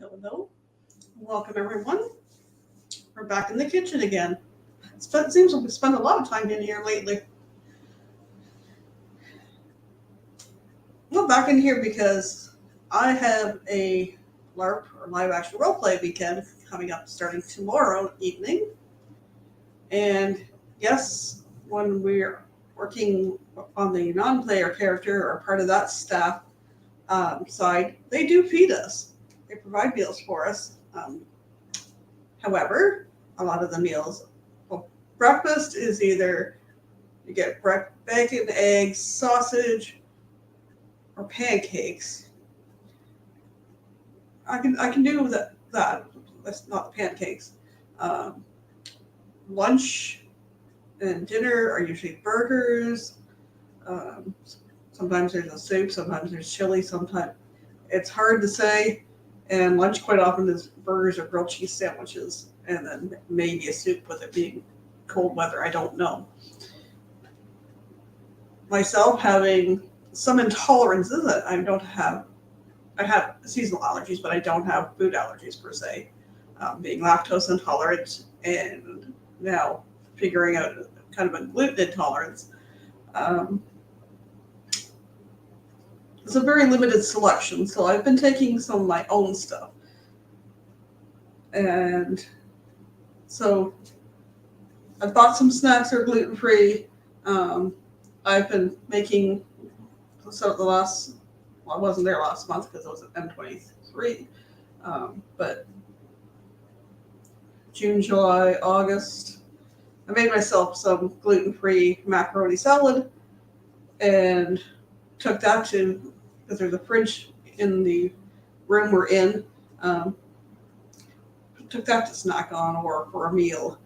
Hello. Welcome, everyone. We're back in the kitchen again. It seems like we spend a lot of time in here lately. We're back in here because I have a LARP or live action roleplay weekend coming up starting tomorrow evening. And yes, when we're working on the non player character or part of that staff side, they do feed us, they provide meals for us. However, a lot of the meals, well, breakfast is either you get bacon, eggs, sausage, or pancakes. I can do that. That's not the pancakes. Um, Lunch and dinner are usually burgers. Um, Sometimes there's a soup. Sometimes there's chili. Sometimes it's hard to say. And lunch quite often is burgers or grilled cheese sandwiches, and then maybe a soup with it being cold weather. I don't know. Myself having some intolerances that I don't have. I have seasonal allergies, but I don't have food allergies per se. Being lactose intolerant and now figuring out kind of a gluten intolerance. Um, it's a very limited selection, so I've been taking some of my own stuff. And so I bought some snacks that are gluten free. Um, I've been making so the last. Well, I wasn't there last month because it was at M23, but June, July, August, I made myself some gluten free macaroni salad and took that to because there's a fridge in the room we're in. Um, Took that to snack on or for a meal,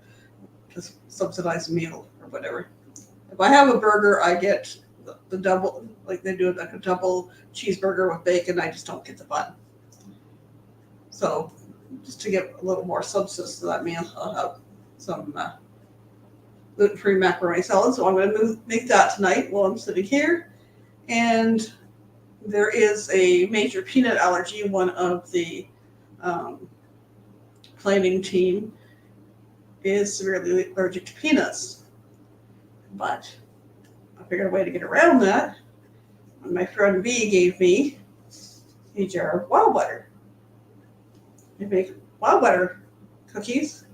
just subsidize a meal or whatever. If I have a burger, I get the double, like they do like a double cheeseburger with bacon. I just don't get the bun. So just to get a little more substance to that meal, I'll have some gluten-free macaroni salad. So I'm going to make that tonight while I'm sitting here. And there is a major peanut allergy. One of the um, planning team is severely allergic to peanuts. But I figured a way to get around that. And my friend V gave me a jar of wild butter. I make wild butter cookies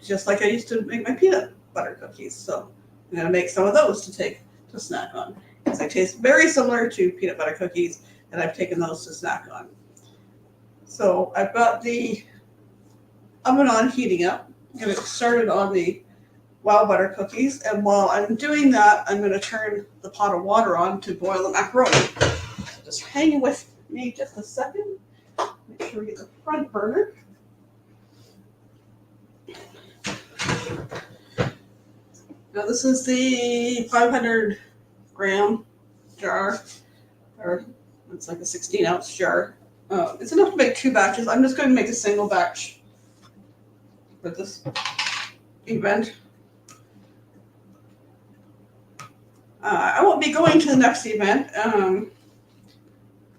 just like I used to make my peanut butter cookies. So I'm going to make some of those to take to snack on. Because they taste very similar to peanut butter cookies, and I've taken those to snack on. So I've got the oven on heating up. I'm going to get started on the wild butter cookies, and while I'm doing that, I'm going to turn the pot of water on to boil the macaroni. So just hang with me just a second. Make sure we get the front burner. Now this is the 500-gram jar, or it's like a 16-ounce jar. It's enough to make 2 batches. I'm just going to make a single batch for this event. I won't be going to the next event.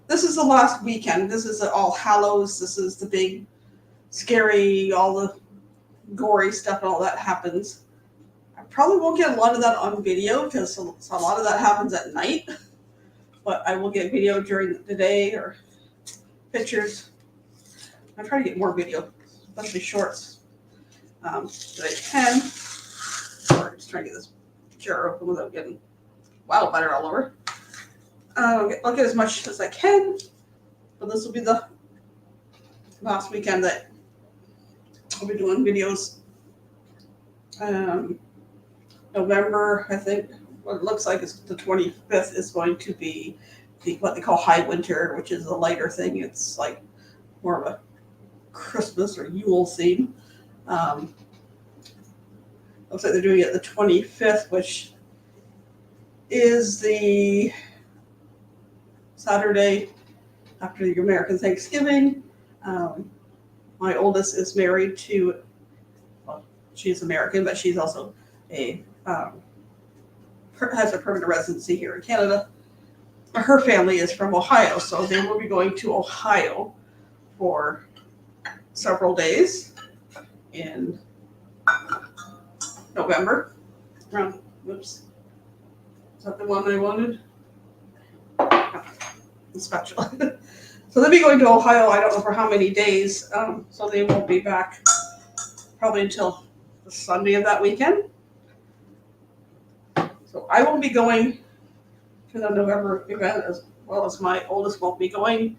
This is the last weekend. This is All Hallows. This is the big, scary, all the gory stuff and all that happens. I probably won't get a lot of that on video because a lot of that happens at night. But I will get video during the day or pictures. I'm trying to get more video, especially shorts, that I can. Or just trying to get this jar open without getting wild butter all over. I'll get as much as I can, but this will be the last weekend that I'll be doing videos. November, I think, what it looks like is the 25th is going to be what they call high winter, which is a lighter thing. It's like more of a Christmas or Yule theme. Looks like they're doing it the 25th, which is the Saturday after the American Thanksgiving. My oldest is married to, well, she's American, but she's also has a permanent residency here in Canada. Her family is from Ohio, so they will be going to Ohio for several days in November. Around, whoops. Is that the one I wanted? Special. So they'll be going to Ohio, I don't know for how many days, so they won't be back probably until the Sunday of that weekend. So I won't be going to the November event as well as my oldest won't be going.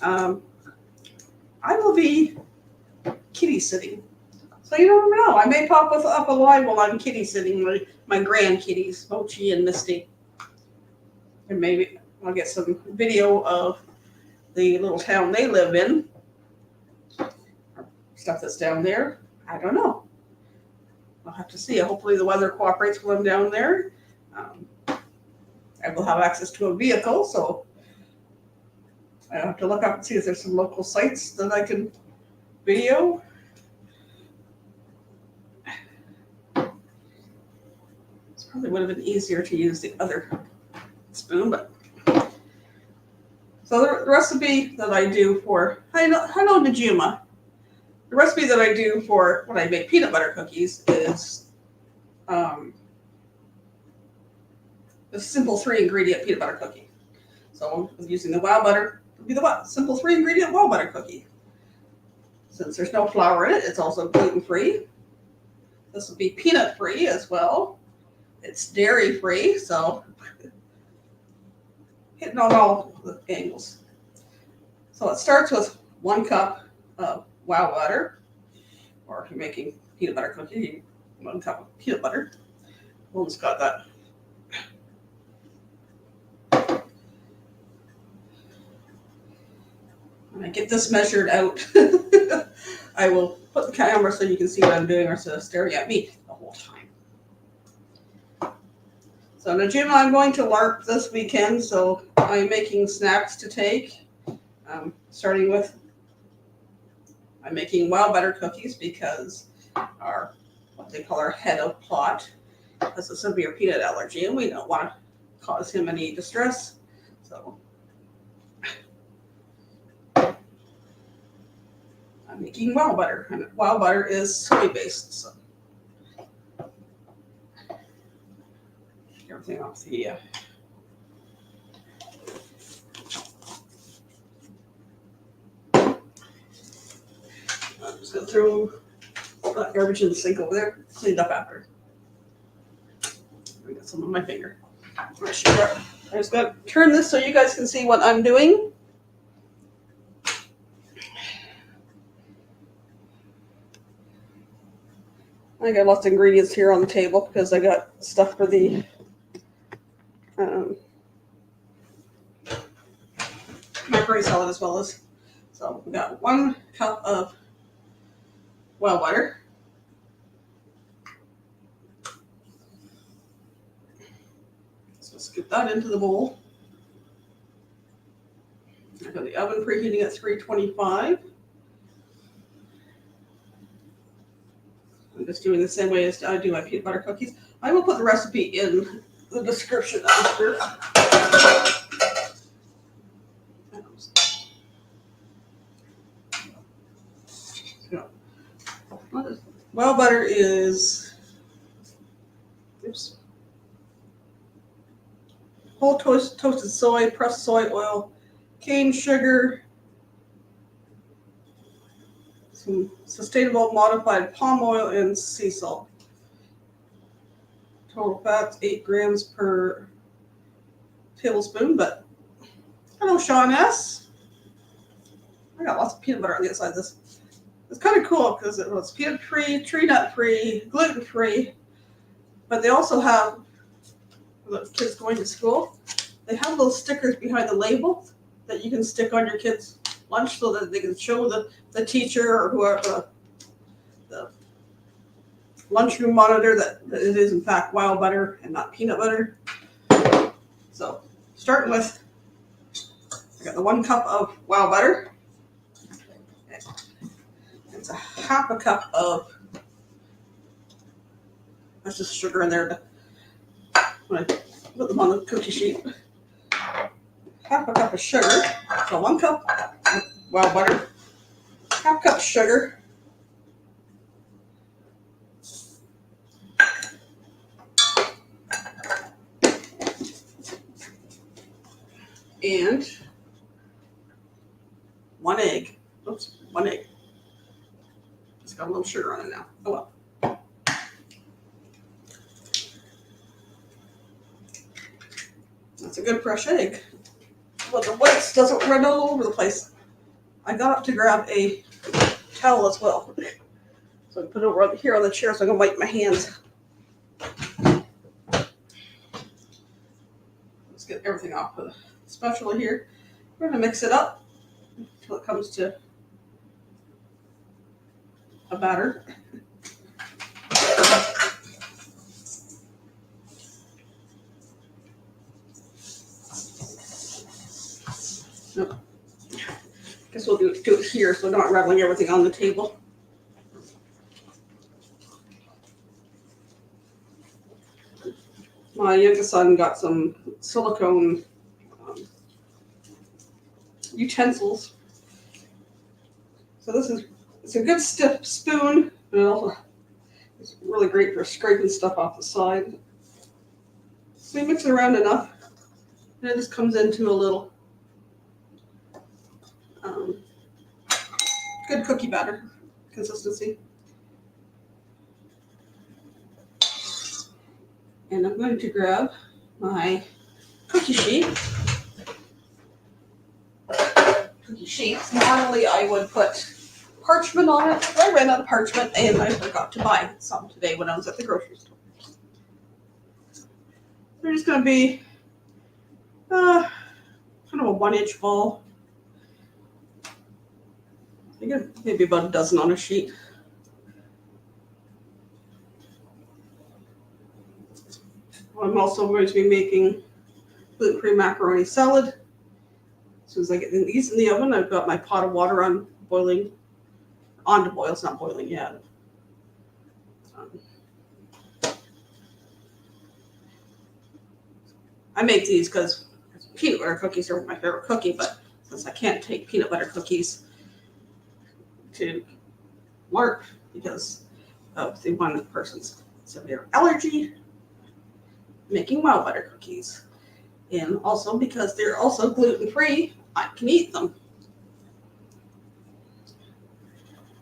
I will be kitty sitting. So you never know. I may pop up a live while I'm kitty sitting my grand kitties, Mochi and Misty. And maybe I'll get some video of the little town they live in. Stuff that's down there. I don't know. I'll have to see. Hopefully the weather cooperates when I'm down there. I will have access to a vehicle, so I have to look up and see if there's some local sites that I can video. It probably would have been easier to use the other spoon, but so the recipe that I do for hello Najuma. The recipe that I do for when I make peanut butter cookies is a simple 3-ingredient peanut butter cookie. So I'm using the WOW butter. It'll be the simple 3-ingredient WOW butter cookie. Since there's no flour in it, it's also gluten-free. This will be peanut-free as well. It's dairy-free, so hitting on all the angles. So it starts with 1 cup of WOW butter, or if you're making peanut butter cookie, 1 cup of peanut butter. Almost got that. When I get this measured out, I will put the camera so you can see what I'm doing instead of staring at me the whole time. So Najima, I'm going to LARP this weekend, so I'm making snacks to take. Starting with, I'm making WOW butter cookies because what they call our head of plot has a severe peanut allergy, and we don't want to cause him any distress. So I'm making WOW butter, and WOW butter is soy-based. So everything off the I'm just gonna throw that garbage in the sink over there. Clean it up after. I got some on my finger. I just gotta turn this so you guys can see what I'm doing. I got lots of ingredients here on the table because I got stuff for the macaroni salad as well as. So we got 1 cup of WOW butter. So scoop that into the bowl. I got the oven preheating at 325. I'm just doing the same way as I do my peanut butter cookies. I will put the recipe in the description after. WOW butter is whole toasted soy, pressed soy oil, cane sugar, some sustainable modified palm oil, and sea salt. Total fats 8 grams per tablespoon, but hello Sean S. I got lots of peanut butter on the inside of this. It's kind of cool because it was peanut free, tree nut free, gluten free, but they also have, for the kids going to school, they have those stickers behind the label that you can stick on your kids' lunch so that they can show the teacher or whoever, the lunchroom monitor, that it is in fact WOW butter and not peanut butter. So starting with, I got the 1 cup of WOW butter. It's a 1/2 cup of, that's just sugar in there when I put them on the cookie sheet. 1/2 cup of sugar, so 1 cup of WOW butter. half cup sugar. And 1 egg. Oops, 1 egg. It's got a little sugar on it now. Oh well. That's a good fresh egg. But the whites doesn't run all over the place. I got up to grab a towel as well. So I put it over here on the chair so I can wipe my hands. Let's get everything off of the spatula here. We're going to mix it up until it comes to a batter. Nope. Guess we'll do it here so we're not rattling everything on the table. My youngest son got some silicone utensils. So it's a good stiff spoon, but it also is really great for scraping stuff off the side. So we mix it around enough, and it just comes into a little good cookie batter consistency. And I'm going to grab my cookie sheet. Normally I would put parchment on it, but I ran out of parchment and I forgot to buy some today when I was at the grocery store. They're just going to be kind of a 1-inch ball. I get maybe about a dozen on a sheet. I'm also going to be making gluten-free macaroni salad. As soon as I get these in the oven, I've got my pot of water on to boil. It's not boiling yet. I make these because peanut butter cookies are my favorite cookie, but since I can't take peanut butter cookies to work because of the one person's severe allergy, making wild butter cookies. And also because they're also gluten-free, I can eat them.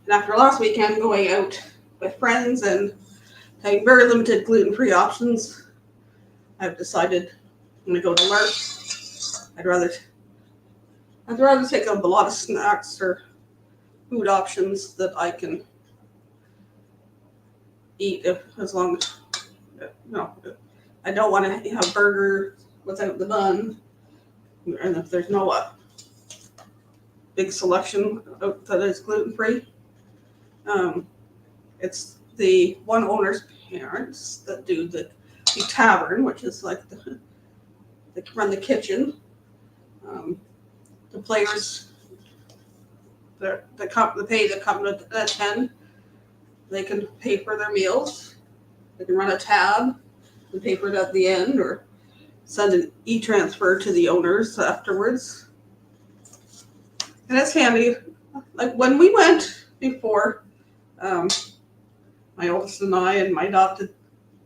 And after last weekend going out with friends and having very limited gluten-free options, I've decided when I go to work, I'd rather take up a lot of snacks or food options that I can eat as long as, I don't want to have a burger without the bun. And if there's no big selection that is gluten-free, it's the one owner's parents that do the tavern, which is like they run the kitchen. The players, they pay to come to attend. They can pay for their meals. They can run a tab and pay for it at the end, or send an e-transfer to the owners afterwards. And it's handy. Like when we went before, my oldest and I and my adopted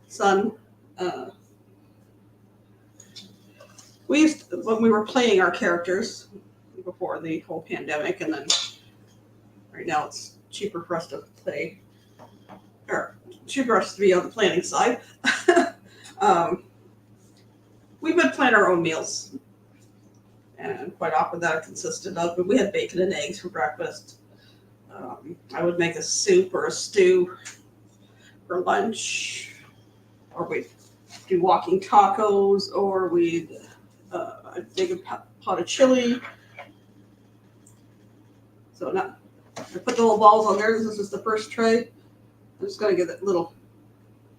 son, when we were playing our characters before the whole pandemic, and then right now it's cheaper for us to play, or cheaper for us to be on the planning side. We've been planning our own meals, and quite often that consisted of, we had bacon and eggs for breakfast. I would make a soup or a stew for lunch, or we'd do walking tacos, or we'd I'd make a pot of chili. So now I put the little balls on there. This is the first tray. I'm just going to get it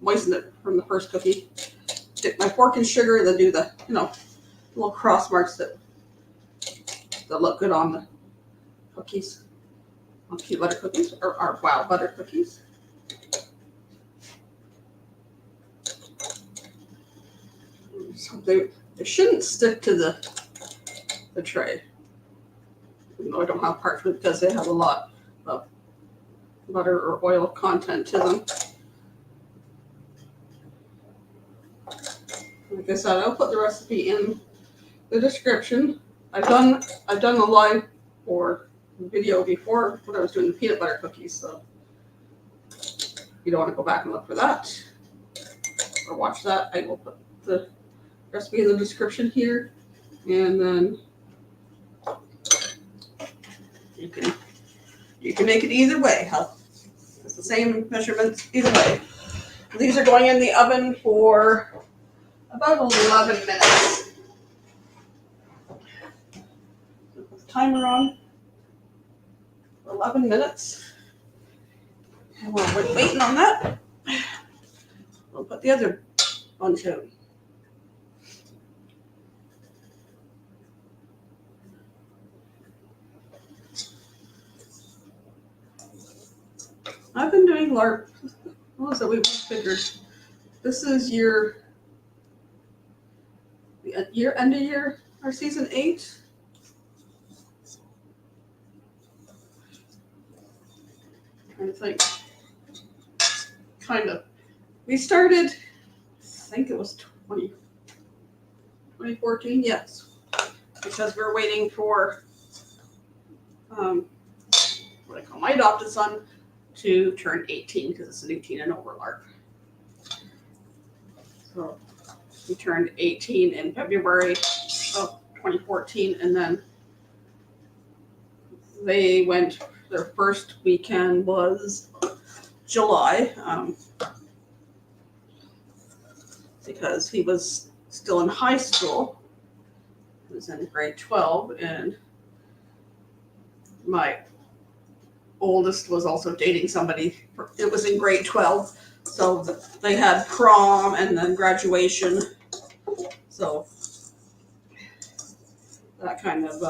moisten it from the first cookie. Dip my fork in sugar, and then do the little cross marks that look good on the cookies, on peanut butter cookies or our wild butter cookies. So they shouldn't stick to the tray. Even though I don't have parchment because they have a lot of butter or oil content to them. Like I said, I'll put the recipe in the description. I've done a live or video before when I was doing the peanut butter cookies, so if you don't want to go back and look for that or watch that, I will put the recipe in the description here, and then you can make it either way. It's the same measurements either way. These are going in the oven for about 11 minutes. Put the timer on for 11 minutes. And while we're waiting on that, we'll put the other bunch out. I've been doing LARP. What was it? We figured this is end of year, our season 8. Trying to think. Kind of. We started, I think it was 2014, yes. Because we're waiting for what I call my adopted son to turn 18, because it's an 18 and over LARP. So he turned 18 in February of 2014, and then they went, their first weekend was July, because he was still in high school. He was in grade 12, and my oldest was also dating somebody. It was in grade 12, so they had prom and then graduation. So that kind of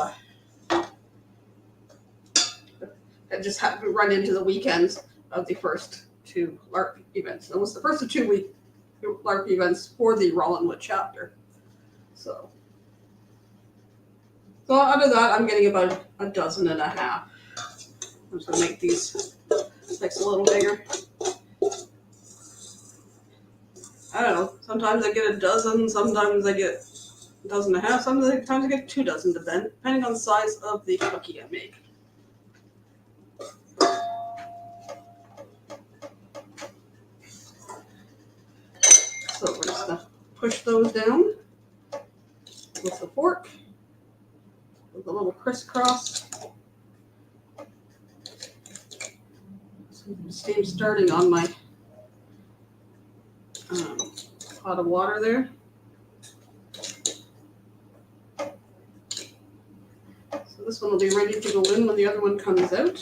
I just happened to run into the weekends of the first 2 LARP events. It was the first of 2 week LARP events for the Rollinwood chapter. So out of that, I'm getting about 12 and a half. I'm just going to make these sticks a little bigger. I don't know. Sometimes I get 12, sometimes I get 12 and a half, sometimes I get 2 dozen, depending on the size of the cookie I make. So we're just going to push those down with the fork with a little crisscross. Steam starting on my pot of water there. So this one will be ready to go in when the other one comes out.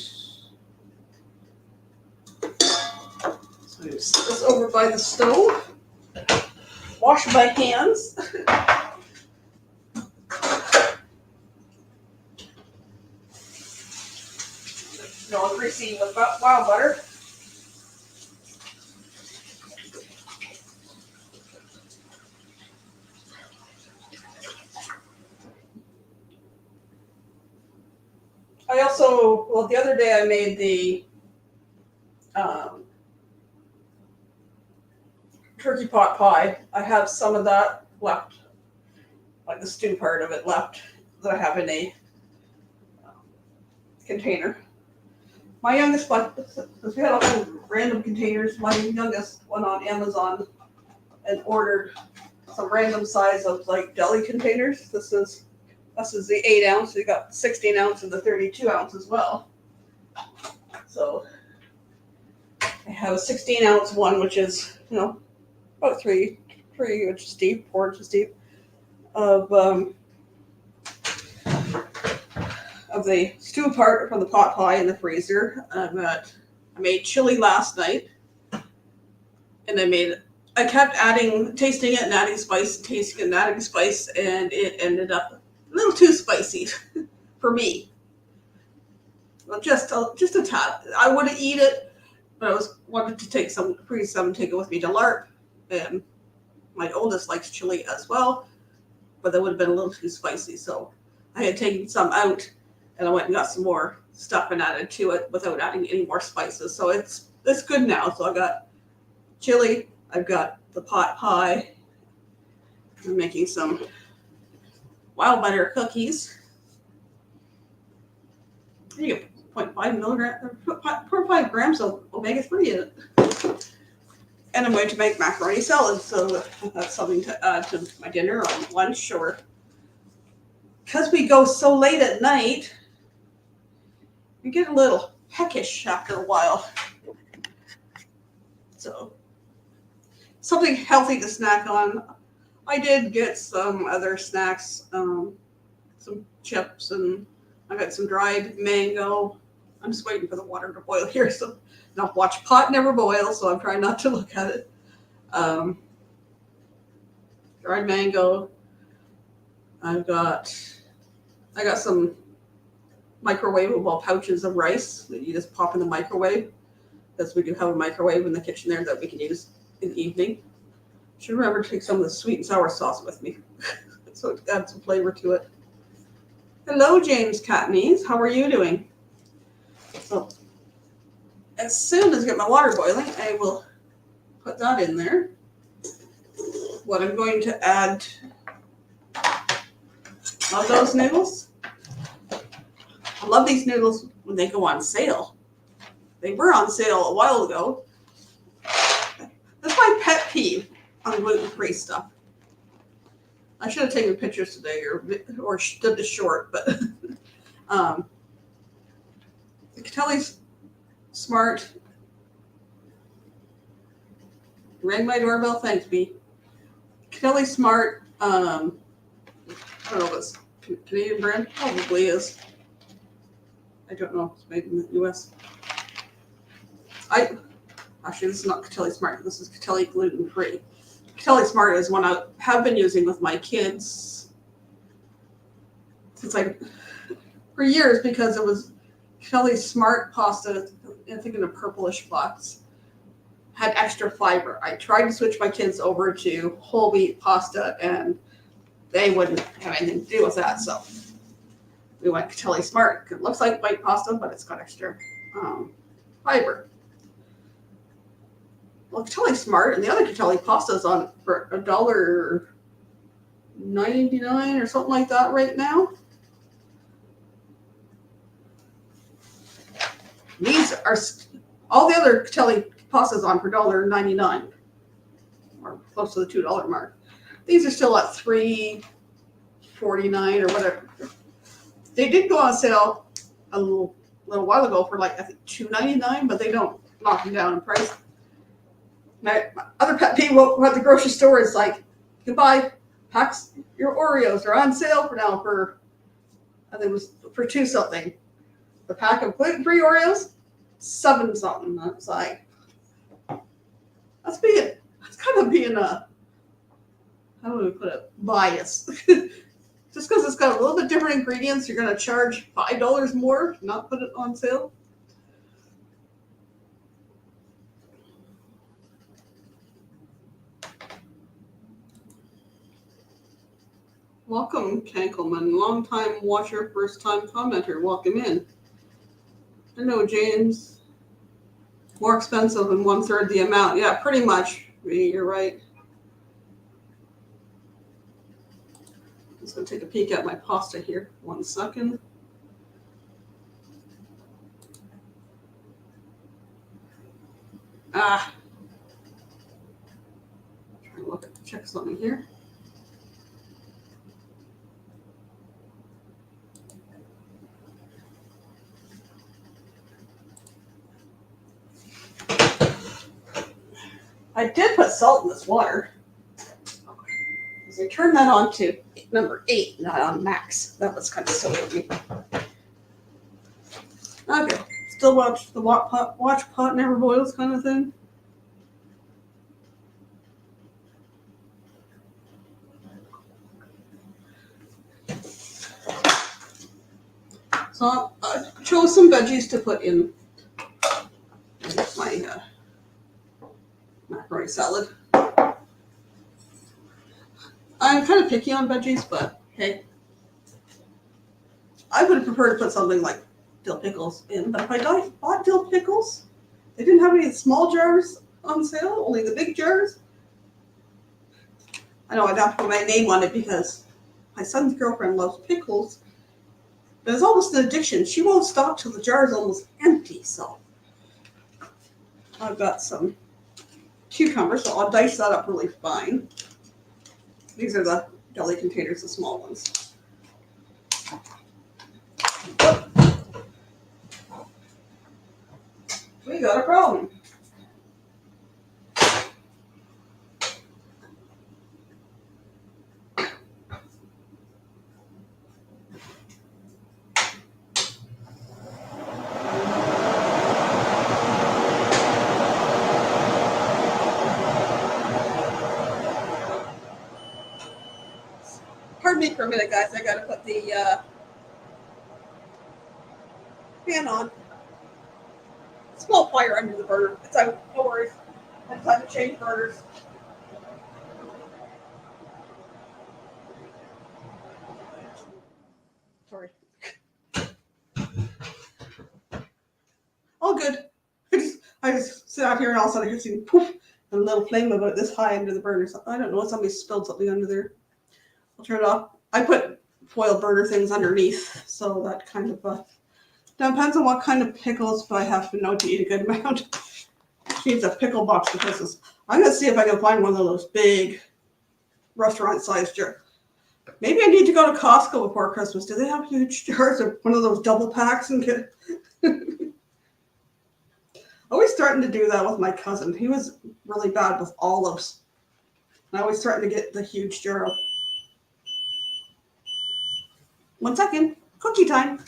So I just set this over by the stove. Wash my hands. All greasy with wild butter. I also, the other day I made the turkey pot pie. I have some of that left, like the stew part of it left, that I have in a container. My youngest one, since we had all kinds of random containers, my youngest went on Amazon and ordered some random size of like deli containers. This is the 8 ounce. We got 16 ounce and the 32 ounce as well. So I have a 16 ounce one, which is, about 3 inches deep, 4 inches deep of the stew part from the pot pie in the freezer. I made chili last night, and I kept tasting it and adding spice, tasting it and adding spice, and it ended up a little too spicy for me. Well, just a tad. I would eat it, but I wanted to freeze some and take it with me to LARP. And my oldest likes chili as well, but that would have been a little too spicy, so I had taken some out and I went and got some more stuff and added to it without adding any more spices. So it's good now. So I got chili, I've got the pot pie. I'm making some wild butter cookies. You get 0.5 milligrams, 0.5 grams of omega-3 in it. And I'm going to make macaroni salad, so that's something to add to my dinner or lunch, or because we go so late at night, we get a little peckish after a while. So something healthy to snack on. I did get some other snacks, some chips, and I got some dried mango. I'm just waiting for the water to boil here. So now watch pot never boil, so I'm trying not to look at it. Dried mango. I got some microwavable pouches of rice that you just pop in the microwave, because we do have a microwave in the kitchen there that we can use in the evening. Should remember to take some of the sweet and sour sauce with me, so it adds some flavor to it. Hello, James Catneys. How are you doing? So as soon as I get my water boiling, I will put that in there. What I'm going to add of those noodles. I love these noodles when they go on sale. They were on sale a while ago. That's my pet peeve on gluten-free stuff. I should have taken pictures today or did the short, but the Catelli Smart rang my doorbell. Thanks, B. Catelli Smart. I don't know if it's Canadian brand. Probably is. I don't know. It's made in the U.S. Actually, this is not Catelli Smart. This is Catelli Gluten Free. Catelli Smart is one I have been using with my kids since for years, because it was Catelli Smart pasta, I think in a purplish box, had extra fiber. I tried to switch my kids over to whole wheat pasta, and they wouldn't have anything to do with that. So we went Catelli Smart. It looks like white pasta, but it's got extra fiber. Well, Catelli Smart and the other Catelli pasta is on for $1.99 or something like that right now. These are all the other Catelli pastas on for $1.99, or close to the $2 mark. These are still at $3.49 or whatever. They did go on sale a little while ago for I think $2.99, but they don't knock them down in price. My other pet peeve at the grocery store is you can buy packs. Your Oreos are on sale for now for, I think it was for $2 something. The pack of gluten-free Oreos, $7 something. That's that's kind of being how do we put it, biased. Just because it's got a little bit different ingredients, you're going to charge $5 more to not put it on sale. Welcome, Kankelman. Long-time watcher, first-time commenter. Welcome in. Hello, James. More expensive and 1/3 the amount. Yeah, pretty much. You're right. I'm just going to take a peek at my pasta here. 1 second. Trying to check something here. I did put salt in this water. As I turned that on to number 8, not on max. That was kind of silly of me. Okay, still watch the watch pot never boils kind of thing. So I chose some veggies to put in my macaroni salad. I'm kind of picky on veggies, but hey. I would prefer to put something like dill pickles in, but if I bought dill pickles, they didn't have any small jars on sale, only the big jars. I know I'd have to put my name on it because my son's girlfriend loves pickles, but it's almost an addiction. She won't stop till the jar is almost empty. So I've got some cucumbers, so I'll dice that up really fine. These are the deli containers, the small ones. We got a problem. Pardon me for a minute, guys. I gotta put the pan on. Small fire under the burner. It's out. No worries. I have time to change burners. Sorry. All good. I just sit out here and all of a sudden I hear something poof and a little flame about this high under the burner. So I don't know. Somebody spilled something under there. I'll turn it off. I put foil burner things underneath, so that kind of depends on what kind of pickles, but I have to know to eat a good amount. She needs a pickle box for Christmas. I'm gonna see if I can find one of those big restaurant-sized jars. Maybe I need to go to Costco before Christmas. Do they have huge jars or one of those double packs and get? Always starting to do that with my cousin. He was really bad with olives. I always starting to get the huge jar. 1 second. Cookie time.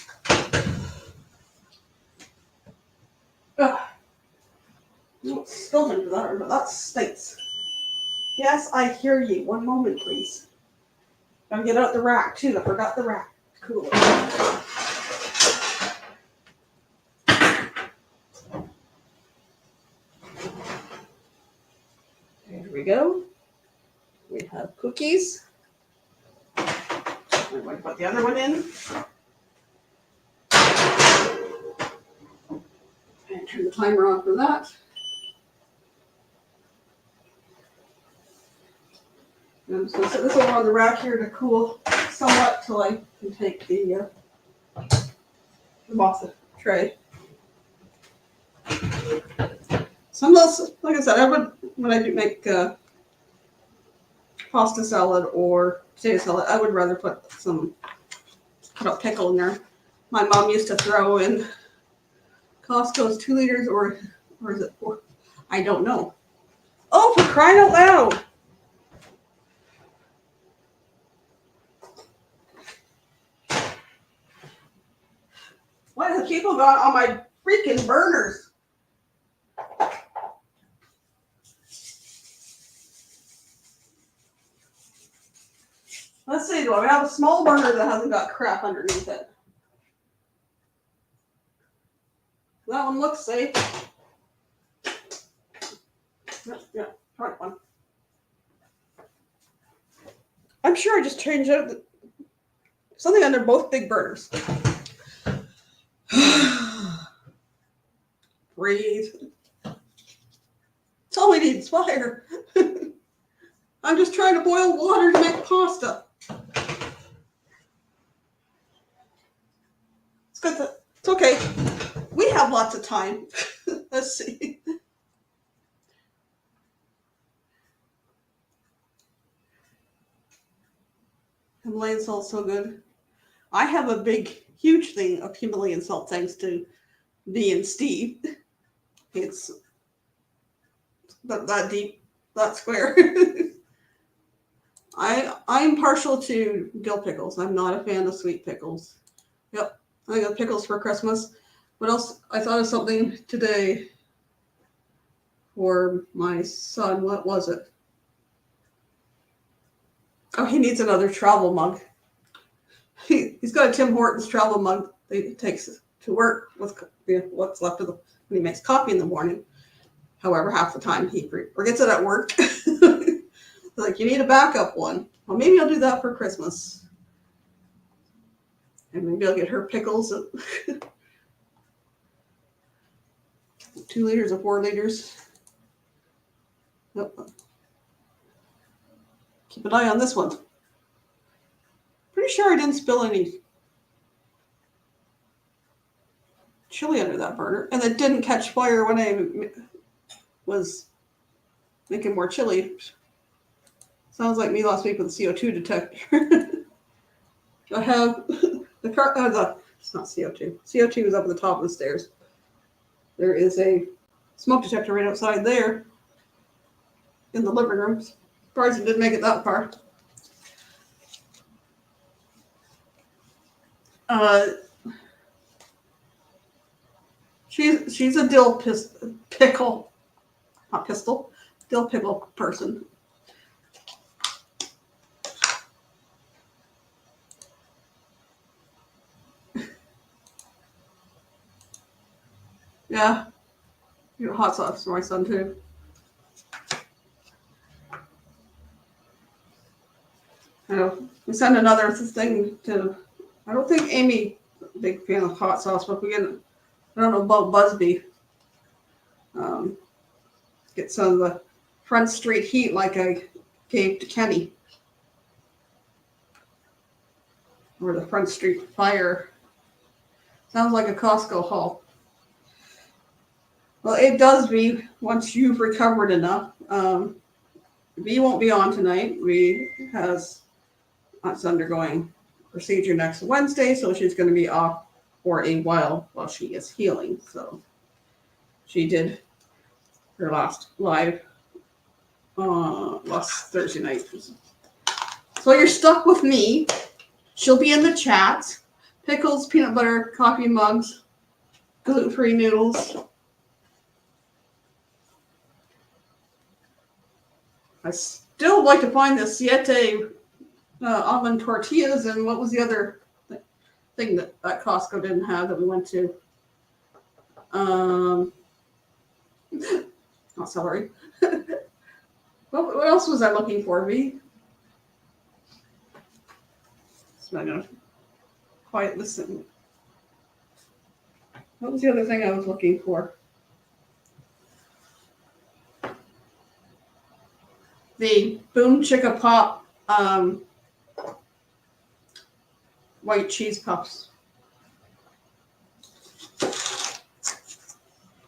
Ugh. Spilled into that, but that stinks. Yes, I hear you. 1 moment, please. Gotta get out the rack, too. I forgot the rack. Cool. There we go. We have cookies. I'm going to put the other one in. And turn the timer on for that. And I'm just going to set this over on the rack here to cool somewhat till I can take the box of tray. Some of those, like I said, I would, when I do make pasta salad or potato salad, I would rather put a pickle in there. My mom used to throw in Costco's 2 liters, or is it 4? I don't know. Oh, for crying out loud! Why have people got on my freaking burners? Let's see, do I have a small burner that hasn't got crap underneath it? That one looks safe. Yeah, right one. I'm sure I just changed out something under both big burners. Breathe. That's all we need is fire. I'm just trying to boil water to make pasta. It's okay. We have lots of time. Let's see. Himalayan salt's so good. I have a big, huge thing of Himalayan salt thanks to Dee and Steve. It's that deep, that square. I'm partial to dill pickles. I'm not a fan of sweet pickles. Yep, I got pickles for Christmas. What else? I thought of something today for my son. What was it? Oh, he needs another travel mug. He's got a Tim Hortons travel mug that he takes to work with what's left of when he makes coffee in the morning. However, half the time he forgets it at work. Like, you need a backup one. Well, maybe I'll do that for Christmas. And maybe I'll get her pickles. 2 liters or 4 liters. Nope. Keep an eye on this one. Pretty sure I didn't spill any chili under that burner. And it didn't catch fire when I was making more chili. Sounds like me last week with the CO2 detector. I have the car. It's not CO2. CO2 is up at the top of the stairs. There is a smoke detector right outside there in the living room. Surprised it didn't make it that far. She's a dill pickle, not pistol, dill pickle person. Yeah, you know, hot sauce for my son too. I know. We sent another thing to. I don't think Amy, big fan of hot sauce, but we get. I don't know about Busby. Get some of the Front Street heat like I gave to Kenny, or the Front Street fire. Sounds like a Costco haul. Well, it does be once you've recovered enough. V won't be on tonight. V has it's undergoing procedure next Wednesday, so she's going to be off for a while she is healing. So she did her last live last Thursday night. So you're stuck with me. She'll be in the chat. Pickles, peanut butter, coffee mugs, gluten-free noodles. I still would like to find the Siete almond tortillas, and what was the other thing that Costco didn't have that we went to? Not celery. What else was I looking for, V? So I'm gonna quiet listen. What was the other thing I was looking for? The Boom Chicka Pop white cheese puffs.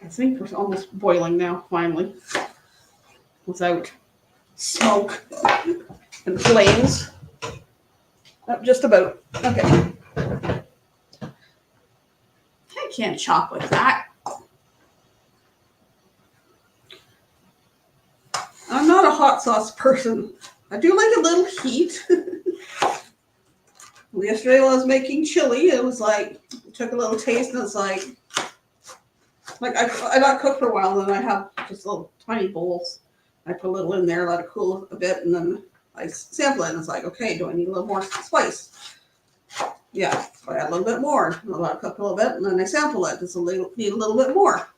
I think we're almost boiling now, finally, without smoke and flames. Just about. Okay. I can't chop with that. I'm not a hot sauce person. I do like a little heat. Yesterday when I was making chili, it was like, it took a little taste and it's like I got cooked for a while and then I have just little tiny bowls. I put a little in there, let it cool a bit, and then I sample it and it's like, okay, do I need a little more spice? Yeah, so I add a little bit more. I let it cook a little bit and then I sample it. Just need a little bit more.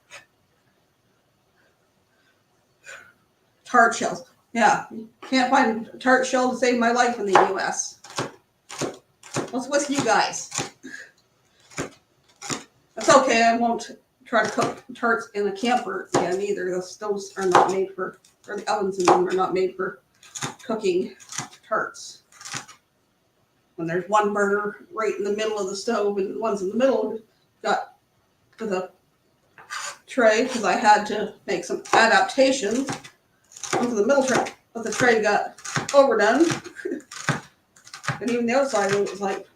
Tart shells. Yeah, can't find a tart shell to save my life in the U.S. What's with you guys? That's okay. I won't try to cook tarts in a camper again either. The stoves are not made for, or the ovens in them are not made for cooking tarts. When there's one burner right in the middle of the stove and the ones in the middle got the tray because I had to make some adaptations. Onto the middle tray, but the tray got overdone. And even the outside it was like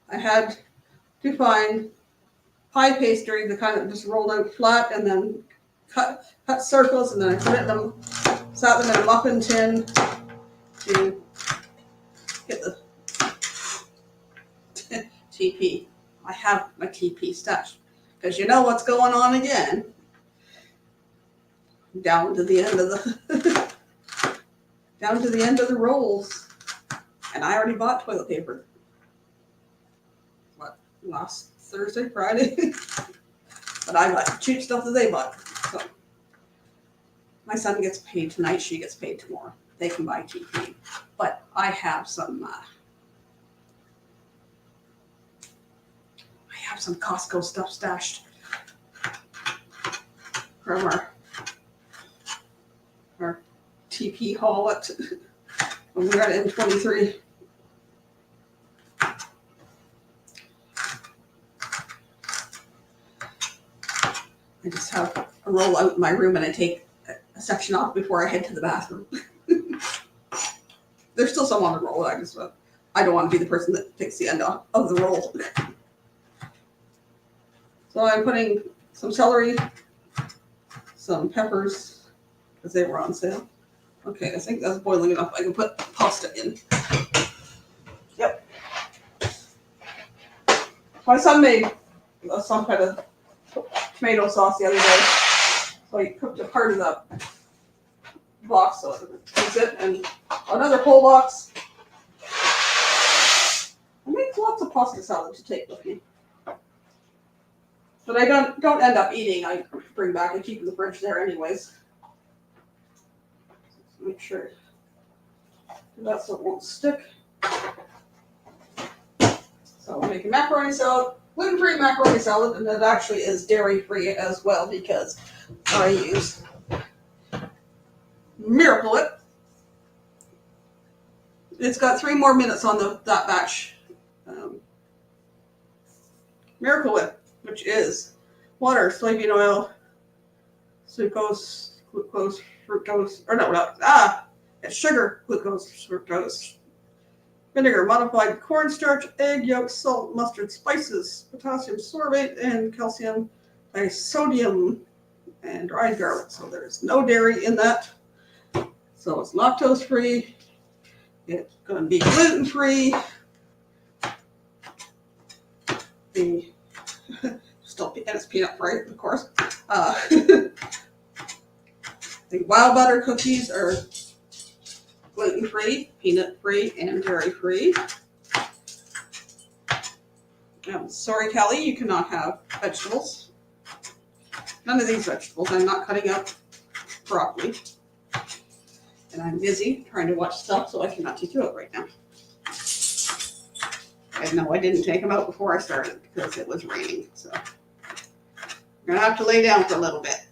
I had to find pie pastry that kind of just rolled out flat and then cut circles and then I put them, sat them in a muffin tin to get the TP. I have my TP stashed because you know what's going on again. Down to the end of the rolls, and I already bought toilet paper. What, last Thursday, Friday? But I got cheap stuff that they bought. So my son gets paid tonight. She gets paid tomorrow. They can buy TP, but I have some have some Costco stuff stashed from our TP haul at when we were at M23. I just have a roll out in my room and I take a section off before I head to the bathroom. There's still some on the roll. I don't want to be the person that takes the end off of the roll. So I'm putting some celery, some peppers, because they were on sale. Okay, I think that's boiling enough. I can put pasta in. Yep. My son made some kind of tomato sauce the other day. So he cooked a part of the box, so that's it, and another whole box. I make lots of pasta salad to take with me. But I don't end up eating. I bring back and keep in the fridge there anyways. Make sure that so it won't stick. So I'm making macaroni salad, gluten-free macaroni salad, and it actually is dairy-free as well because I use Miracle Whip. It's got 3 more minutes on that batch. Miracle Whip, which is water, soybean oil, glucose, fructose, it's sugar, glucose, fructose, vinegar, modified cornstarch, egg yolk, salt, mustard, spices, potassium sorbate, and calcium disodium, and dried garlic. So there's no dairy in that. So it's lactose free. It's going to be gluten free. Still, and it's peanut free, of course. The wild butter cookies are gluten free, peanut free, and dairy free. Sorry, Kelly, you cannot have vegetables. None of these vegetables. I'm not cutting up broccoli. And I'm busy trying to watch stuff, so I cannot take you out right now. And no, I didn't take them out before I started because it was raining. So I'm going to have to lay down for a little bit.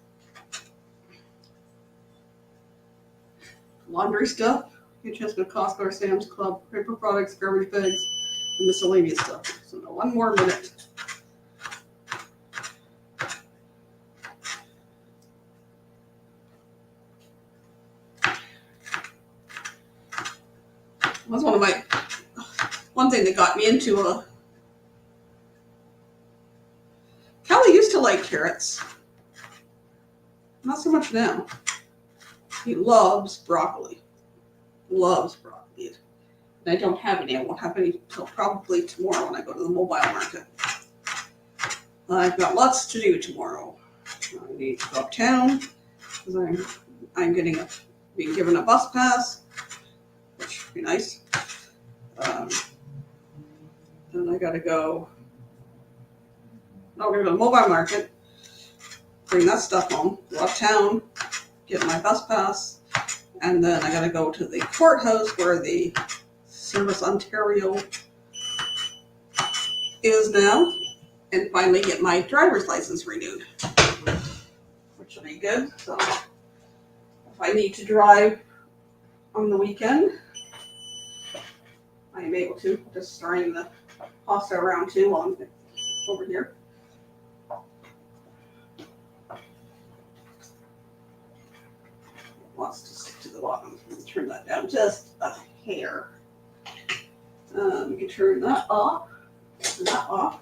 Laundry stuff. You just go to Costco or Sam's Club. Paper products, garbage bags, and miscellaneous stuff. So 1 more minute. Was one thing that got me into Kelly used to like carrots. Not so much now. He loves broccoli. Loves broccoli. And I don't have any. I won't have any until probably tomorrow when I go to the mobile market. I've got lots to do tomorrow. I need to go uptown because I'm being given a bus pass, which would be nice. Then I gotta go. No, we're gonna go to the mobile market, bring that stuff home, go uptown, get my bus pass, and then I gotta go to the courthouse where the Service Ontario is now, and finally get my driver's license renewed, which will be good. So if I need to drive on the weekend, I am able to, just stirring the pasta around too while I'm over here. It wants to stick to the bottom. Turn that down just a hair. You can turn that off. Turn that off.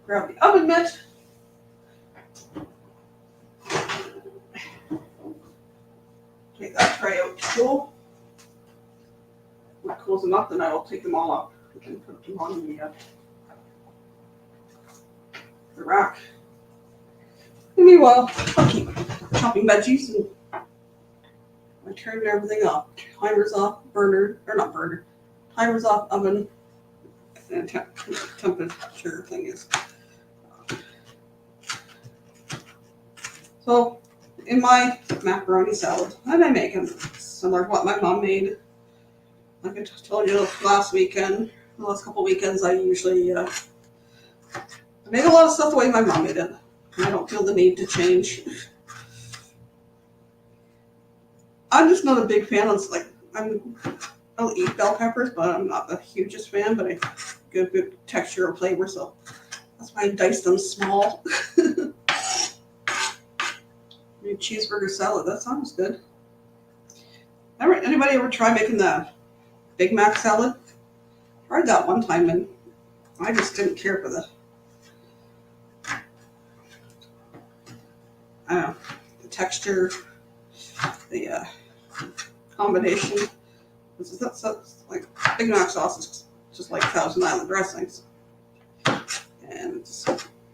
Grab the oven mitt. Take that tray out to cool. When it cools them up, then I will take them all up and put them on the rack. And meanwhile, I'll keep chopping veggies and I turn everything off. Timer's off, timer's off, oven, and temperature thing is. So, in my macaroni salad, and I make them similar to what my mom made. like I told you last weekend, the last couple weekends, I usually make a lot of stuff the way my mom made it. I don't feel the need to change. I'm just not a big fan of I'll eat bell peppers, but I'm not the hugest fan. But I get good texture and flavor, so that's why I dice them small. Cheeseburger salad, that sounds good. Anybody ever try making the Big Mac salad? I tried that one time and I just didn't care for the texture, the combination. That's like Big Mac sauce is just like Thousand Island dressings, and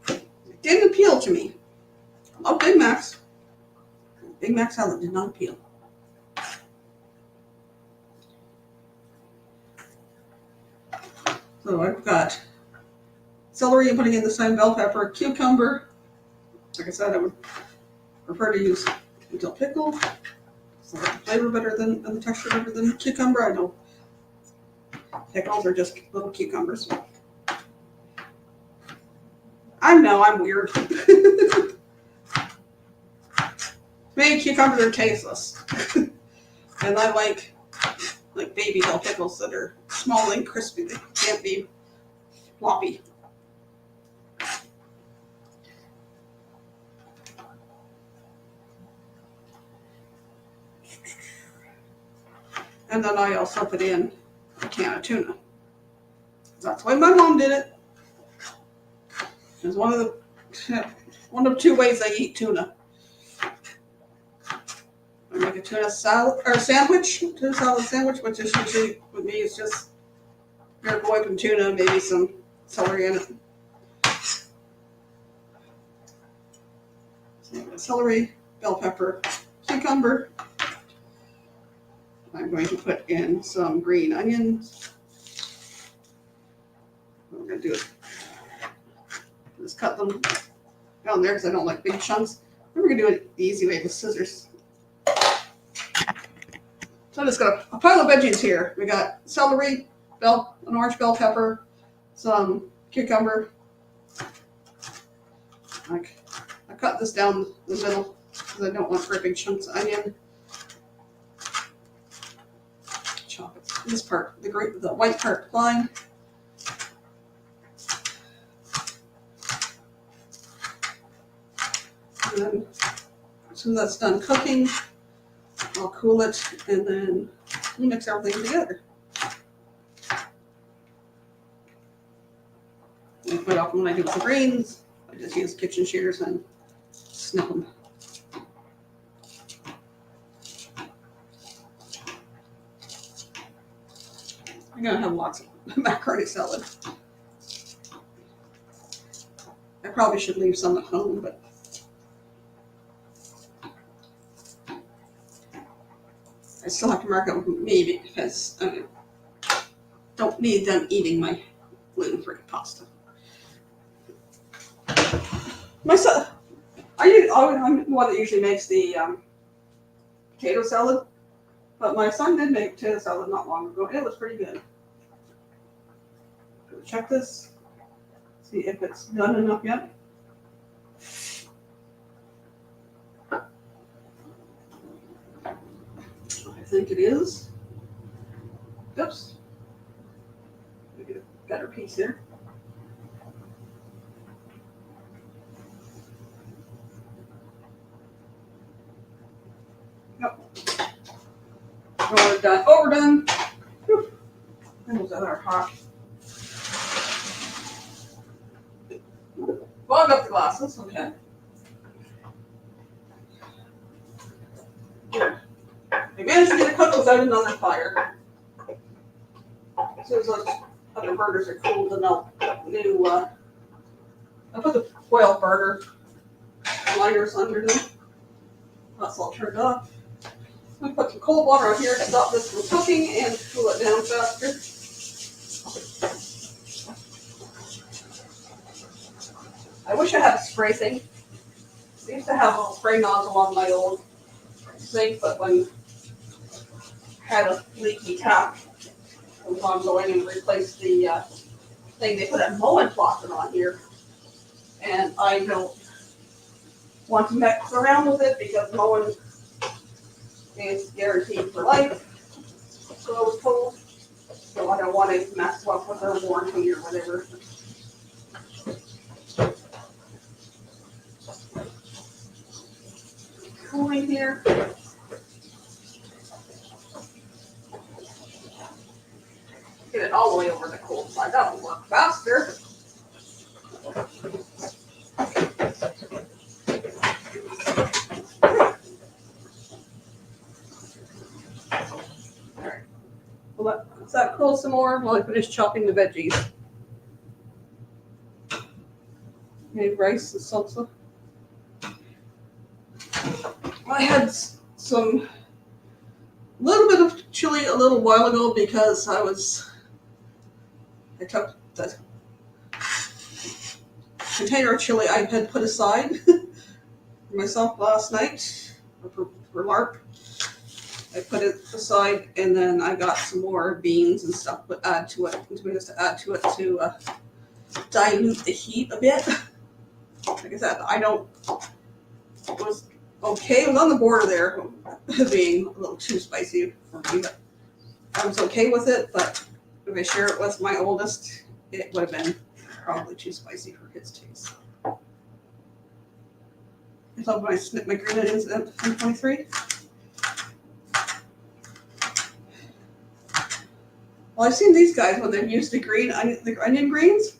it didn't appeal to me. I love Big Macs. Big Mac salad did not appeal. So I've got celery I'm putting in the same, bell pepper, cucumber. Like I said, I would prefer to use dill pickle. So the flavor better than and the texture better than cucumber. I know pickles are just little cucumbers. I know I'm weird. Maybe cucumbers are tasteless, and I like baby dill pickles that are small and crispy. They can't be floppy. And then I also put in a can of tuna. That's the way my mom did it. It's one of two ways I eat tuna. I make a tuna salad or sandwich, tuna salad sandwich, which is usually with me is just your boy and tuna, maybe some celery in it. So celery, bell pepper, cucumber. I'm going to put in some green onions. I'm going to do it. Just cut them down there because I don't like big chunks. We're going to do it the easy way with scissors. So I just got a pile of veggies here. We got celery, an orange bell pepper, some cucumber. I cut this down the middle because I don't want very big chunks of onion. Chop it. This part, the white part fine. And then as soon as that's done cooking, I'll cool it and then mix everything together. And quite often when I do the greens, I just use kitchen shears and snip them. I'm gonna have lots of macaroni salad. I probably should leave some at home, but I still have to mark it with me because I don't need them eating my gluten-free pasta. I'm the one that usually makes the potato salad, but my son did make potato salad not long ago. It was pretty good. Check this, see if it's done enough yet. I think it is. Oops. Let me get a better piece here. Yep. Overdone. Whew. Those that are hot. Fog up the glasses, okay. I managed to get it cooked without another fire. As soon as those other burgers are cooled, then I'll put the foil burger liners under them. That's all turned off. I'm going to put some cold water on here to stop this from cooking and cool it down faster. I wish I had a spray thing. I used to have a little spray nozzle on my old sink, but when I had a leaky tap, was on going and replace the thing. They put a mowing faucet on here, and I don't want to mess around with it because mowing is guaranteed for life. So I was told. So I don't want to mess up with their warranty or whatever. Cooling here. Get it all the way over the cold side. That'll work faster. Alright. Well, let's that cool some more while I finish chopping the veggies. Made rice and salsa. I had some little bit of chili a little while ago because I took the container of chili I had put aside for myself last night for LARP. I put it aside and then I got some more beans and stuff to add to it to dilute the heat a bit. Like I said, it was okay. It was on the border there being a little too spicy for me, but I was okay with it. But if I share it with my oldest, it would have been probably too spicy for his taste. I thought when I snipped my green onions at 23. Well, I've seen these guys when they've used the onion greens.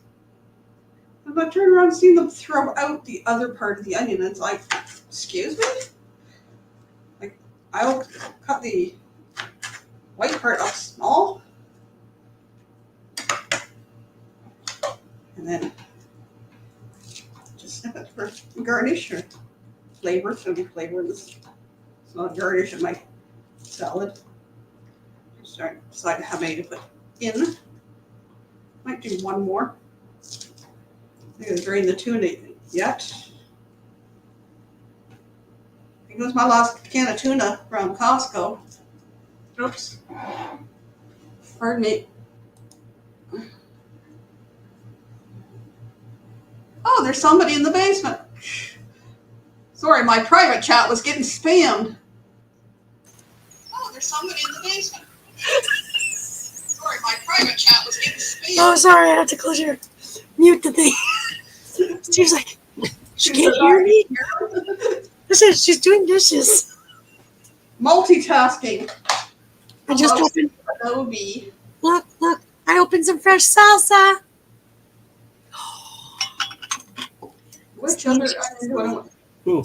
I've not turned around and seen them throw out the other part of the onion. And it's like, excuse me? Like, I'll cut the white part up small. And then just snip it for garnish or flavor. So we flavor this. It's not garnish in my salad. Just trying to decide how many to put in. Might do one more. I'm going to drain the tuna yet. Here goes my last can of tuna from Costco. Oops. Pardon me. Oh, there's somebody in the basement. Sorry, my private chat was getting spammed. Oh, there's somebody in the basement. Sorry, my private chat was getting spammed. Oh, sorry, I had to mute the thing. She was like, she can't hear me. I said, she's doing dishes. Multitasking. I just opened. Adobe. Look, I opened some fresh salsa. Which other? Who?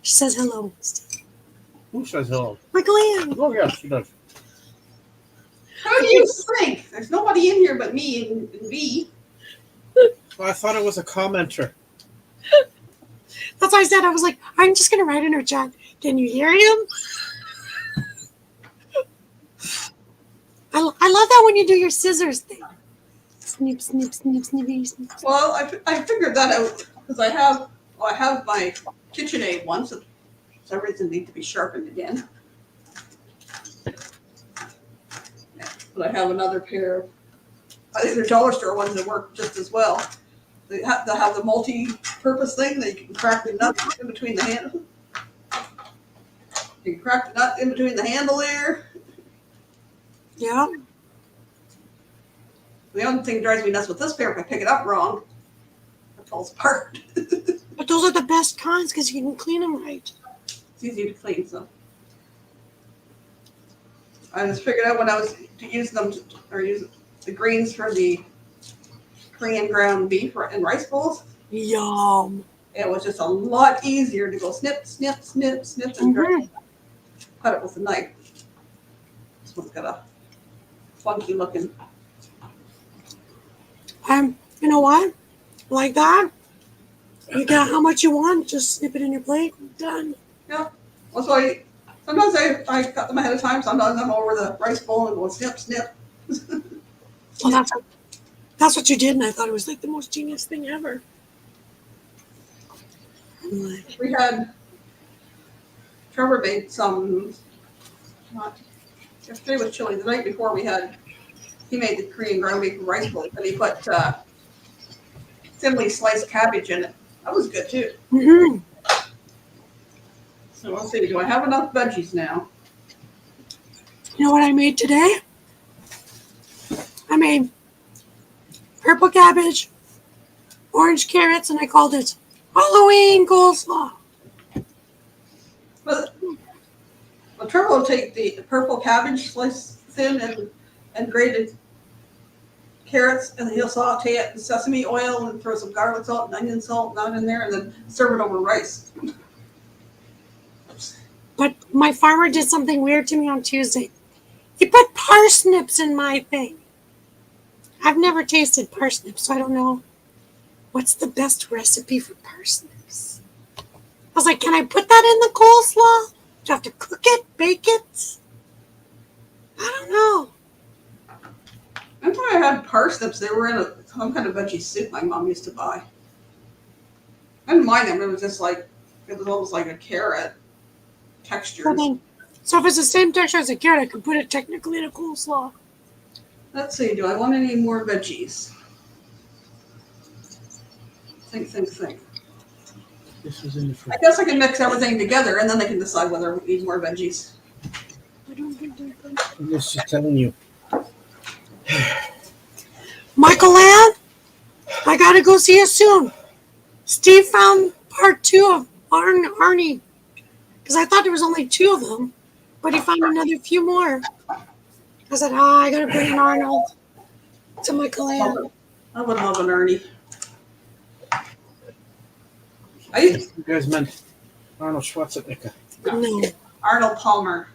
She says hello. Who says hello? My gland. Oh, yeah, she does. How do you think? There's nobody in here but me and V. Well, I thought it was a commenter. That's why I said, I was like, I'm just going to write in her chat. Can you hear him? I love that when you do your scissors thing. Snip, snip, snip, snippy, snip. Well, I figured that out because I have my KitchenAid one, so for some reason need to be sharpened again. Yeah, but I have another pair of, I think they're dollar store ones that work just as well. They have the multi-purpose thing that you can crack the nut in between the handle. You can crack the nut in between the handle there. Yeah. The only thing that drives me nuts with this pair, if I pick it up wrong, it falls apart. But those are the best kinds because you can clean them right. It's easy to clean, so. I just figured out when I was to use them, use the greens for the Korean ground beef and rice bowls. Yum. It was just a lot easier to go snip, snip, snip, snip, and cut it with a knife. This one's got a funky looking. You know what? Like that. You got how much you want. Just snip it in your plate. Done. Yeah. Well, so sometimes I cut them ahead of time. Sometimes I'm over the rice bowl and go snip, snip. Well, that's what you did, and I thought it was like the most genius thing ever. We had Trevor made some, not yesterday was chili. The night before we had he made the Korean ground beef and rice bowl, but he put thinly sliced cabbage in it. That was good too. Mm-hmm. So we'll see. Do I have enough veggies now? You know what I made today? I made purple cabbage, orange carrots, and I called it Halloween coleslaw. Well, Trevor will take the purple cabbage sliced thin and grated carrots, and he'll saute it in sesame oil and throw some garlic salt and onion salt down in there, and then serve it over rice. But my farmer did something weird to me on Tuesday. He put parsnips in my thing. I've never tasted parsnips, so I don't know what's the best recipe for parsnips. I was like, can I put that in the coleslaw? Do I have to cook it, bake it? I don't know. That's why I had parsnips. They were in some kind of veggie soup my mom used to buy. I didn't mind them. It was just like, it was almost like a carrot texture. So if it's the same texture as a carrot, I could put it technically in a coleslaw. Let's see, do I want any more veggies? Think. This was in the I fridge. guess I can mix everything together and then I can decide whether we need more veggies. I'm just telling you. Michael Ann, I gotta go see you soon. Steve found part 2 of Arnie. Because I thought there was only 2 of them, but he found another few more. I said, I gotta bring Arnold to Michael Ann. I would love an Ernie. You guys meant Arnold Schwarzenegger. No. Arnold Palmer.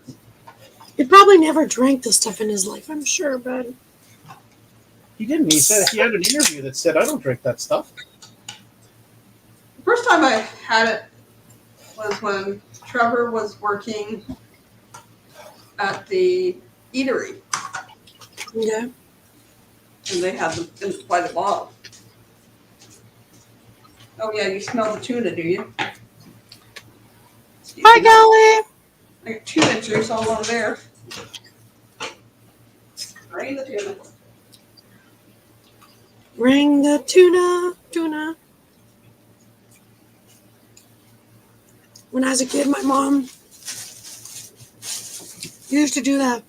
He probably never drank this stuff in his life, I'm sure, but He didn't. He said he had an interview that said, "I don't drink that stuff." The first time I had it was when Trevor was working at the eatery yeah. and they had them by the bottle. Oh yeah, you smell the tuna, do you? Hi, Golly. I got tuna juice all over there. Drain the tuna. Bring the tuna. When I was a kid, my mom used to do that.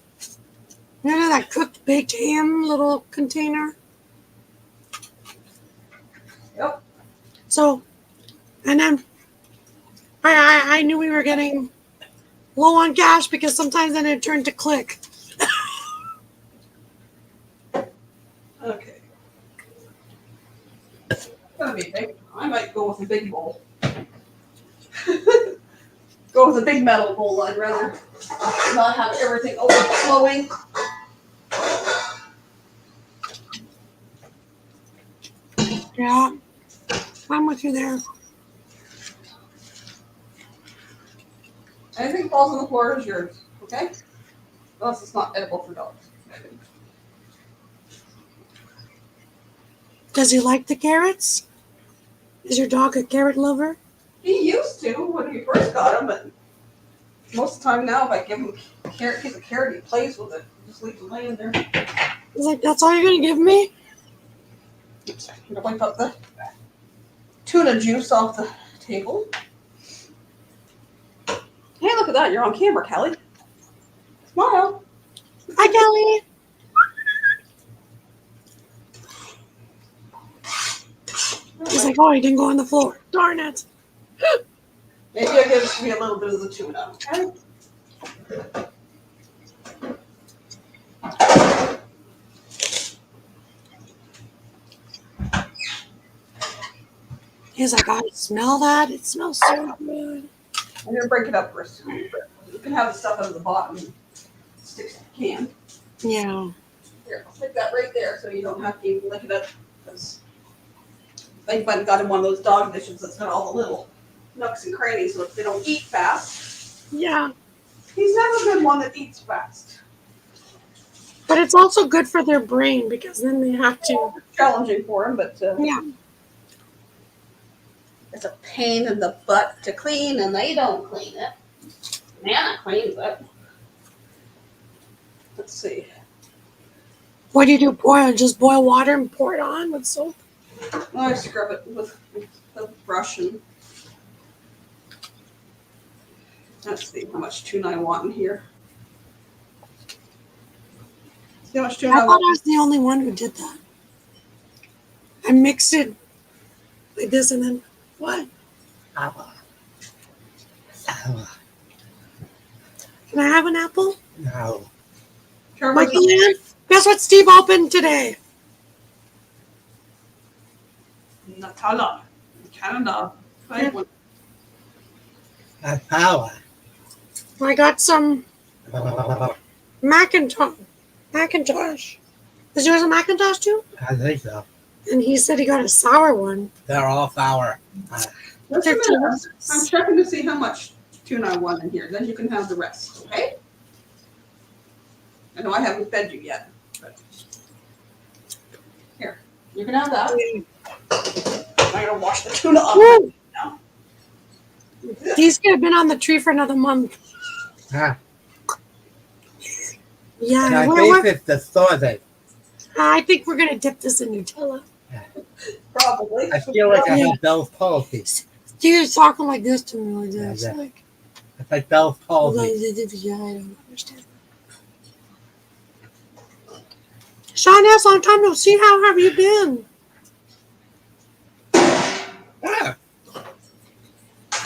You know that cooked baked ham little container? Yep. So, and then I knew we were getting low on cash because sometimes then it turned to click. Okay. Gonna be big. I might go with a big bowl. Go with a big metal bowl, I'd rather not have everything overflowing. Yeah, I'm with you there. Anything falls on the floor is yours, okay? Unless it's not edible for dogs. Does he like the carrots? Is your dog a carrot lover? He used to when we first got him, but most of the time now, if I give him a carrot, piece of carrot, he plays with it. Just leaves it laying there. He's like, that's all you're gonna give me? Oops, I'm gonna wipe up the tuna juice off the table. Hey, look at that! You're on camera, Callie. Smile. Hi, Kelly. He's like, oh, he didn't go on the floor. Darn it. Maybe I give me a little bit of the tuna. Okay. He's like, I smell that. It smells so good. I'm gonna break it up first. You can have the stuff out of the bottom. It sticks to the can. Yeah. Here, I'll stick that right there so you don't have to even lick it up. Because I went and got him one of those dog dishes that's got all the little nooks and crannies so if they don't eat fast. Yeah. He's never been one that eats fast. But it's also good for their brain because then they have to. It's challenging for him, but Yeah. it's a pain in the butt to clean, and they don't clean it. Nana cleans it. Let's see. What do you do? Boil? Just boil water and pour it on with soap? I scrub it with the brush and let's see how much tuna I want in here. See how much tuna I I thought want. I was the only one who did that. I mixed it like this and then what? Sour. Sour. Can I have an apple? No. Michael Ann, guess what Steve opened today? Nutella, Canada. Yeah. Sour. I got some Macintosh. Did yours a Macintosh too? I think so. And he said he got a sour one. They're all sour. Just a They're minute. delicious. I'm checking to see how much tuna I want in here. Then you can have the rest, okay? I know I haven't fed you yet. But here, you can have that. I'm gonna wash the tuna up. Woo! now. These could have been on the tree for another month. Ah, Yeah, and I we're- think it's the sausage. I think we're gonna dip this in Nutella. Probably. I feel like I Yeah. have Bell's palsy. Steve's talking like this to me like this. Yeah. Like, It's like Bell's yeah, palsy. I don't understand. Sean S., long time no see. How have you been? Ah,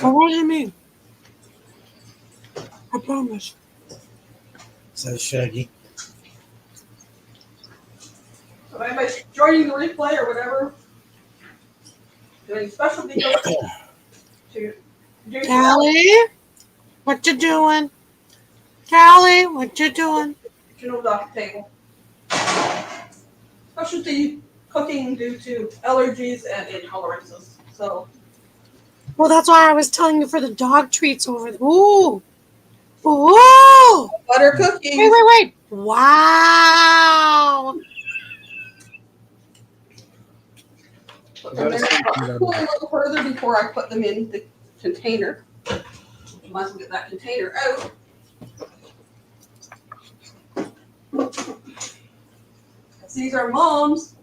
Well, what do you mean? I promise. so Shaggy. So if anybody's joining the replay or whatever, doing specialty coaching to do Callie, what you doing? Callie, what you doing? general off the table. Specialty cooking due to allergies and intolerances. So Well, that's why I was telling you for the dog treats over there. Ooh. Ooh. butter cookies. Wait. Wow. Put them in, cool a little further before I put them in the container. Might as well get that container out. These are Mom's.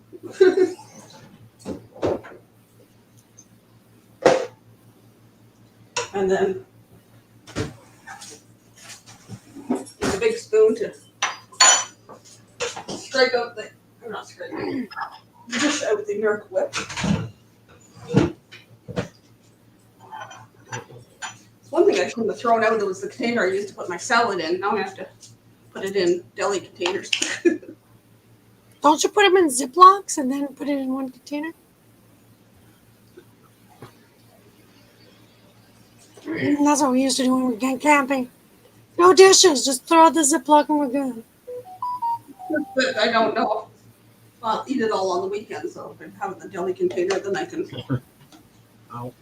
And then use a big spoon to scrape out the, or not scrape, dish out the Miracle Whip. It's one thing I shouldn't have thrown out, that was the container I used to put my salad in. Now I have to put it in deli containers. Don't you put them in Ziplocs and then put it in one container? That's what we used to do when we went camping. No dishes, just throw out the Ziploc and we're good. But I don't know. I'll eat it all on the weekend, so if I have it in the deli container, then I can. Ow.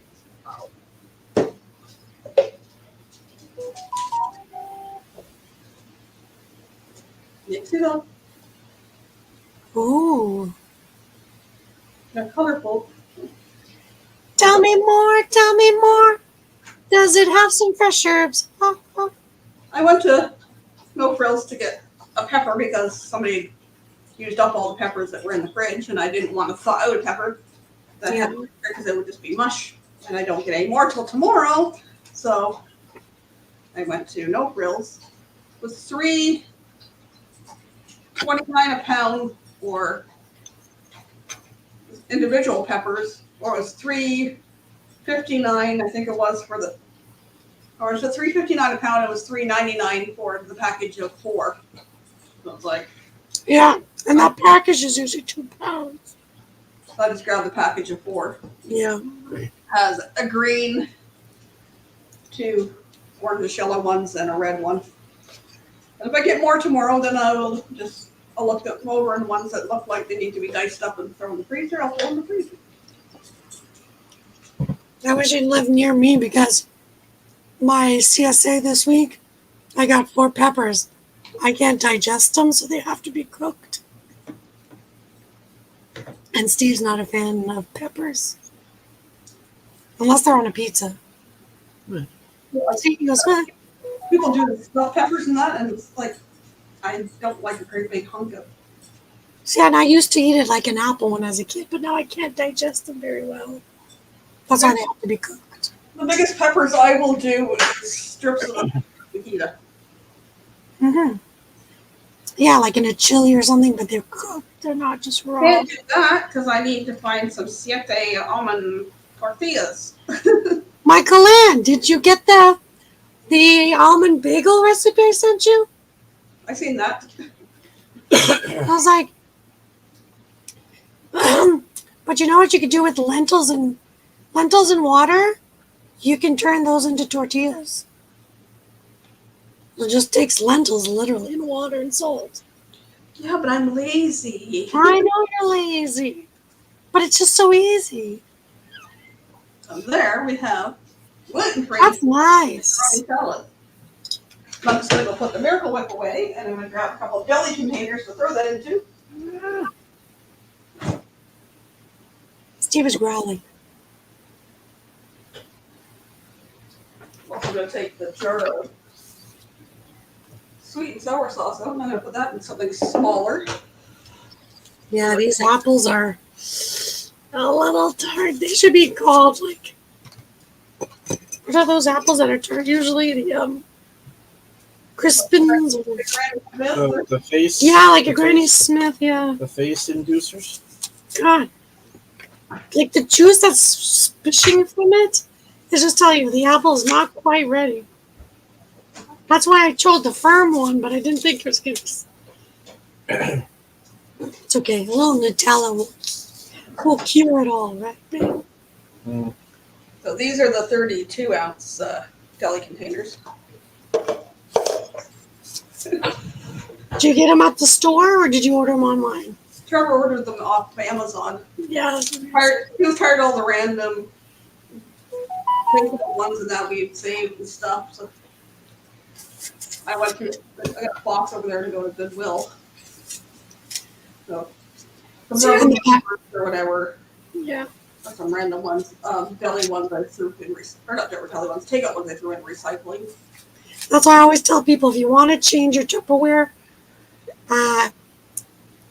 Mix it up. Ooh. They're colorful. Tell me more, tell me more. Does it have some fresh herbs? Huh, huh. I went to No Frills to get a pepper because somebody used up all the peppers that were in the fridge, and I didn't want to thaw out a pepper that had because it would just be mush, and I don't get any more till tomorrow. So I went to No Frills. It was $3.29 a pound for individual peppers, or it was $3.59, I think it was for the, or it was $3.59 a pound. It was $3.99 for the package of 4. So it's like, Yeah, and that package is usually 2 pounds. so I just grabbed the package of 4. Yeah. Has a green, 2 orange yellow ones, and a red one. And if I get more tomorrow, then I'll look them over, and ones that look like they need to be diced up and thrown in the freezer, I'll throw in the freezer. I wish you'd live near me because my CSA this week, I got 4 peppers. I can't digest them, so they have to be cooked. And Steve's not a fan of peppers. Unless they're on a pizza. See, he goes, "Huh." People do stuffed peppers and that, and it's like, I don't like a great big hunk of See, and I used to eat it like an apple when I was a kid, but now I can't digest them very well. That's why they have to be cooked. The biggest peppers I will do is strips of fajita. Hmm. Yeah, like in a chili or something, but they're cooked. They're not just raw. Can't do that because I need to find some siete almond tortillas. Michael Ann, did you get the almond bagel recipe I sent you? I seen that. I was like, but you know what you could do with lentils and water? You can turn those into tortillas. It just takes lentils literally and water and salt. Yeah, but I'm lazy. I know you're lazy, but it's just so easy. And there we have gluten-free That's nice. salad. I'm just going to go put the Miracle Whip away, and I'm going to grab a couple of deli containers to throw that into. Steve is growling. I'm also going to take the jar of sweet and sour sauce out, and I'm going to put that in something smaller. Yeah, these apples are a little tart. They should be called like, what are those apples that are tart? Usually the Crispins. Or, The face. yeah, like a Granny Smith. Yeah. The face inducers. God, like the juice that's spishing from it is just telling you the apple is not quite ready. That's why I chose the firm one, but I didn't think it was going to. It's okay. A little Nutella will cure it all, right? Mm. So these are the 32-ounce deli containers. Did you get them at the store or did you order them online? Trevor ordered them off Amazon. Yeah. He was tired of all the random ones and that we've saved and stuff. So I got a box over there to go to Goodwill. So some or whatever. Yeah. Some random ones, deli ones I threw in, or not deli ones, takeout ones I threw in recycling. That's why I always tell people if you want to change your Tupperware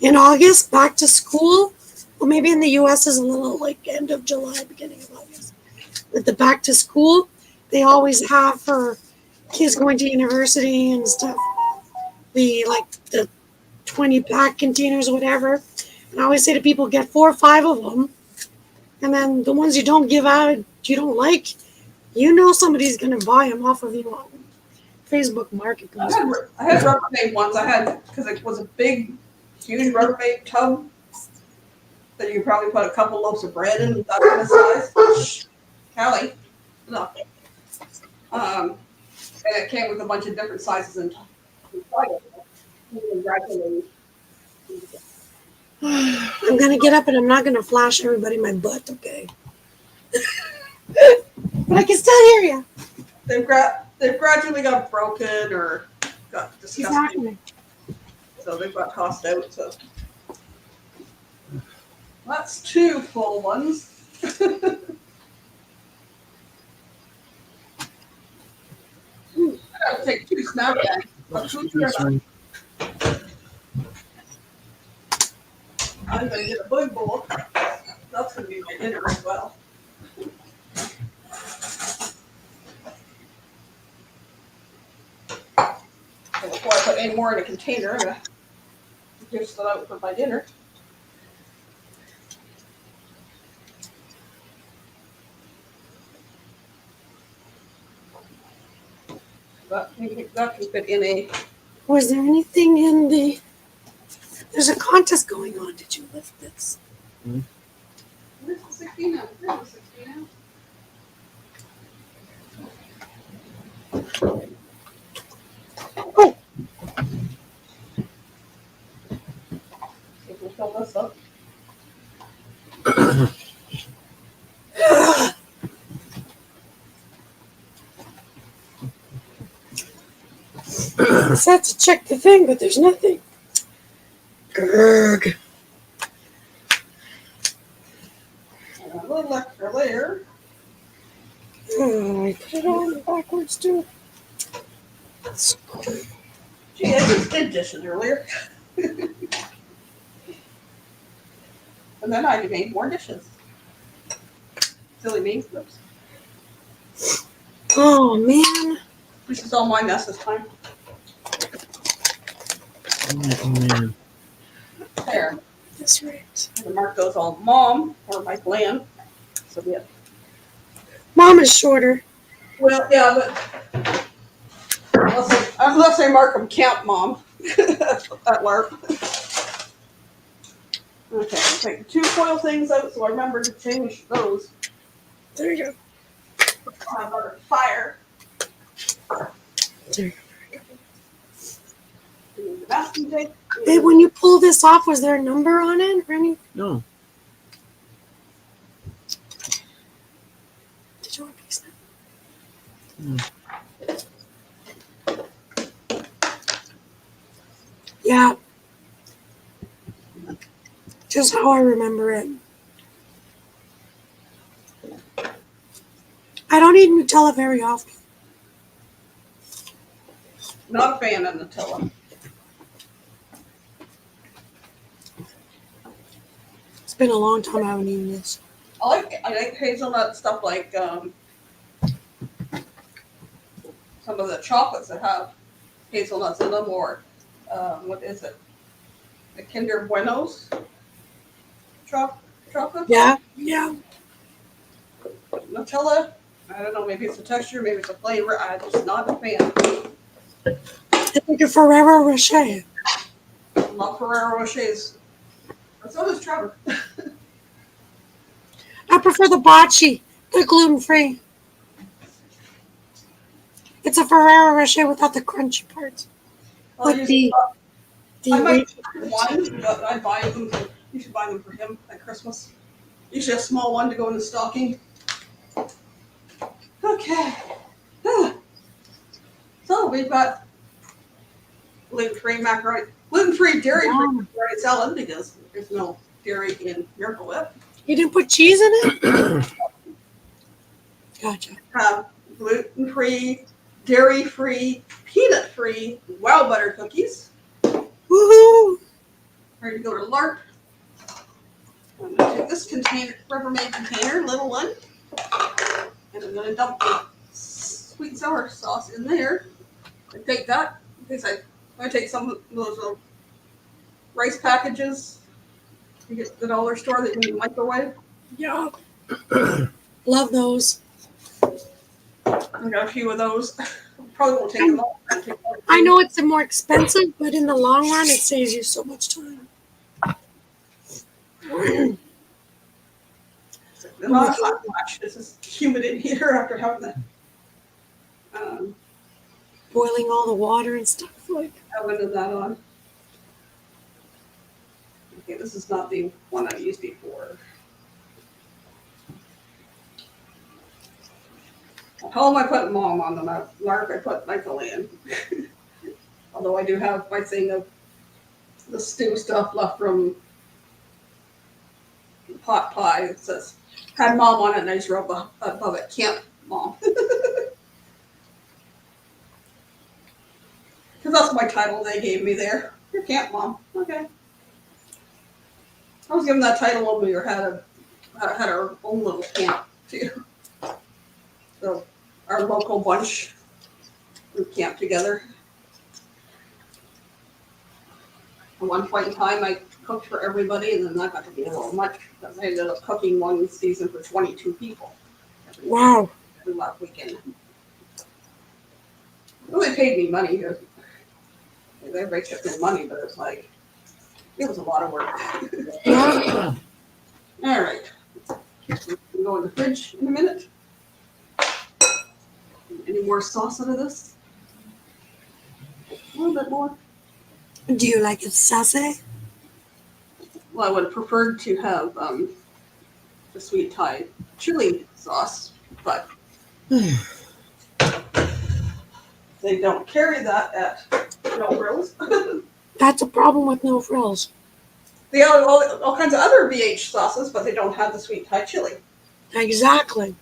in August, back to school, well, maybe in the U.S. is a little like end of July, beginning of August. With the back to school, they always have for kids going to university and stuff, the 20-pack containers or whatever. And I always say to people, get 4 or 5 of them. And then the ones you don't give out, you don't like, you know somebody's going to buy them off of you on Facebook Marketplace. I had Rubbermaid ones. I had, because it was a big, huge Rubbermaid tub that you could probably put a couple loaves of bread in, that kind of size. Callie. No. And it came with a bunch of different sizes and I'm going to get up and I'm not going to flash everybody my butt, okay? But I can still hear you. They've gradually got broken or got disgusting. Exactly. So they've got tossed out. So that's 2 full ones. I gotta take 2 snap bags. But 2 I'm gonna get a bug bowl. That's gonna be my dinner as well. So before I put any more in a container, I'm gonna dish that out for my dinner. That can fit in a. Was there anything in the... There's a contest going on. Did you lift this? Where's the 16 ounce? There's the 16 ounce. Oh, See if we'll fill this up. I had to check the thing, but there's nothing. Grg. And a little extra layer. Oh, I put it on backwards too. Gee, I just did dishes earlier. And then I made more dishes. Silly me. Oops. Oh man. This is all my mess this time. Oh man. There. That's right. I'm gonna mark those all Mom or my Glenn. So yeah. Mom is shorter. Well, yeah, but unless I mark them Camp Mom at LARP. Okay, I'll take 2 foil things out so I remember to change those. There you go. Have our fire. There. The masking tape. Hey, when you pull this off, was there a number on it or any? No. Did you want a piece of Hmm. Yeah. Just how I remember it. I don't eat Nutella very often. Not a fan of Nutella. It's been a long time I haven't eaten this. I like hazelnut stuff like some of the chocolates that have hazelnuts in them, or what is it? The Kinder Buenos chocolate? Yeah, yeah. Nutella, I don't know, maybe it's a texture, maybe it's a flavor. I'm just not a fan. It's like a Ferrero Rocher. Love Ferrero Rochers. But so does Trevor. I prefer the bocce, the gluten-free. It's a Ferrero Rocher without the crunchy parts. Well, Like the I might wafers. one, but I buy them. You should buy them for him at Christmas. Usually a small one to go in the stocking. Okay. So we've got gluten-free macaroni, gluten-free dairy-free Yum. macaroni salad because there's no dairy in Miracle Whip. You didn't put cheese in it? Gotcha. Have gluten-free, dairy-free, peanut-free wow butter cookies. Woohoo! Ready to go to LARP. I'm going to take this container, Rubbermaid container, little one, and I'm going to dump the sweet and sour sauce in there. And take that, in case I'm going to take some of those little rice packages you get at the dollar store that you can microwave. Yeah. Love those. I've got a few of those. Probably won't take them all. I know it's more expensive, but in the long run, it saves you so much time. Not hot much. This is humid in here after having the Boiling all the water and stuff. Like, oven and that on. Okay, this is not the one I've used before. How am I putting Mom on the LARP? I put Michael in. Although I do have my thing of the stew stuff left from the pot pie. It says, had Mom on it, and I just wrote above it, Camp Mom. Because that's my title they gave me there. Your Camp Mom. Okay. I was given that title when we had our own little camp, too. So our local bunch would camp together. At one point in time, I cooked for everybody, and then that got to be a little much because I ended up cooking one season for 22 people. wow. Every last weekend. Well, they paid me money. Everybody took me money, but it's like, it was a lot of work. Yeah. All right. We'll go in the fridge in a minute. Any more sauce out of this? A little bit more. Do you like it sassy? Well, I would have preferred to have the sweet Thai chili sauce, but they don't carry that at No Frills. That's a problem with No Frills. They have all kinds of other BH sauces, but they don't have the sweet Thai chili. Exactly.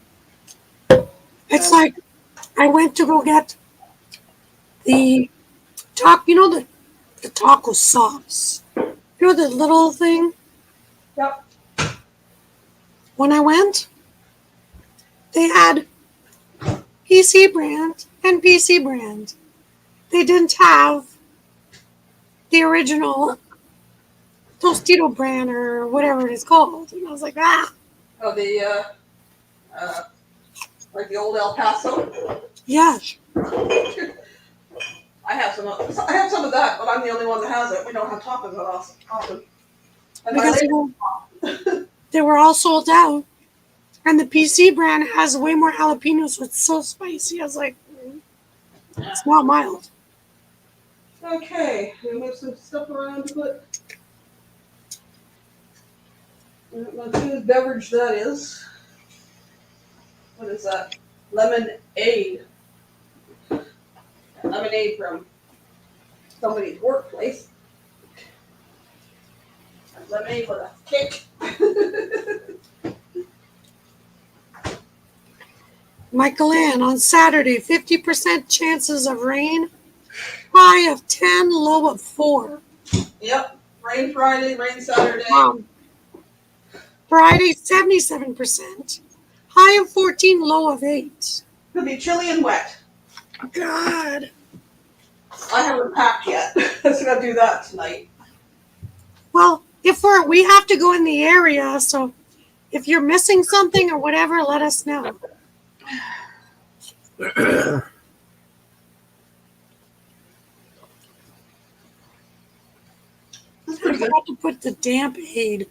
It's like I went to go get the the taco sauce. You know the little thing? Yep. When I went, they had PC brand and PC brand. They didn't have the original Tostito brand or whatever it is called. And I was like, ah, Oh, like the old El Paso. yeah. I have some. I have some of that, but I'm the only one that has it. We don't have tacos that often. And my Because they were all sold out. And the PC brand has way more jalapenos, so it's so spicy. I was like, it's not mild. Okay, we move some stuff around to put. I don't know whose beverage that is. What is that? Lemonade. Lemonade from somebody's workplace. Lemonade with a kick. Michael Ann, on Saturday, 50% chances of rain, high of 10, low of 4. Yep. Rain Friday, rain Saturday. Friday, 77%, high of 14, low of 8. Could be chilly and wet. God. I haven't packed yet. I was gonna do that tonight. Well, we have to go in the area, so if you're missing something or whatever, let us know. Damp I forgot to put the damp aid.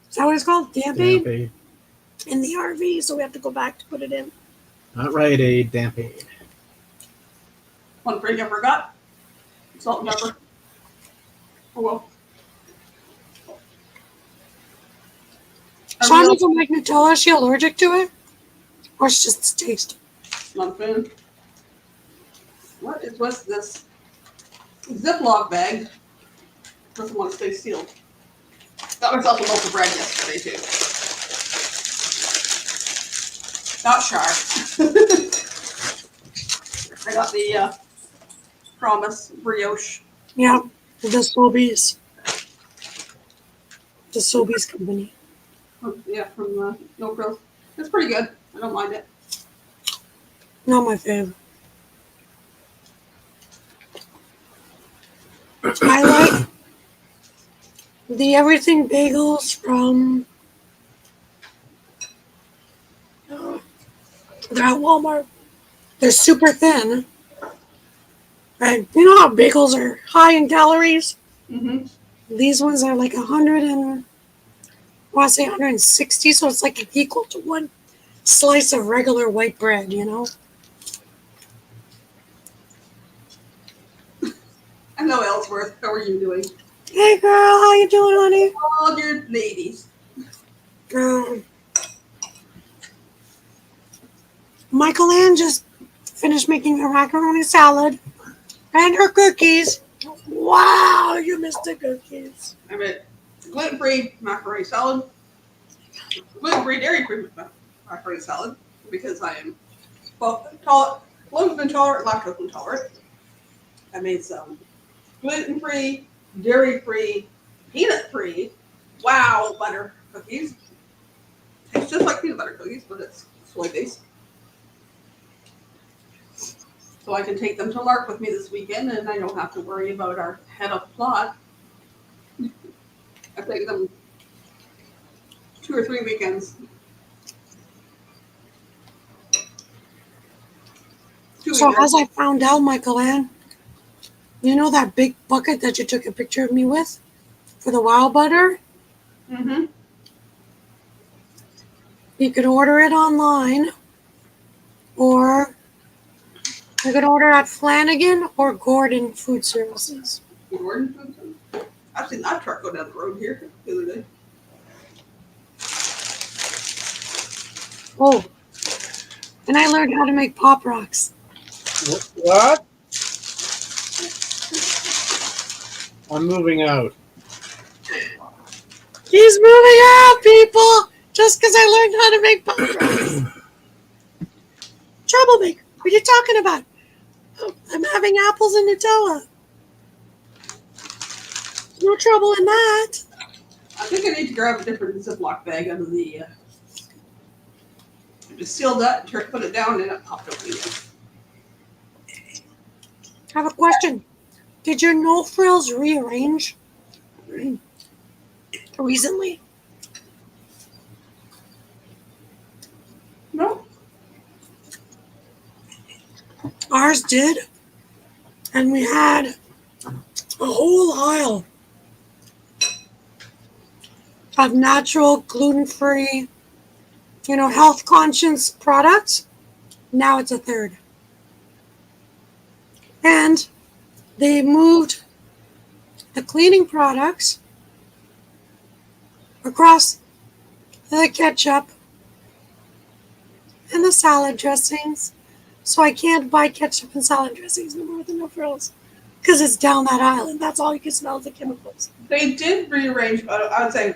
Is that what it's called? Damp aid? aid. In the RV, so we have to go back to put it in. Not right aid, damp aid. One thing I forgot. Salt and pepper. Oh well. Sean doesn't like Nutella. Is she allergic to it? Or it's just the taste? Muffin. What's this? Ziploc bag. Doesn't want to stay sealed. Got myself a loaf of bread yesterday too. Not sharp. I got the Promise brioche. Yeah, the Sobeys. The Sobeys company. Yeah, from No Frills. It's pretty good. I don't mind it. Not my favorite. I like the everything bagels from they're at Walmart. They're super thin. And you know how bagels are high in calories? Mm-hmm. These ones are like 100 and I want to say 160, so it's like equal to one slice of regular white bread, you know? Hello, Ellsworth. How are you doing? Hey girl, how you doing, honey? All your ladies. Michael Ann just finished making her macaroni salad and her cookies. Wow, you missed the cookies. I made gluten-free macaroni salad. Gluten-free, dairy-free macaroni salad because I am gluten intolerant, lactose intolerant. I made some gluten-free, dairy-free, peanut-free, wow butter cookies. It's just like peanut butter cookies, but it's soy-based. So I can take them to Lark with me this weekend, and I don't have to worry about our head of plot. I've taken them 2 or 3 weekends. 2 So weekends. as I found out, Michael Ann, you know that big bucket that you took a picture of me with for the wow butter? Mm-hmm. You could order it online, or you could order at Flanagan or Gordon Food Services. Gordon. I've seen that truck go down the road here the other day. Oh, and I learned how to make Pop Rocks. What? I'm moving out. He's moving out, people! Just because I learned how to make Pop Rocks. Troublemaker, what are you talking about? Oh, I'm having apples and Nutella. No trouble in that. I think I need to grab a different Ziploc bag out of the. I just sealed that, put it down, and it popped open again. I have a question. Did your no frills rearrange recently? No. Ours did. And we had a whole aisle of natural, gluten-free, health conscious products. Now it's a third. And they moved the cleaning products across the ketchup and the salad dressings. So I can't buy ketchup and salad dressings no more with the no frills. Because it's down that aisle and that's all you can smell is the chemicals. They did rearrange, I would say,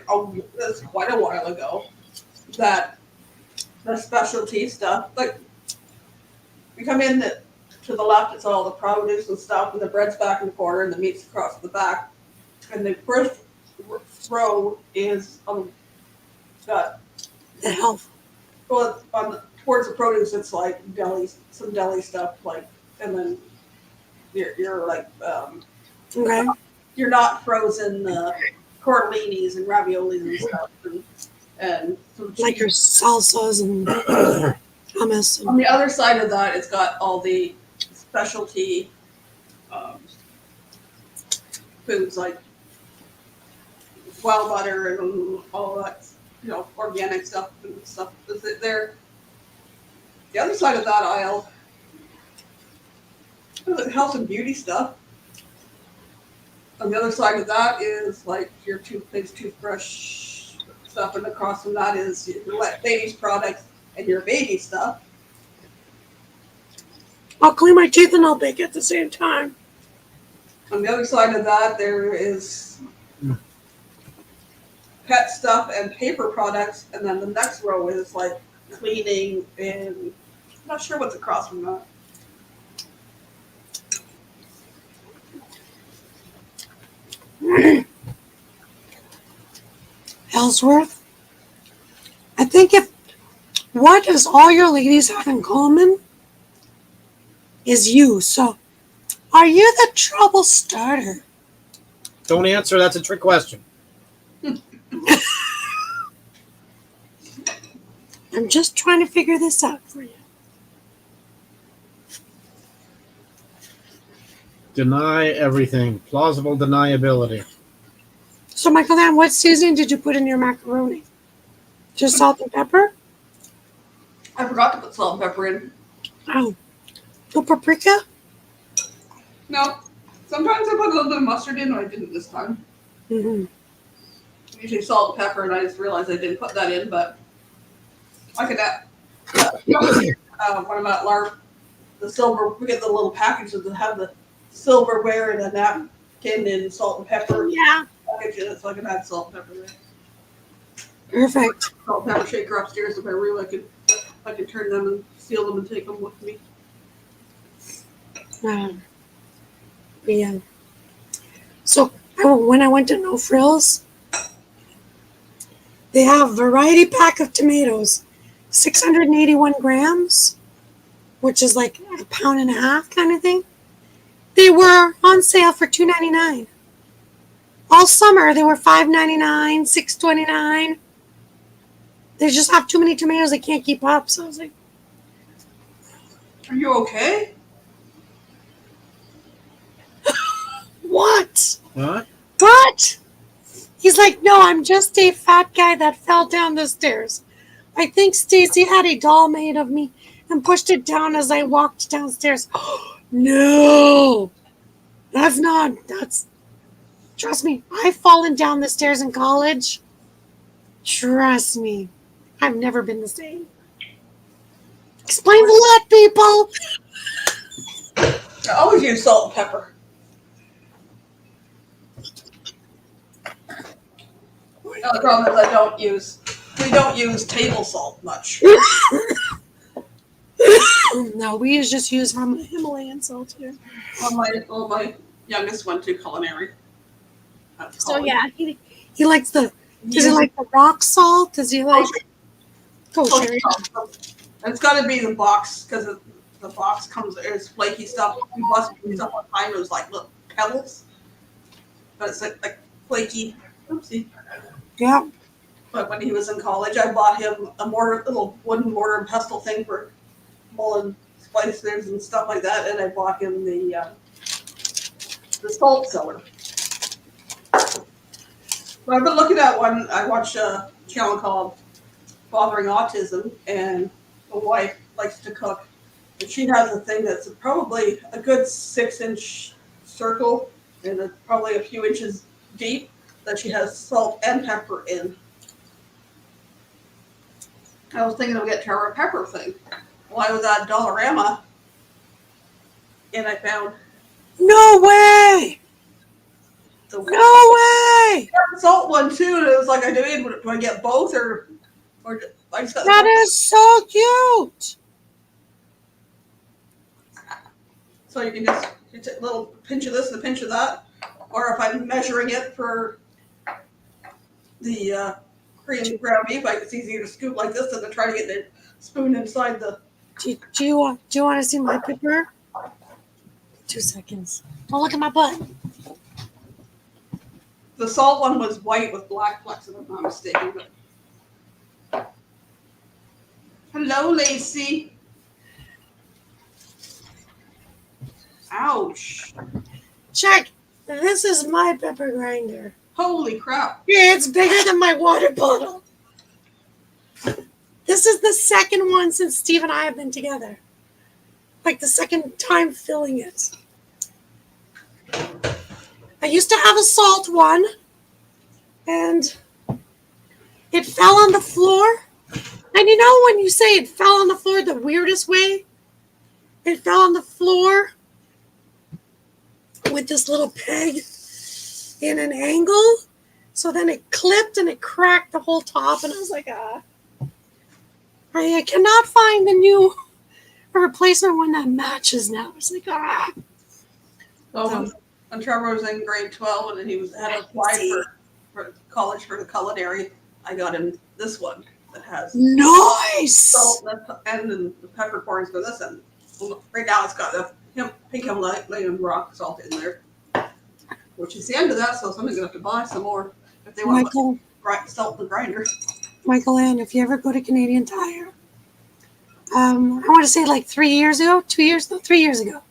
that's quite a while ago, that the specialty stuff, like, you come in to the left, it's all the produce and stuff, and the bread's back in the corner, and the meat's across the back. And the first row is got The health. well towards the produce. It's like some deli stuff, like, and then you're like Okay. you're not frozen tortellinis and raviolis and stuff, and some cheese. Like your salsas and hummus. On the other side of that, it's got all the specialty foods like wild butter and all that, organic stuff and stuff. There, the other side of that aisle, health and beauty stuff. On the other side of that is like your toothpaste, toothbrush stuff, and across from that is your wet baby's products and your baby stuff. I'll clean my teeth and I'll bake at the same time. On the other side of that, there is pet stuff and paper products, and then the next row is like cleaning and I'm not sure what's across from that. Ellsworth, I think what does all your ladies have in common is you. So, are you the trouble starter? Don't answer. That's a trick question. I'm just trying to figure this out for you. Deny everything. Plausible deniability. So, Michael Ann, what seasoning did you put in your macaroni? Just salt and pepper? I forgot to put salt and pepper in. Oh, no paprika? No, sometimes I put a little bit of mustard in, but I didn't this time. Mm-hmm. Usually salt and pepper, and I just realized I didn't put that in, but I could when I'm at LARP, the silver, we get the little packages that have the silverware and a napkin and salt and pepper Yeah. package in it, so I can add salt and pepper there. Perfect. Salt and pepper shaker upstairs in my room. I could turn them and seal them and take them with me. Yeah. So when I went to No Frills, they have a variety pack of tomatoes, 681 grams, which is like a pound and a half kind of thing. They were on sale for $2.99. All summer they were $5.99, $6.29. They just have too many tomatoes; they can't keep up. So I was like, Are you okay? "What? What? What?" He's like, "No, I'm just a fat guy that fell down the stairs. I think Stacy had a doll made of me and pushed it down as I walked downstairs." No, trust me, I've fallen down the stairs in college. Trust me, I've never been the same. Explains a lot, people. I always use salt and pepper. The problem is we don't use table salt much. No, we just use Himalayan salt here. Well, my youngest went to culinary. So yeah, he likes the Does he like the rock salt? Does he like kosher? And it's got to be the box because the box it's flaky stuff. We bought some stuff one time. It was like little pebbles, but it's like flaky. Oopsie. Yeah. But when he was in college, I bought him a little wooden mortar and pestle thing for mulling spices and stuff like that, and I bought him the salt cellar. But I've been looking at one. I watched a channel called Fathering Autism, and the wife likes to cook, and she has a thing that's probably a good 6-inch circle and probably a few inches deep that she has salt and pepper in. I was thinking of getting her a pepper thing. Well, I was at Dollarama, and I found No way! the No way! salt one too, and it was like, do I get both or I just got That is so cute. So you can just take a little pinch of this and a pinch of that, or if I'm measuring it for the Korean ground beef, it's easier to scoop like this than to try to get the spoon inside the. Do you want to see my pepper? 2 seconds. Don't look at my butt. The salt one was white with black flecks, if I'm not mistaken. But... Hello, Lacey. Ouch. Check. This is my pepper grinder. Holy crap. Yeah, it's bigger than my water bottle. This is the second one since Steve and I have been together. Like the second time filling it. I used to have a salt one, and it fell on the floor. And you know when you say it fell on the floor the weirdest way? It fell on the floor with this little peg in an angle. So then it clipped and it cracked the whole top, and I was like, I cannot find a replacement one that matches now. It's like, So when Trevor was in grade 12 and he had to apply for college for the culinary, I got him this one that has nice salt and the peppercorns for this. And right now it's got the pink Himalayan rock salt in there, which is the end of that. So somebody's going to have to buy some more if they want to salt the grinder. Michael Ann, if you ever go to Canadian Tire, I want to say like 3 years ago, 3 years ago,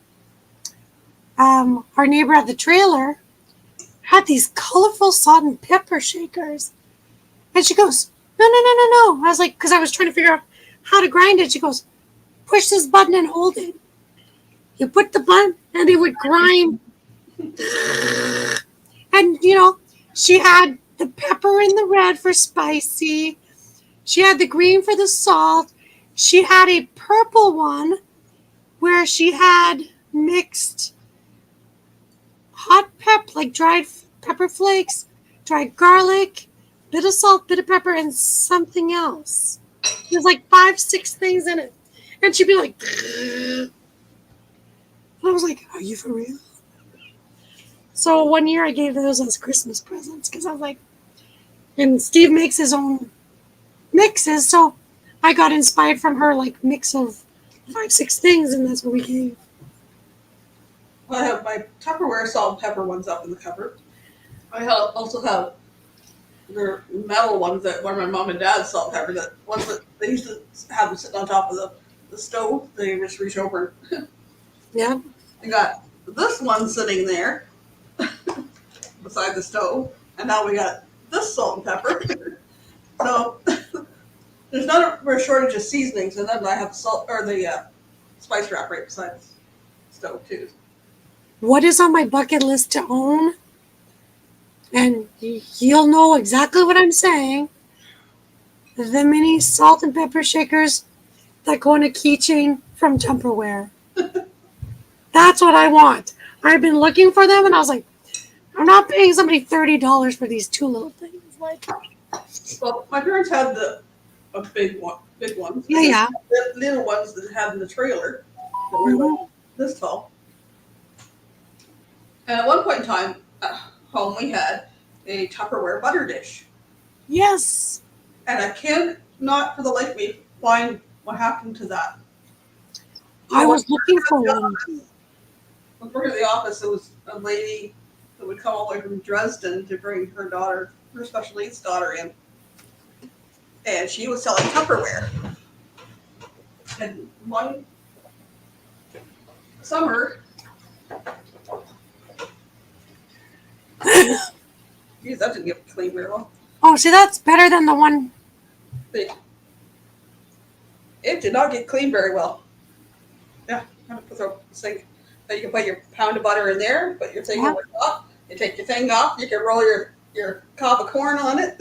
our neighbor at the trailer had these colorful salt and pepper shakers. And she goes, no. I was like, because I was trying to figure out how to grind it. She goes, push this button and hold it. You put the button and it would grind. And, she had the pepper in the red for spicy. She had the green for the salt. She had a purple one where she had mixed hot pepper, like dried pepper flakes, dried garlic, bit of salt, bit of pepper, and something else. There's like 5-6 things in it. And she'd be like, and I was like, are you for real? So one year I gave those as Christmas presents because I was like, and Steve makes his own mixes, so I got inspired from her, like mix of 5-6 things, and that's what we gave. I have my Tupperware salt and pepper ones up in the cupboard. I also have their metal ones that were my mom and dad's salt and pepper. That ones that they used to have them sitting on top of the stove. They just reach over. Yeah. I got this one sitting there beside the stove, and now we got this salt and pepper. So there's not a shortage of seasonings, and then I have salt or the spice rack right beside the stove too. What is on my bucket list to own? And you'll know exactly what I'm saying. The mini salt and pepper shakers that go in a keychain from Tupperware. That's what I want. I've been looking for them, and I was like, I'm not paying somebody $30 for these two little things. Like, well, my parents had a big ones. Yeah. The little ones that had in the trailer that were like this tall. And at one point in time, at home we had a Tupperware butter dish. Yes. And I can't not for the life of me find what happened to that. I So was looking for one. when we were in the office, it was a lady that would come all the way from Dresden to bring her daughter, her special needs daughter in. And she was selling Tupperware. And one summer, geez, that didn't get cleaned very well. Oh, see, that's better than the one. It did not get cleaned very well. Yeah, I have to throw a sink. So you can put your pound of butter in there, put your thing Yeah. over top. You take your thing off. You can roll your cob of corn on it.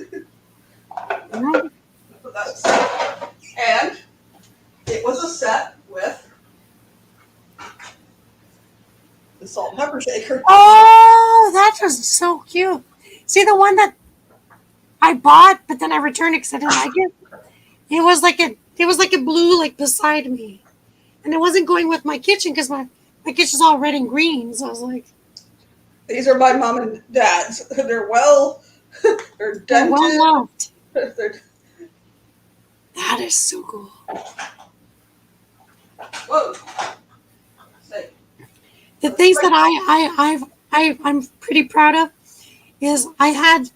Put that aside. And it was a set with the salt and pepper shaker. Oh, that was so cute. See, the one that I bought, but then I returned it because I didn't like it. It was like a blue, like beside me, and it wasn't going with my kitchen because my kitchen's all red and green. So I was like, These are my mom and dad's. They're they're they're dented. well loved. They're, That is so cool. whoa. Say, The things that I'm pretty proud of is I had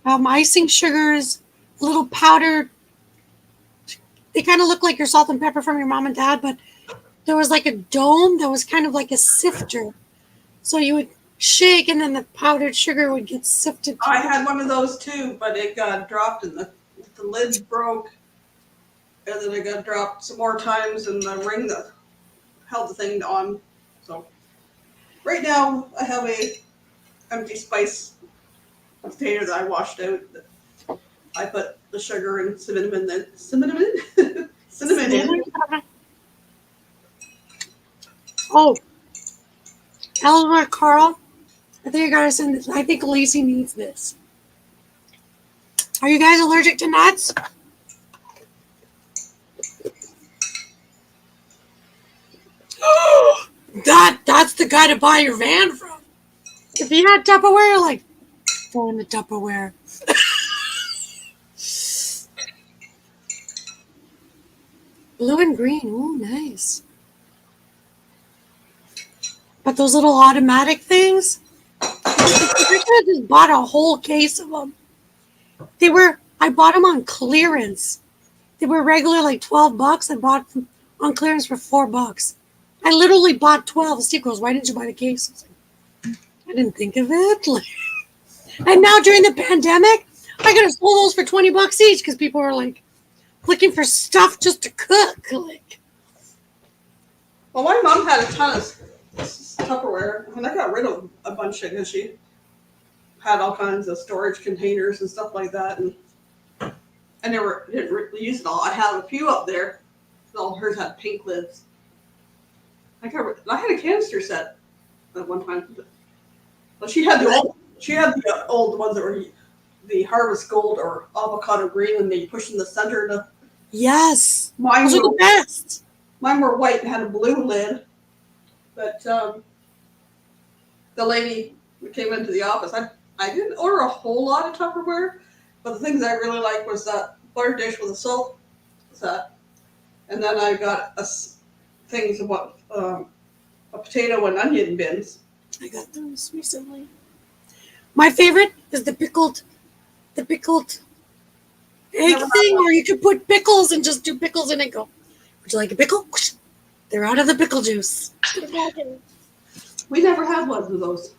icing sugars, little powdered. They kind of look like your salt and pepper from your mom and dad, but there was like a dome that was kind of like a sifter. So you would shake, and then the powdered sugar would get sifted. I had one of those too, but it got dropped and the lid broke. And then it got dropped some more times and the ring that held the thing on. So right now I have a empty spice container that I washed out. I put the sugar and cinnamon in. Oh, Eleanor Carl, I think I gotta send this. I think Lacey needs this. Are you guys allergic to nuts? That's the guy to buy your van from. If you had Tupperware, you're like, throw in the Tupperware. Blue and green, ooh, nice. But those little automatic things, I could have just bought a whole case of them. I bought them on clearance. They were regular like $12. I bought them on clearance for $4. I literally bought 12. Steve goes, why didn't you buy the case? I was like, I didn't think of it. And now during the pandemic, I could have sold those for $20 each because people were like looking for stuff just to cook. Like, Well, my mom had a ton of Tupperware, and I got rid of a bunch of it because she had all kinds of storage containers and stuff like that, and I didn't really use it all. I have a few up there. All hers had pink lids. I had a canister set at one time. Well, she had the old ones that were the Harvest Gold or avocado green, and they pushed in the center. yes, Mine those are were the best. Mine were white and had a blue lid, but the lady who came into the office, I didn't order a whole lot of Tupperware, but the things I really liked was that butter dish with a salt set, and then I got things about a potato and onion bins. I got those recently. My favorite is the pickled egg thing, where you can put pickles and just do pickles in it. Go, would you like a pickle? They're out of the pickle juice. We never had one of those.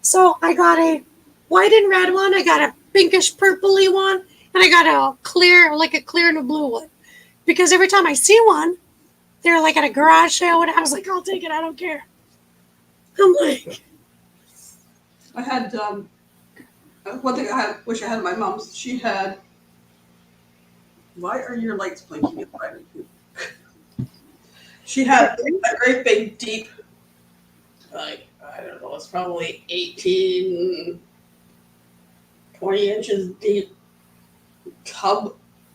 So I got a white and red one. I got a pinkish purpley one, and I got a clear and a blue one. Because every time I see one, they're like at a garage sale, and I was like, I'll take it. I don't care. I'm like, I had one thing wish I had at my mom's. She had. Why are your lights blinking at private? She had a great big deep, like, I don't know, it's probably 18, 20 inches deep tub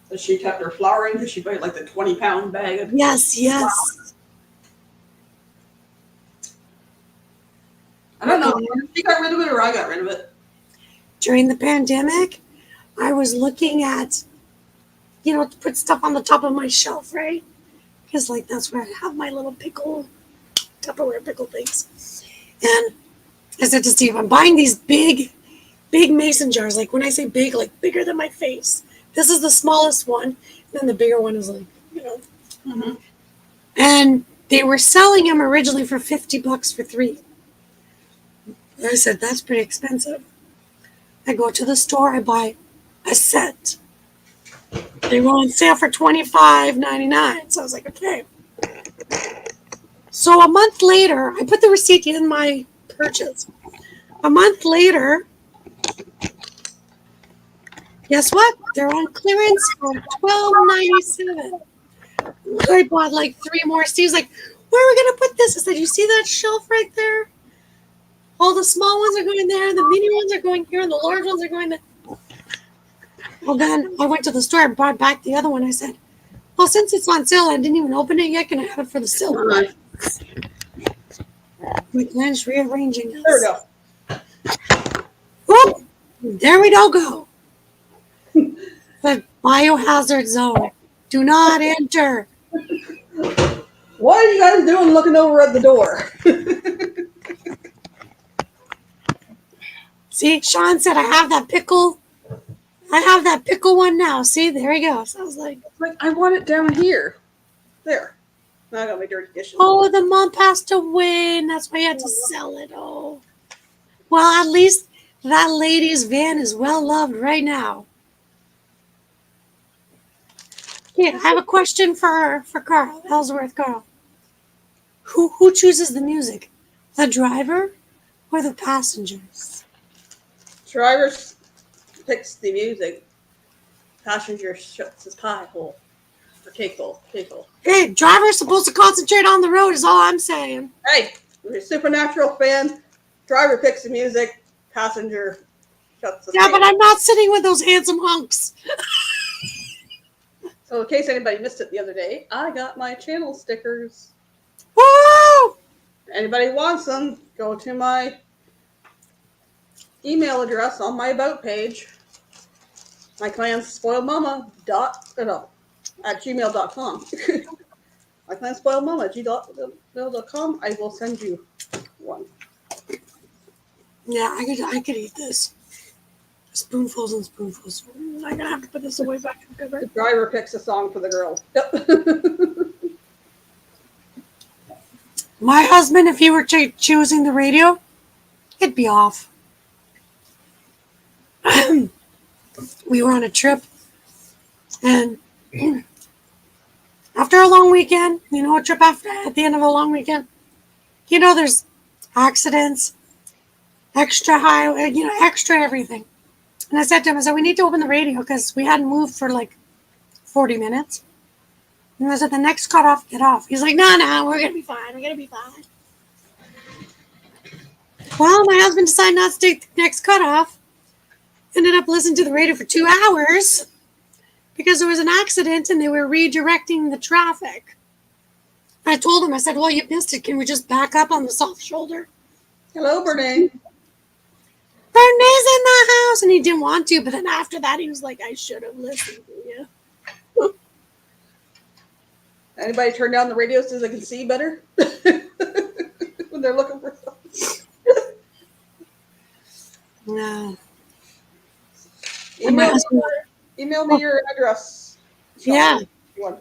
that she kept her flour in because she made like the 20-pound bag of yes. flour. I don't know if she got rid of it or I got rid of it. During the pandemic, I was looking at, to put stuff on the top of my shelf, right? Because, like, that's where I have my little Tupperware pickle things. And I said to Steve, I'm buying these big mason jars. Like, when I say big, like, bigger than my face. This is the smallest one. And then the bigger one is, like, Mm-hmm. And they were selling them originally for $50 for 3. I said, that's pretty expensive. I go to the store, I buy a set. They were on sale for $25.99. So I was like, okay. So a month later, I put the receipt in my purchase. A month later, guess what? They're on clearance for $12.97. I bought like 3 more. Steve's like, where are we going to put this? I said, you see that shelf right there? All the small ones are going there, the mini ones are going here, and the large ones are going there. Well, then I went to the store and brought back the other one. I said, well, since it's on sale, I didn't even open it yet. Can I have it for the sale? Right. McLenn's rearranging us. There we go. Whoop! There we don't go. The biohazard zone. Do not enter. What are you guys doing looking over at the door? See, Sean said I have that pickle. I have that pickle one now. See, there he goes. I was like, I want it down here. There. Now I got my dirty dishes. oh, the mom passed away, and that's why you had to sell it. Oh. Well, at least that lady's van is well loved right now. Okay, I have a question for Carl, Ellsworth Carl. Who chooses the music? The driver or the passengers? Driver picks the music. Passenger shuts his pie hole. Or cake hole. Cake hole. Hey, driver's supposed to concentrate on the road is all I'm saying. Hey, if you're a Supernatural fan, driver picks the music. Passenger shuts the Yeah, cake. but I'm not sitting with those handsome hunks. So in case anybody missed it the other day, I got my channel stickers. Woo! Anybody wants them, go to my email address on my about page. My clan's spoiledmama at gmail.com. My clan's spoiledmama at gmail.com. I will send you one. Yeah, I could eat this. Spoonfuls and spoonfuls. I'm gonna have to put this away back in the The cupboard. driver picks a song for the girl. Yep. My husband, if he were choosing the radio, it'd be off. We were on a trip, and after a long weekend, a trip at the end of a long weekend, there's accidents, extra highway, extra everything. And I said to him, we need to open the radio because we hadn't moved for like 40 minutes. And I said, the next cutoff, get off. He's like, no, we're going to be fine. We're going to be fine. Well, my husband decided not to take the next cutoff. Ended up listening to the radio for 2 hours because there was an accident and they were redirecting the traffic. I told him, I said, well, you missed it. Can we just back up on the soft shoulder? Hello, Bernay. Bernay's in the house. And he didn't want to. But then after that, he was like, I should have listened to you. Anybody turn down the radio so they can see better? When they're looking for something. No. Email me your address. Yeah. One.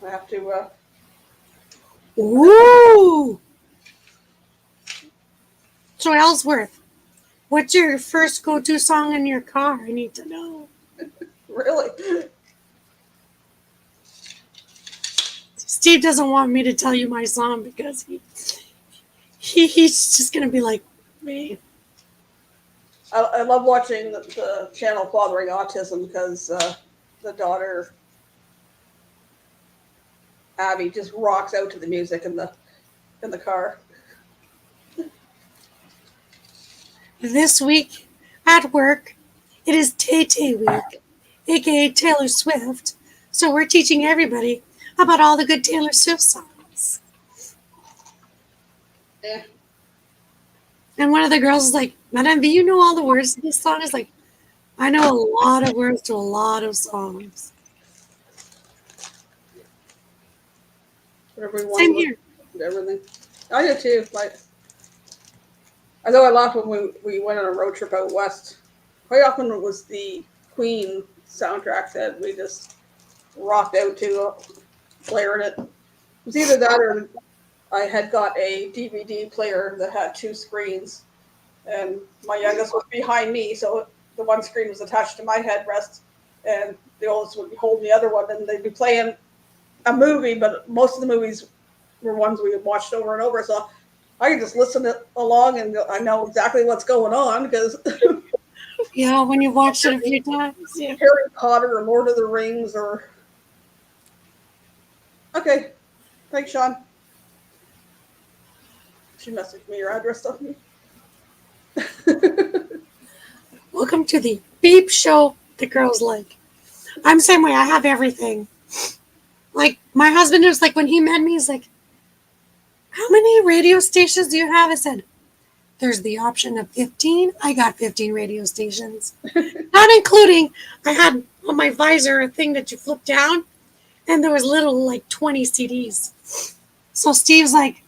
I have to, Ooh. So Ellsworth, what's your first go-to song in your car? I need to know. really? Steve doesn't want me to tell you my song because he's just gonna be like me. I love watching the channel Fathering Autism because the daughter Abby just rocks out to the music in the car. This week at work, it is Tay-Tay Week, aka Taylor Swift. So we're teaching everybody about all the good Taylor Swift songs. Yeah. And one of the girls is like, Madame V, you know all the words to this song? It's like, I know a lot of words to a lot of songs. Whatever we want Same to here. listen to everything. I do too. Like, I know I laughed when we went on a road trip out west. Quite often it was the Queen soundtrack that we just rocked out to, blaring it. It was either that or I had got a DVD player that had two screens, and my youngest was behind me, so the one screen was attached to my headrest, and the oldest would be holding the other one, and they'd be playing a movie, but most of the movies were ones we had watched over and over, so I could just listen along and I know exactly what's going on because Yeah, when you've watched it a few times. Yeah. Harry Potter or Lord of the Rings or. Okay, thanks, Sean. She messaged me your address stuff. Welcome to the beep show the girls like. I'm the same way. I have everything. Like, my husband was like, when he met me, he's like, how many radio stations do you have? I said, there's the option of 15. I got 15 radio stations. Not including, I had on my visor a thing that you flip down, and there was little, like, 20 CDs. So Steve's like,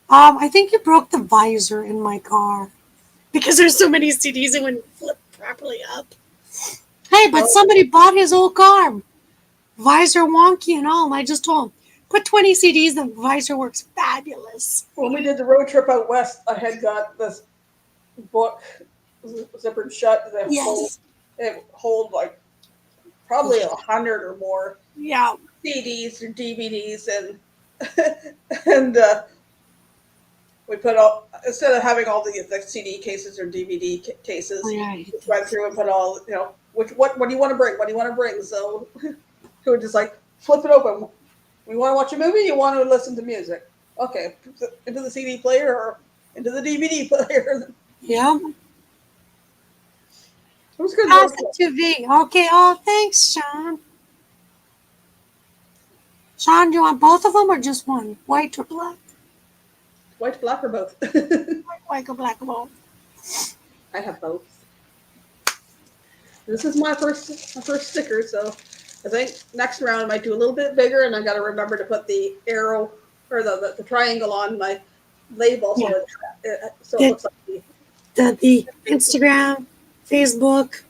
I think you broke the visor in my car. Because there's so many CDs, it wouldn't flip properly up. Hey, but somebody bought his old car. Visor wonky and all. And I just told him, put 20 CDs, the visor works fabulous. When we did the road trip out west, I had got this book, zippered shut, that hold like probably 100 or more Yeah. CDs or DVDs, and we put all, instead of having all the CD cases or DVD cases, we went through and put all, what do you want to bring? What do you want to bring? So we would just like flip it open. We want to watch a movie. You want to listen to music? Okay, into the CD player or into the DVD player. Yeah. It was good. Pass it to V. Okay. Oh, thanks, Sean. Sean, do you want both of them or just one? White or black? White, black, or both? White or black or both? I have both. This is my first sticker, so I think next round I might do a little bit bigger, and I got to remember to put the arrow or the triangle on my label, so it looks like the Instagram, Facebook,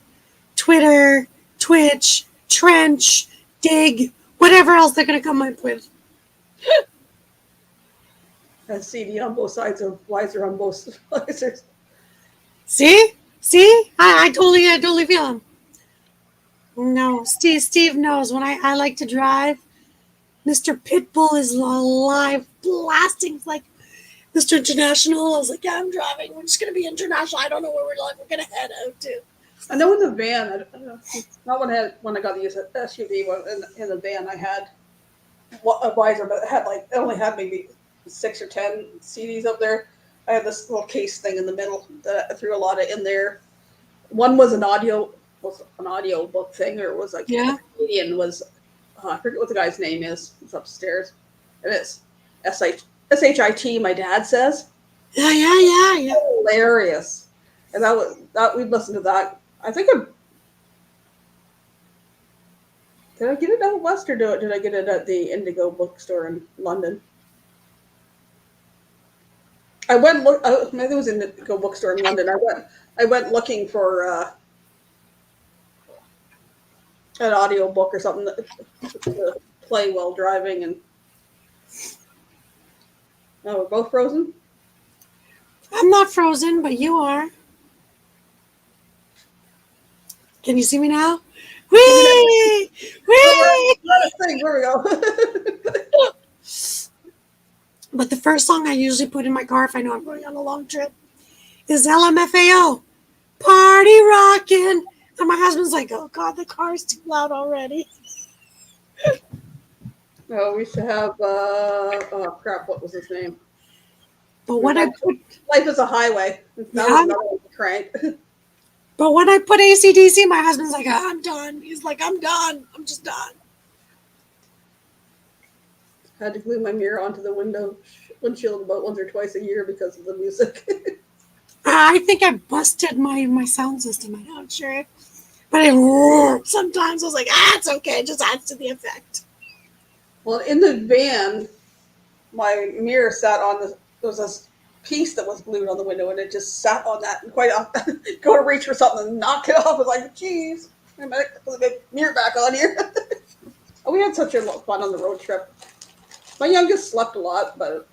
Twitter, Twitch, Trench, Dig, whatever else they're gonna come up with. a CD on both sides of visor on both visors. See, I totally feel him. No, Steve knows when I like to drive. Mr. Pitbull is alive, blasting like Mr. International. I was like, yeah, I'm driving. We're just gonna be international. I don't know where we're gonna head out to. I know in the van, not when I got the SUV, but in the van I had a visor, but it only had maybe 6 or 10 CDs up there. I had this little case thing in the middle that I threw a lot of in there. One was an audio book thing, or it was like Canadian was I forget what the guy's name is. It's upstairs, and it's SHIT. My dad says. Yeah. Hilarious, and that we listened to that. I think did I get it out west or did I get it at the Indigo bookstore in London? I went maybe it was in Indigo bookstore in London. I went looking for an audio book or something to play while driving, and we're both frozen. I'm not frozen, but you are. Can you see me now? Whee! There we go. But the first song I usually put in my car if I know I'm going on a long trip is LMFAO, Party Rockin'. And my husband's like, oh God, the car's too loud already. No, we used to have, oh crap, what was his name? But when I put Life is a Highway. That was another one crank. But when I put AC/DC, my husband's like, I'm done. He's like, I'm done. I'm just done. I had to glue my mirror onto the windshield about once or twice a year because of the music. I think I busted my sound system. I'm not sure. But I sometimes I was like, it's okay. It just adds to the effect. Well, in the van, my mirror sat on the. There was this piece that was glued on the window, and it just sat on that. And quite often, go to reach for something and knock it off. I was like, "Jeez, I better put the mirror back on here." Oh, we had such a lot of fun on the road trip. My youngest slept a lot, but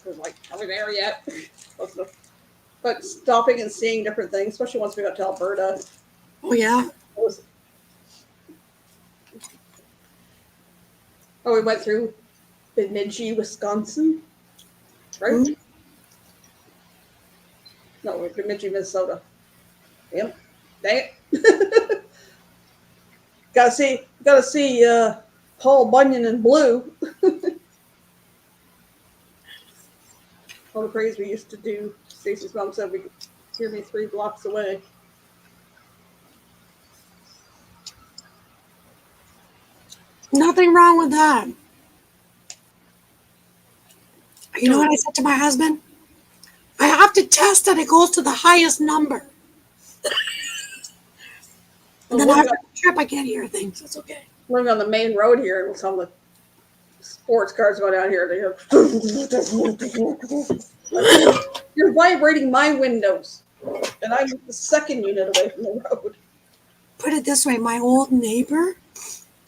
it was like, "Are we there yet?" But stopping and seeing different things, especially once we got to Alberta, Oh yeah. it was. Oh, we went through Bemidji, Wisconsin, right? Mm-hmm. No, Bemidji, Minnesota. Yep. Dang it. gotta see Paul Bunyan in blue. All the praise we used to do. Stacy's mom said we could hear me 3 blocks away. Nothing wrong with that. You know what I said to my husband? I have to test that it goes to the highest number. And then after the trip, I can't hear things. It's okay. Living on the main road here, and some of the sports cars go down here. They have. You're vibrating my windows, and I'm the second unit away from the road. Put it this way, my old neighbor,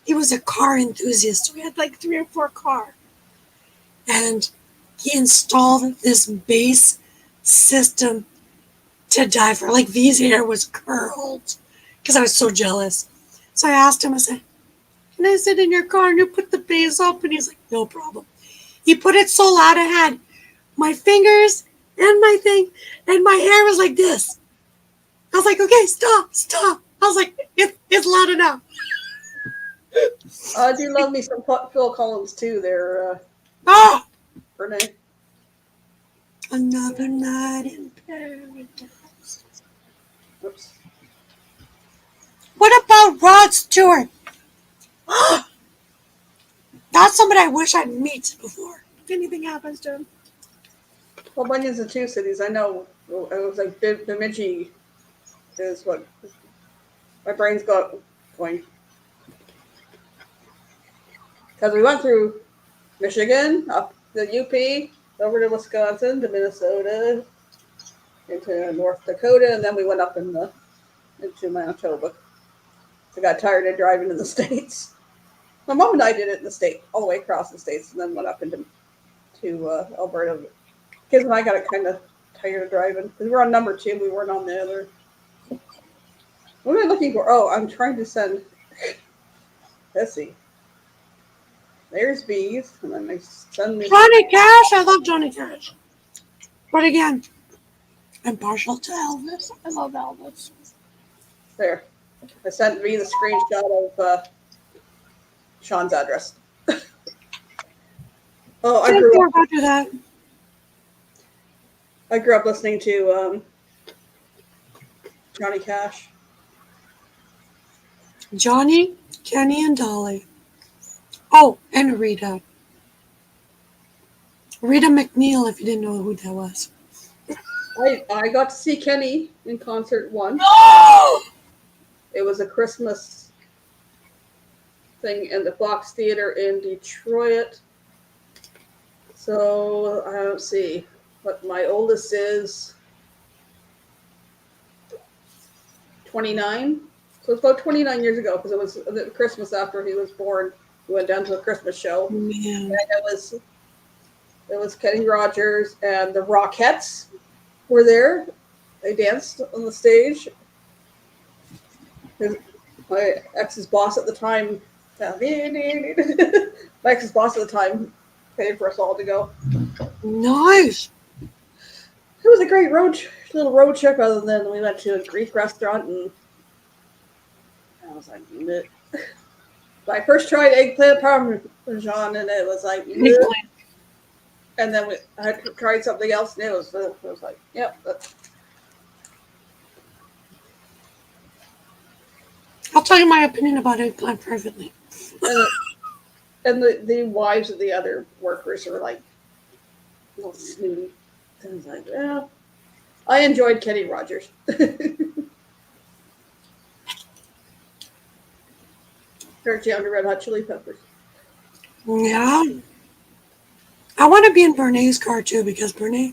he was a car enthusiast. So we had like 3 or 4 cars. And he installed this bass system to die for. Like V's hair was curled because I was so jealous. So I asked him, I said, can I sit in your car and you put the bass up? And he's like, no problem. He put it so loud I had my fingers and my thing, and my hair was like this. I was like, okay, stop. I was like, it's loud enough. I do love me some Phil Collins too there, Oh, Renee. another night in paradise. Oops. What about Rod Stewart? That's somebody I wish I'd meet before. If anything happens to him. Well, Bunyan's in 2 cities. I know. It was like Bemidji is what my brain's got going. Because we went through Michigan, up the UP, over to Wisconsin, to Minnesota, into North Dakota, and then we went up into Manitoba. So I got tired of driving in the States. My mom and I did it in the state, all the way across the States, and then went up into Alberta. Kids and I got kind of tired of driving. Because we were on number 2, we weren't on the other. What am I looking for? Oh, I'm trying to send. Let's see. There's bees, and then they send me. Johnny Cash. I love Johnny Cash. But again, I'm partial to Elvis. I love Elvis. There. I sent me the screenshot of Sean's address. Oh, I grew up listening to Johnny Cash. Johnny, Kenny, and Dolly. Oh, and Rita. Rita McNeil, if you didn't know who that was. I got to see Kenny in concert once. No! It was a Christmas thing in the Fox Theater in Detroit. So I don't see what my oldest is. 29. So it's about 29 years ago because it was the Christmas after he was born. We went down to a Christmas show. Man. And it was Kenny Rogers and the Rockettes were there. They danced on the stage. My ex's boss at the time, my ex's boss at the time paid for us all to go. Nice. It was a great little road trip. Other than we went to a Greek restaurant, and I was like, bleh. I first tried eggplant parmesan, and it was like, bleh. And then I tried something else, and it was like, yep. I'll tell you my opinion about eggplant privately. And the wives of the other workers were like, a little snooty. And I was like, yeah. I enjoyed Kenny Rogers. Heard you under Red Hot Chili Peppers. Yeah. I want to be in Bernays car too because Bernay.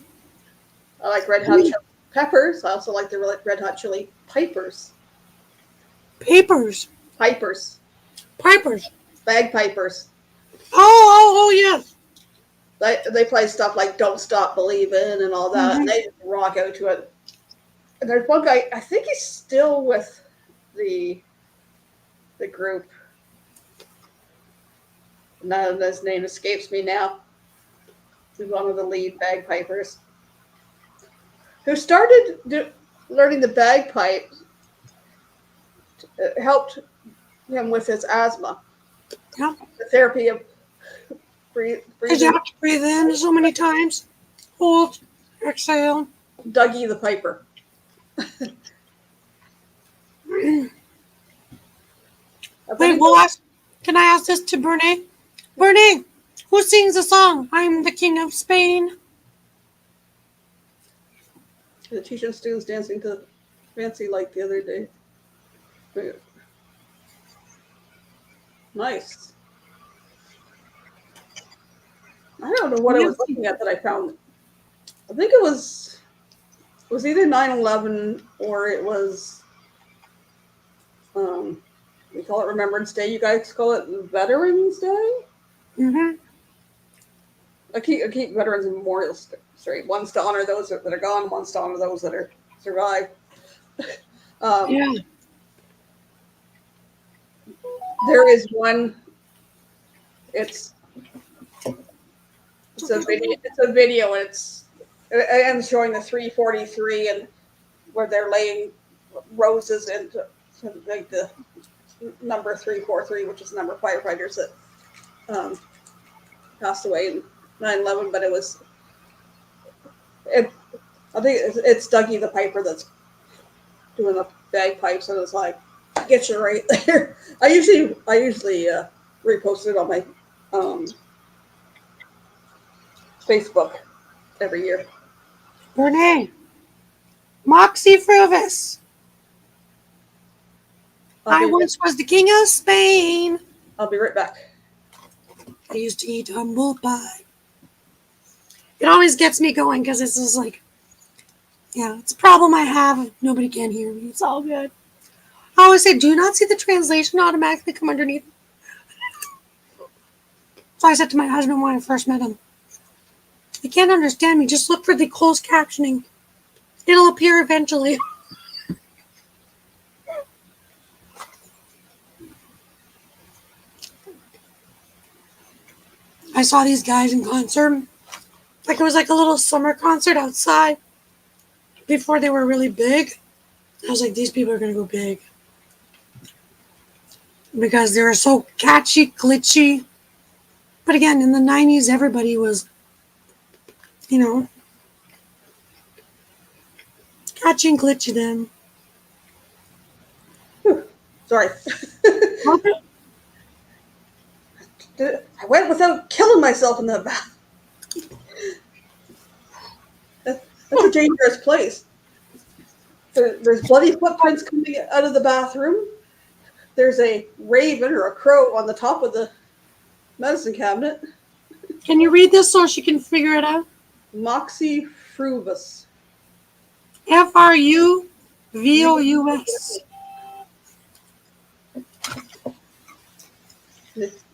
I like Red Hot Chili Peppers. I also like the Red Hot Chili Pipers. Papers. Pipers. Pipers. Bagpipers. Oh, yes. They play stuff like Don't Stop Believin' and all that. Mhm. And they just rock out to it. And there's one guy, I think he's still with the group. None of his name escapes me now. He's one of the lead bagpipers. Who started learning the bagpipe. It helped him with his asthma. Yeah. The therapy of breathing. Because you have to breathe in so many times. Hold. Exhale. Dougie the Piper. Wait, can I ask this to Bernay? Bernay, who sings the song, I'm the King of Spain? The teacher students dancing to Fancy Like the other day. Nice. I don't know what I was looking at that I found. I think it was either 9/11 or it was we call it Remembrance Day. You guys call it Veterans Day? Mm-hmm. I keep Veterans Memorials straight. One's to honor those that are gone, one's to honor those that are survived. Yeah. There is one. It's a video. It's a video, and it's showing the 343 and where they're laying roses into like the number 343, which is the number of firefighters that passed away in 9/11. But I think it's Dougie the Piper that's doing the bagpipes, and it's like, get you right there. I usually repost it on my Facebook every year. Bernay. Moxie Fruvis. I once was the King of Spain. I'll be right back. I used to eat humble pie. It always gets me going because it's just like, yeah, it's a problem I have. Nobody can hear me. It's all good. I always say, do you not see the translation automatically come underneath? So I said to my husband when I first met him, you can't understand me. Just look for the closed captioning. It'll appear eventually. I saw these guys in concert. Like it was like a little summer concert outside before they were really big. I was like, these people are going to go big. Because they were so catchy, glitchy. But again, in the 90s, everybody was, catchy and glitchy then. Sorry. I went without killing myself in the bath. That's a dangerous place. There's bloody footprints coming out of the bathroom. There's a raven or a crow on the top of the medicine cabinet. Can you read this so she can figure it out? Moxie Fruvus. Fruvous.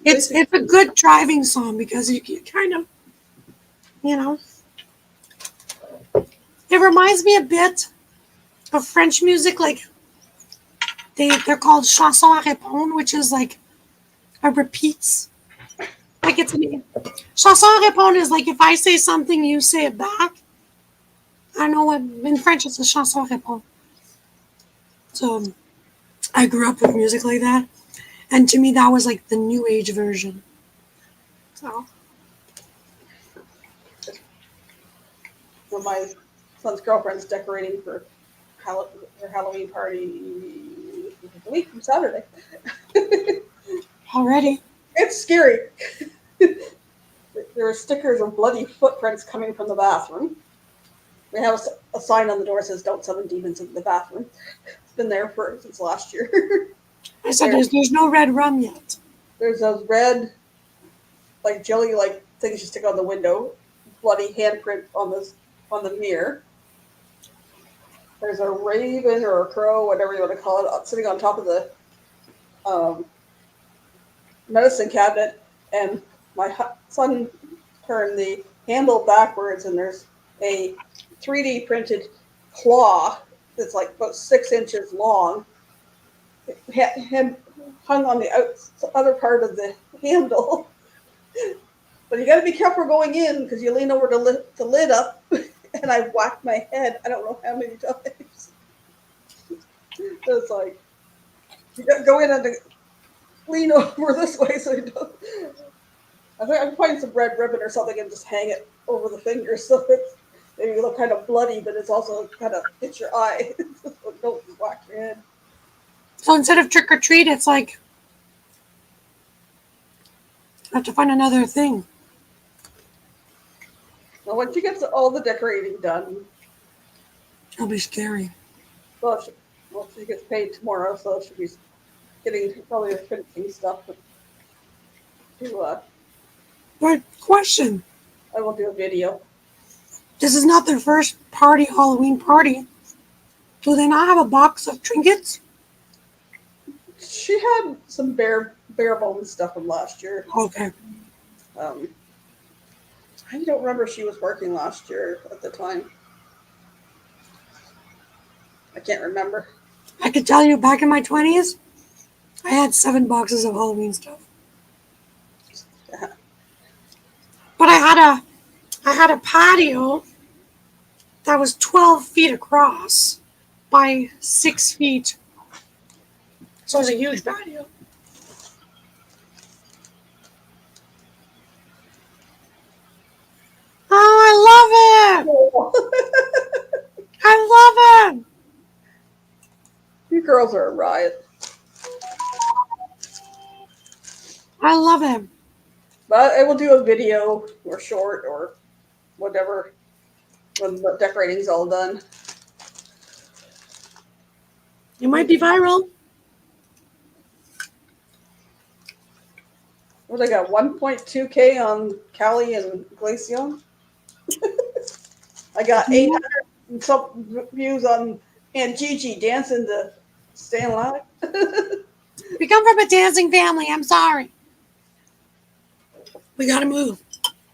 It's a good driving song because you kind of, it reminds me a bit of French music, like they're called chansons à répondre, which is like a repeats. Like chanson à répondre is like if I say something, you say it back. I know what in French it's a chanson à répondre. So I grew up with music like that. And to me, that was like the new age version. So. When my son's girlfriend's decorating for her Halloween party a week from Saturday. Already. It's scary. There are stickers of bloody footprints coming from the bathroom. We have a sign on the door that says "Don't summon demons into the bathroom." It's been there since last year. I said there's no red rum yet. There's those red, like jelly like things you stick on the window, bloody handprint on the mirror. There's a raven or a crow, whatever you want to call it, sitting on top of the medicine cabinet, and my son turned the handle backwards, and there's a 3D printed claw that's like about 6 inches long, hung on the other part of the handle. But you got to be careful going in because you lean over to lift the lid up, and I whacked my head. I don't know how many times. So it's like you got to go in and lean over this way so you don't. I think I can find some red ribbon or something and just hang it over the fingers so it's maybe you look kind of bloody, but it's also kind of hits your eye. So don't whack your head. So instead of trick or treat, it's like I have to find another thing. Now, once you get all the decorating done, It'll be scary. well, she gets paid tomorrow, so she'll be getting probably the finishing stuff. But question: I will do a video. this is not their first Halloween party. Do they not have a box of trinkets? She had some bare bones stuff from last year. Okay. I don't remember if she was working last year at the time. I can't remember. I could tell you back in my 20s, I had 7 boxes of Halloween stuff. But I had a patio that was 12 feet across by 6 feet. So it was a huge patio. Oh, I love it! I love it! You girls are a riot. I love it. But I will do a video or short or whatever when the decorating's all done. It might be viral. What I got? 1.2K on Cali and Glacion. I got 800 and some views on Aunt Gigi dancing to Stay Alive. We come from a dancing family. I'm sorry. We gotta move.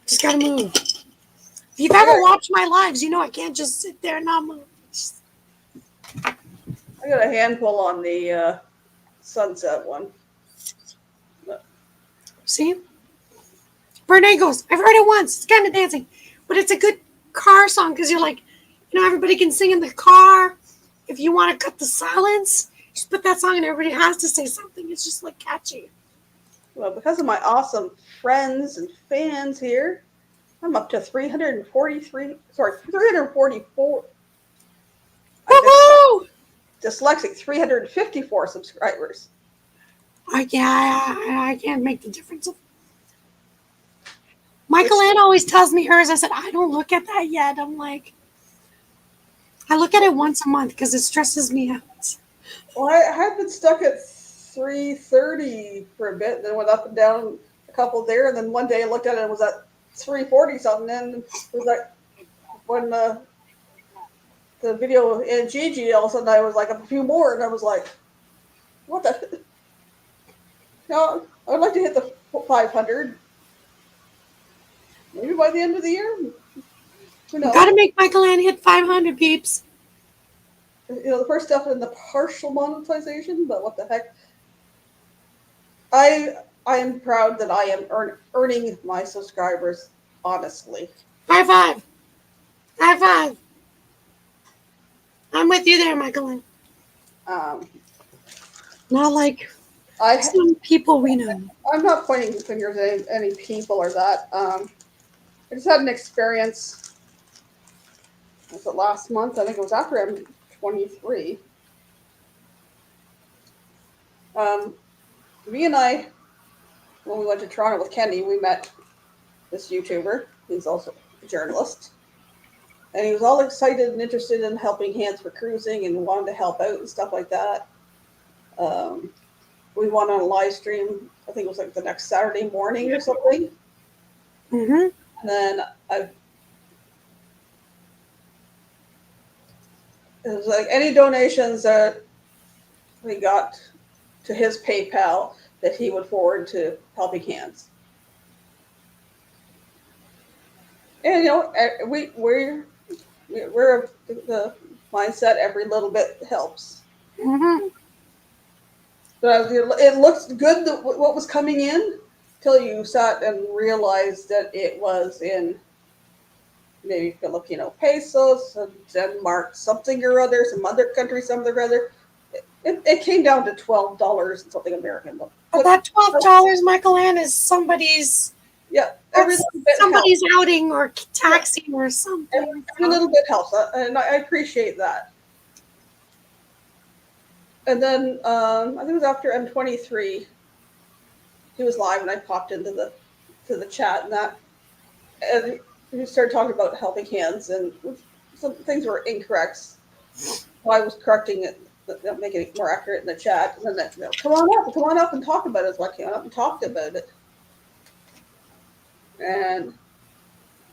Just gotta move. If you've ever watched my lives, you know I can't just sit there and not move. I got a handful on the sunset one. See? Bernay goes, I've heard it once. It's kind of dancing. But it's a good car song because you're like, everybody can sing in the car. If you want to cut the silence, just put that song and everybody has to say something. It's just like catchy. Well, because of my awesome friends and fans here, I'm up to 344. Woohoo! Dyslexic, 354 subscribers. I can't make the difference. Michael Ann always tells me hers. I said, I don't look at that yet. I'm like, I look at it once a month because it stresses me out. Well, I had been stuck at 330 for a bit, then went up and down a couple there, and then one day I looked at it and it was at 340 something, and it was like when the video in Gigi, all of a sudden I was like a few more, and I was like, what the? No, I would like to hit the 500. Maybe by the end of the year. Who knows? Gotta make Michael Ann hit 500 peeps. The first step in the partial monetization, but what the heck? I am proud that I am earning my subscribers honestly. High five. High five. I'm with you there, Michael Ann. Not like some people we know. I'm not pointing fingers at any people or that. I just had an experience. Was it last month? I think it was after I'm 23. Me and I, when we went to Toronto with Kenny, we met this YouTuber. He's also a journalist. and he was all excited and interested in helping Hands for Cruising and wanted to help out and stuff like that. We went on a live stream. I think it was like the next Saturday morning or something. Mm-hmm. And then it was like any donations that we got to his PayPal that he would forward to Helping Hands. And we're the mindset every little bit helps. Mm-hmm. But it looked good what was coming in till you sat and realized that it was in maybe Filipino pesos, Denmark something or other, some other country something or other. It came down to $12 and something American. But that $12, Michael Ann, is somebody's every little bit somebody's helps. outing or taxing or something. Every little bit helps, and I appreciate that. And then I think it was after M23, he was live, and I popped into the chat and he started talking about Helping Hands, and some things were incorrect. So I was correcting it, making it more accurate in the chat. And then come on up and talk about it. So I came up and talked about it. And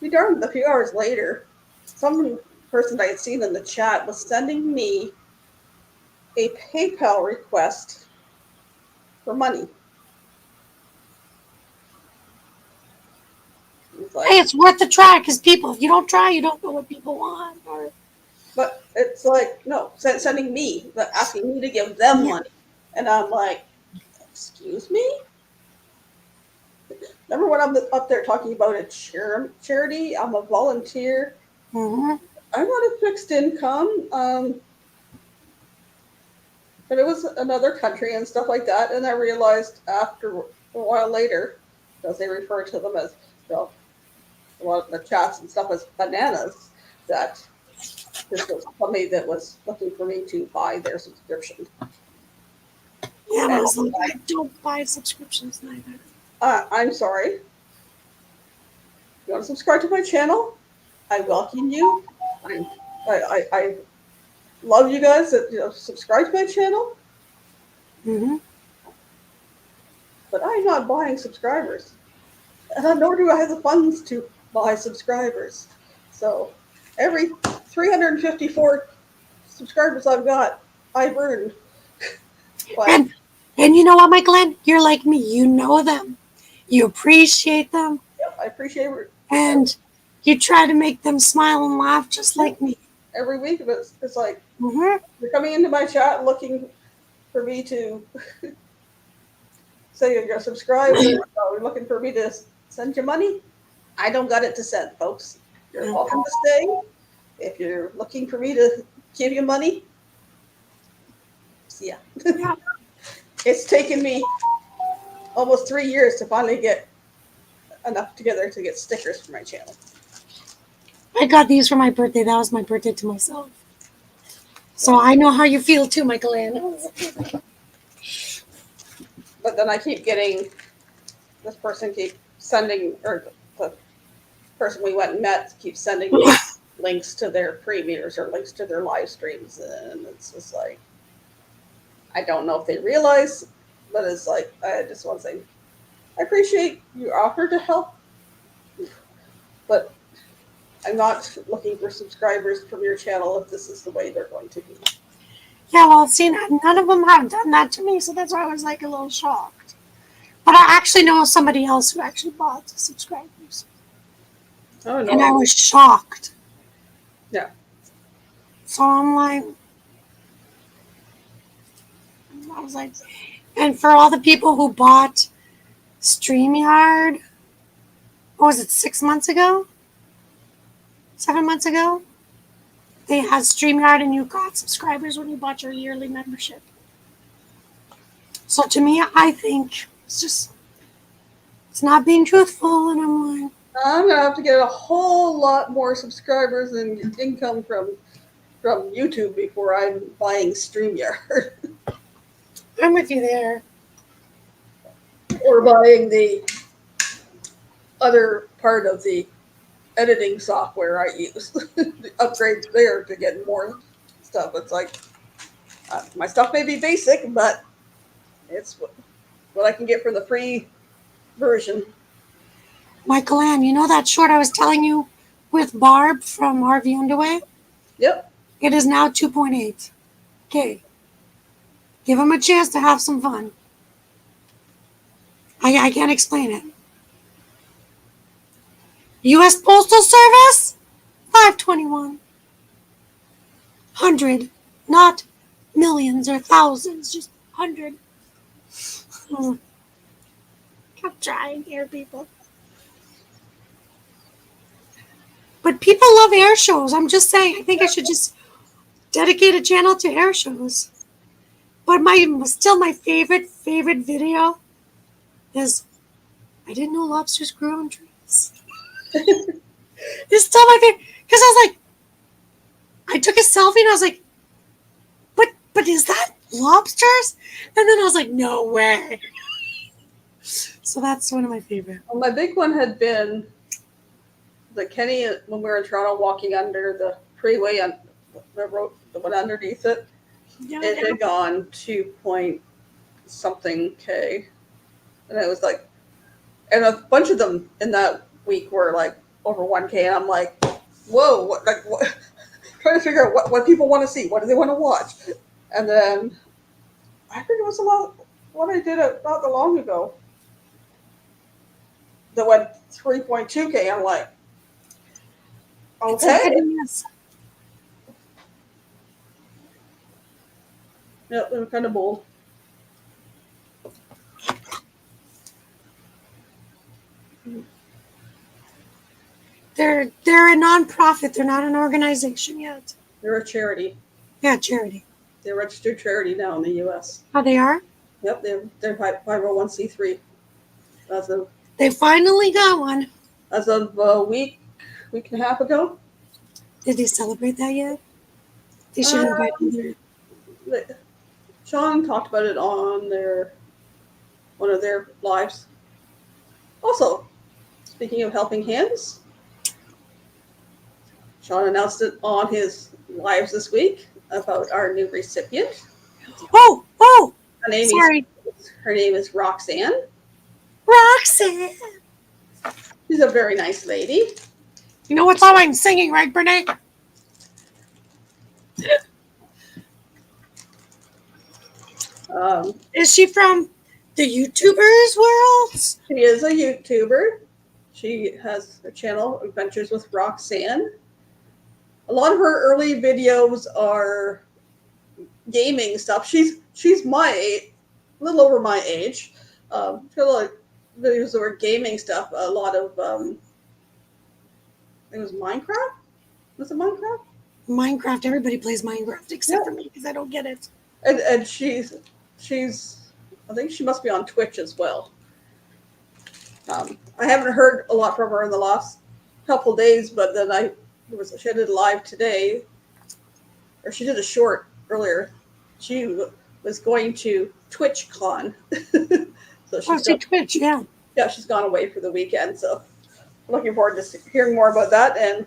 be darned, a few hours later, some person I had seen in the chat was sending me a PayPal request for money. Like, Hey, it's worth the try because people, if you don't try, you don't know what people want. But it's like, no, sending me, but asking me to give them money. And I'm like, excuse me? Remember when I'm up there talking about a charity? I'm a volunteer. Mm-hmm. I'm not a fixed income. But it was another country and stuff like that. And I realized after a while later, because they refer to them as, a lot of the chats and stuff as bananas, that this was somebody that was looking for me to buy their subscription. Yeah, I was like, I don't buy subscriptions neither. I'm sorry. You want to subscribe to my channel? I welcome you. I love you guys that subscribe to my channel. Mm-hmm. But I'm not buying subscribers. Nor do I have the funds to buy subscribers. So every 354 subscribers I've got, I've earned. And you know what, Michael Ann? You're like me. You know them. You appreciate them. I appreciate it. And you try to make them smile and laugh just like me. Every week, it's like, Mm-hmm. you're coming into my chat looking for me to say you're going to subscribe. You're looking for me to send you money. I don't got it to send, folks. You're welcome to stay. If you're looking for me to give you money, yeah. It's taken me almost 3 years to finally get enough together to get stickers for my channel. I got these for my birthday. That was my birthday to myself. So I know how you feel too, Michael Ann. But then I keep getting, this person keeps sending, or the person we went and met keeps sending me links to their premieres or links to their live streams. And it's just like, I don't know if they realize, but it's like, I just want to say, I appreciate you offer to help, but I'm not looking for subscribers from your channel if this is the way they're going to be. Yeah, well, see, none of them have done that to me, so that's why I was like a little shocked. But I actually know somebody else who actually bought the subscribers. Oh, no. And I was shocked. Yeah. So I'm like, and for all the people who bought StreamYard, what was it, 6 months ago? 7 months ago? They had StreamYard and you got subscribers when you bought your yearly membership. So to me, I think it's not being truthful, and I'm like, I'm gonna have to get a whole lot more subscribers and income from YouTube before I'm buying StreamYard. I'm with you there. Or buying the other part of the editing software I use. The upgrades there to get more stuff. It's like my stuff may be basic, but it's what I can get from the free version. Michael Ann, you know that short I was telling you with Barb from RV Underway? Yep. It is now 2.8. Okay. Give him a chance to have some fun. I can't explain it. U.S. Postal Service, 521. 100, not millions or thousands, just 100. I'm trying here, people. But people love air shows. I'm just saying, I think I should just dedicate a channel to air shows. But my favorite video is I didn't know lobsters grew on trees. It's still my favorite because I was like, I took a selfie and I was like, but is that lobsters? And then I was like, no way. So that's one of my favorite. Well, my big one had been the Kenny when we were in Toronto walking under the freeway on the road, the one underneath it. Yeah, It had gone 2 point something K. And it was like, and a bunch of them in that week were like over 1K. And I'm like, whoa, what, trying to figure out what people want to see. What do they want to watch? And then I think it was about what I did not that long ago that went 3.2K. I'm like, it's a okay. hit and miss. Yeah, they were kind of bold. They're a non-profit. They're not an organization yet. They're a charity. Yeah, charity. They're a registered charity now in the U.S. Oh, they are? Yep, they're 501c3. They finally got one. As of a week and a half ago. Did they celebrate that yet? They should invite me there. Sean talked about it on one of their lives. Also, speaking of helping hands, Sean announced it on his lives this week about our new recipient. Oh, Her name is Roxanne. Roxanne. She's a very nice lady. You know what song I'm singing, right, Brene? Is she from the YouTubers world? She is a YouTuber. She has a channel, Adventures with Roxanne. A lot of her early videos are gaming stuff. She's my age, a little over my age. She had a lot of videos that were gaming stuff. A lot of I think it was Minecraft. Was it Minecraft? Minecraft. Everybody plays Minecraft except for me because I don't get it. And she's I think she must be on Twitch as well. I haven't heard a lot from her in the last couple days, but then she did a live today, or she did a short earlier. She was going to TwitchCon. So Twitch, yeah. Yeah, she's gone away for the weekend, so I'm looking forward to hearing more about that, and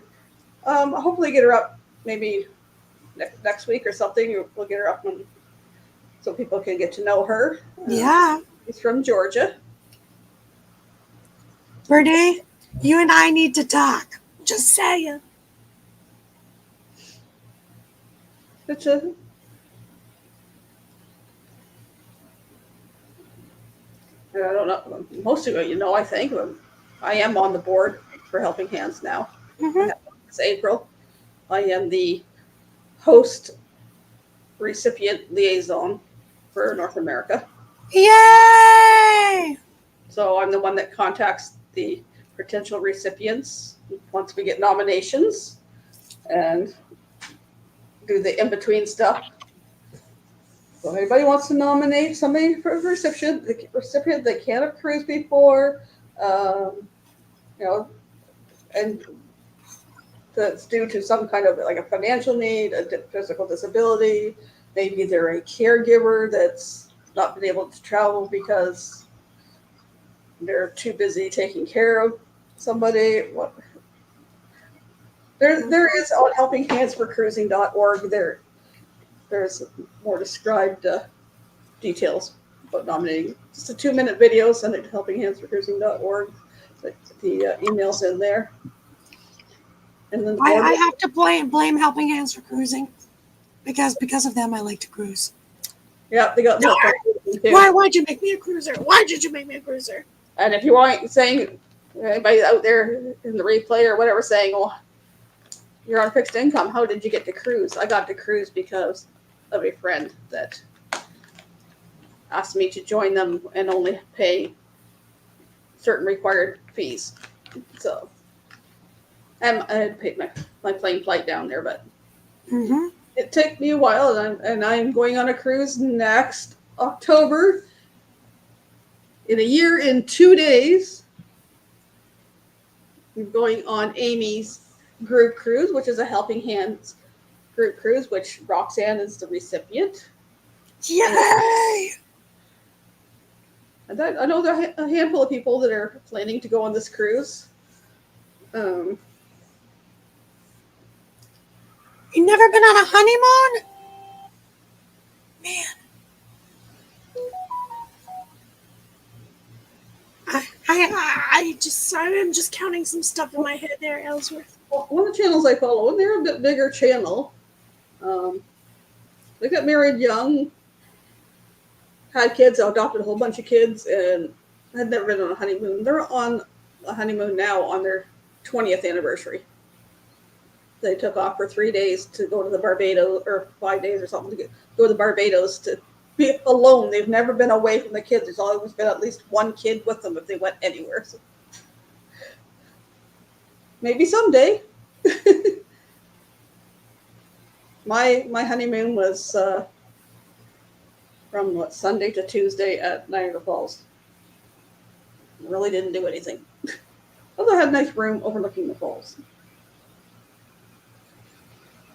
hopefully get her up maybe next week or something. We'll get her up so people can get to know her. Yeah. She's from Georgia. Verde, you and I need to talk. Just saying. I don't know. Most of you, I think. I am on the board for Helping Hands now. Mm-hmm. It's April. I am the host recipient liaison for North America. Yay! So I'm the one that contacts the potential recipients once we get nominations and do the in-between stuff. So if anybody wants to nominate somebody for a recipient they can't have cruised before, and that's due to some kind of like a financial need, a physical disability, maybe they're a caregiver that's not been able to travel because they're too busy taking care of somebody. There is on helpinghandsforcruising.org. There's more described details about nominating. Just a 2-minute video. Send it to helpinghandsforcruising.org. The email's in there. And then I have to blame Helping Hands for cruising because of them I like to cruise. yeah, they got more fun too. Why'd you make me a cruiser? Why did you make me a cruiser? And if you want saying anybody out there in the replay or whatever saying, "Oh, you're on fixed income. How did you get to cruise?" I got to cruise because of a friend that asked me to join them and only pay certain required fees. So, and I had paid my plane flight down there, but it took me a while, and I'm going on a cruise next October. In a year, in 2 days, I'm going on Amy's group cruise, which is a Helping Hands group cruise, which Roxanne is the recipient. Yay! And I know there are a handful of people that are planning to go on this cruise. You never been on a honeymoon? Man. I'm just counting some stuff in my head there, Ellsworth. Well, one of the channels I follow, and they're a bit bigger channel. They got married young, had kids, adopted a whole bunch of kids, and had never been on a honeymoon. They're on a honeymoon now on their 20th anniversary. They took off for 3 days to go to the Barbados, or 5 days or something, to go to the Barbados to be alone. They've never been away from the kids. There's always been at least one kid with them if they went anywhere. So maybe someday. My honeymoon was from Sunday to Tuesday at Niagara Falls. Really didn't do anything. Although I had a nice room overlooking the falls.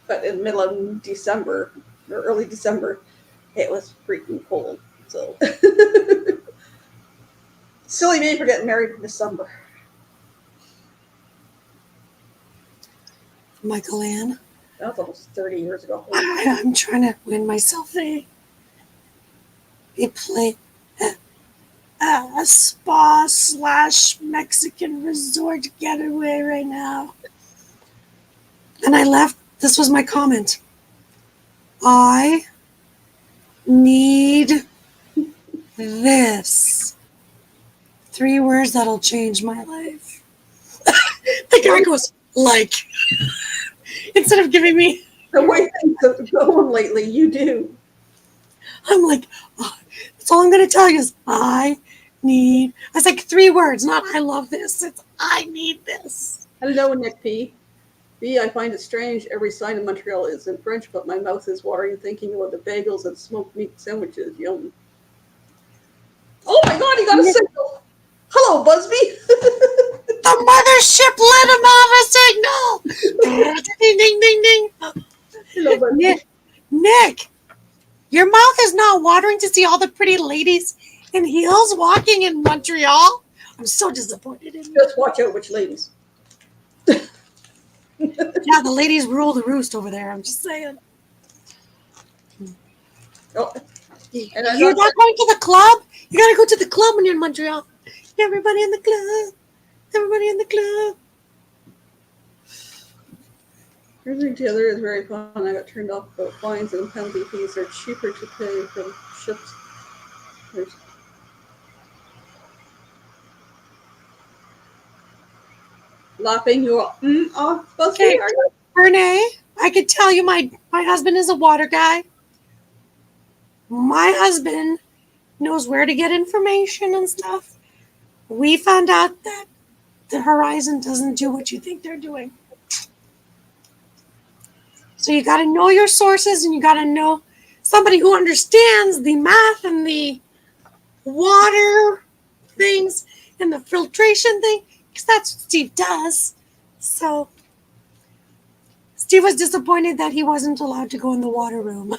But in the middle of December, or early December, it was freaking cold. So silly me for getting married in December. Michael Ann. That was almost 30 years ago. I'm trying to win myself a spa / Mexican resort getaway right now. And I left. This was my comment. I need this. 3 words that'll change my life. The guy goes, like, instead of giving me. The way things have gone lately, you do. I'm like, oh, that's all I'm going to tell you is I need. I was like 3 words, not I love this. It's I need this. Hello, Nick P. B, I find it strange. Every sign in Montreal is in French, but my mouth is watering thinking about the bagels and smoked meat sandwiches. Yum. Oh my God, he got a signal. Hello, Busby. The mothership let him have a signal. Ding, ding, ding, ding. Hello, Busby. Nick, your mouth is not watering to see all the pretty ladies in heels walking in Montreal. I'm so disappointed in you. Just watch out which ladies. Yeah, the ladies rule the roost over there. I'm just saying. Oh, and I You're not going to the club? You gotta go to the club when you're in Montreal. Everybody in the club. Everybody in the club. Cruising together is very fun. I got turned off about fines and penalty fees are cheaper to pay from ships. There's laughing you off, Busby. Okay. Renee, I could tell you my husband is a water guy. My husband knows where to get information and stuff. We found out that the Horizon doesn't do what you think they're doing. So you got to know your sources, and you got to know somebody who understands the math and the water things and the filtration thing, because that's what Steve does. So Steve was disappointed that he wasn't allowed to go in the water room.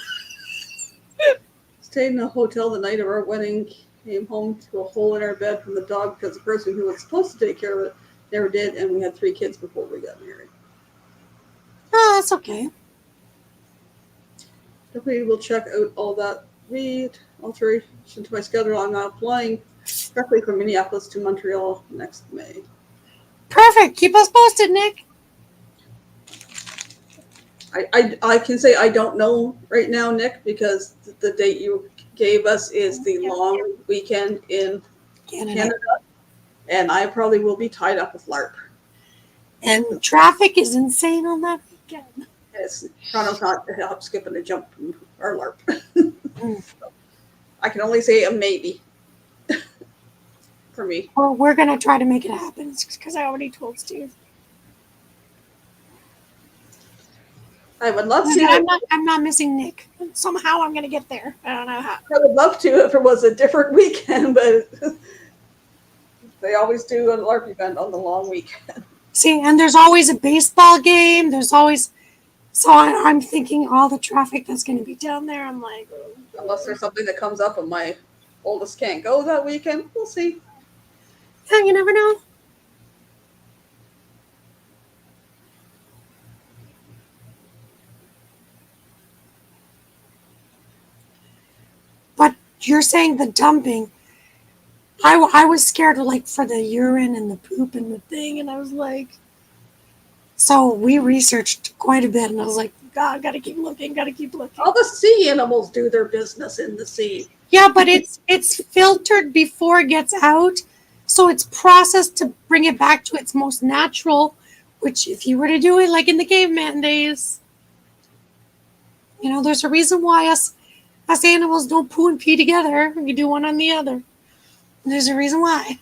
Stayed in a hotel the night of our wedding, came home to a hole in our bed from the dog because the person who was supposed to take care of it never did, and we had 3 kids before we got married. Oh, that's okay. Definitely will check out all that. Read alteration to my schedule. I'm now flying directly from Minneapolis to Montreal next May. Perfect. Keep us posted, Nick. I can say I don't know right now, Nick, because the date you gave us is the long weekend in Canada, and I probably will be tied up with LARP. And traffic is insane on that weekend. Yes, Toronto's not a hop, skip, and a jump from our LARP. I can only say a maybe for me. Well, we're going to try to make it happen because I already told Steve. I would love to. I'm not missing Nick. Somehow I'm going to get there. I don't know how. I would love to if it was a different weekend, but they always do a LARP event on the long weekend. See, and there's always a baseball game. There's always... So I'm thinking all the traffic that's going to be down there. I'm like... Unless there's something that comes up and my oldest can't go that weekend. We'll see. Yeah, you never know. But you're saying the dumping. I was scared of, like, for the urine and the poop and the thing, and I was like... So we researched quite a bit, and I was like, God, gotta keep looking. All the sea animals do their business in the sea. Yeah, but it's filtered before it gets out, so it's processed to bring it back to its most natural, which if you were to do it like in the caveman days, you know, there's a reason why us animals don't poo and pee together. We do one on the other. There's a reason why.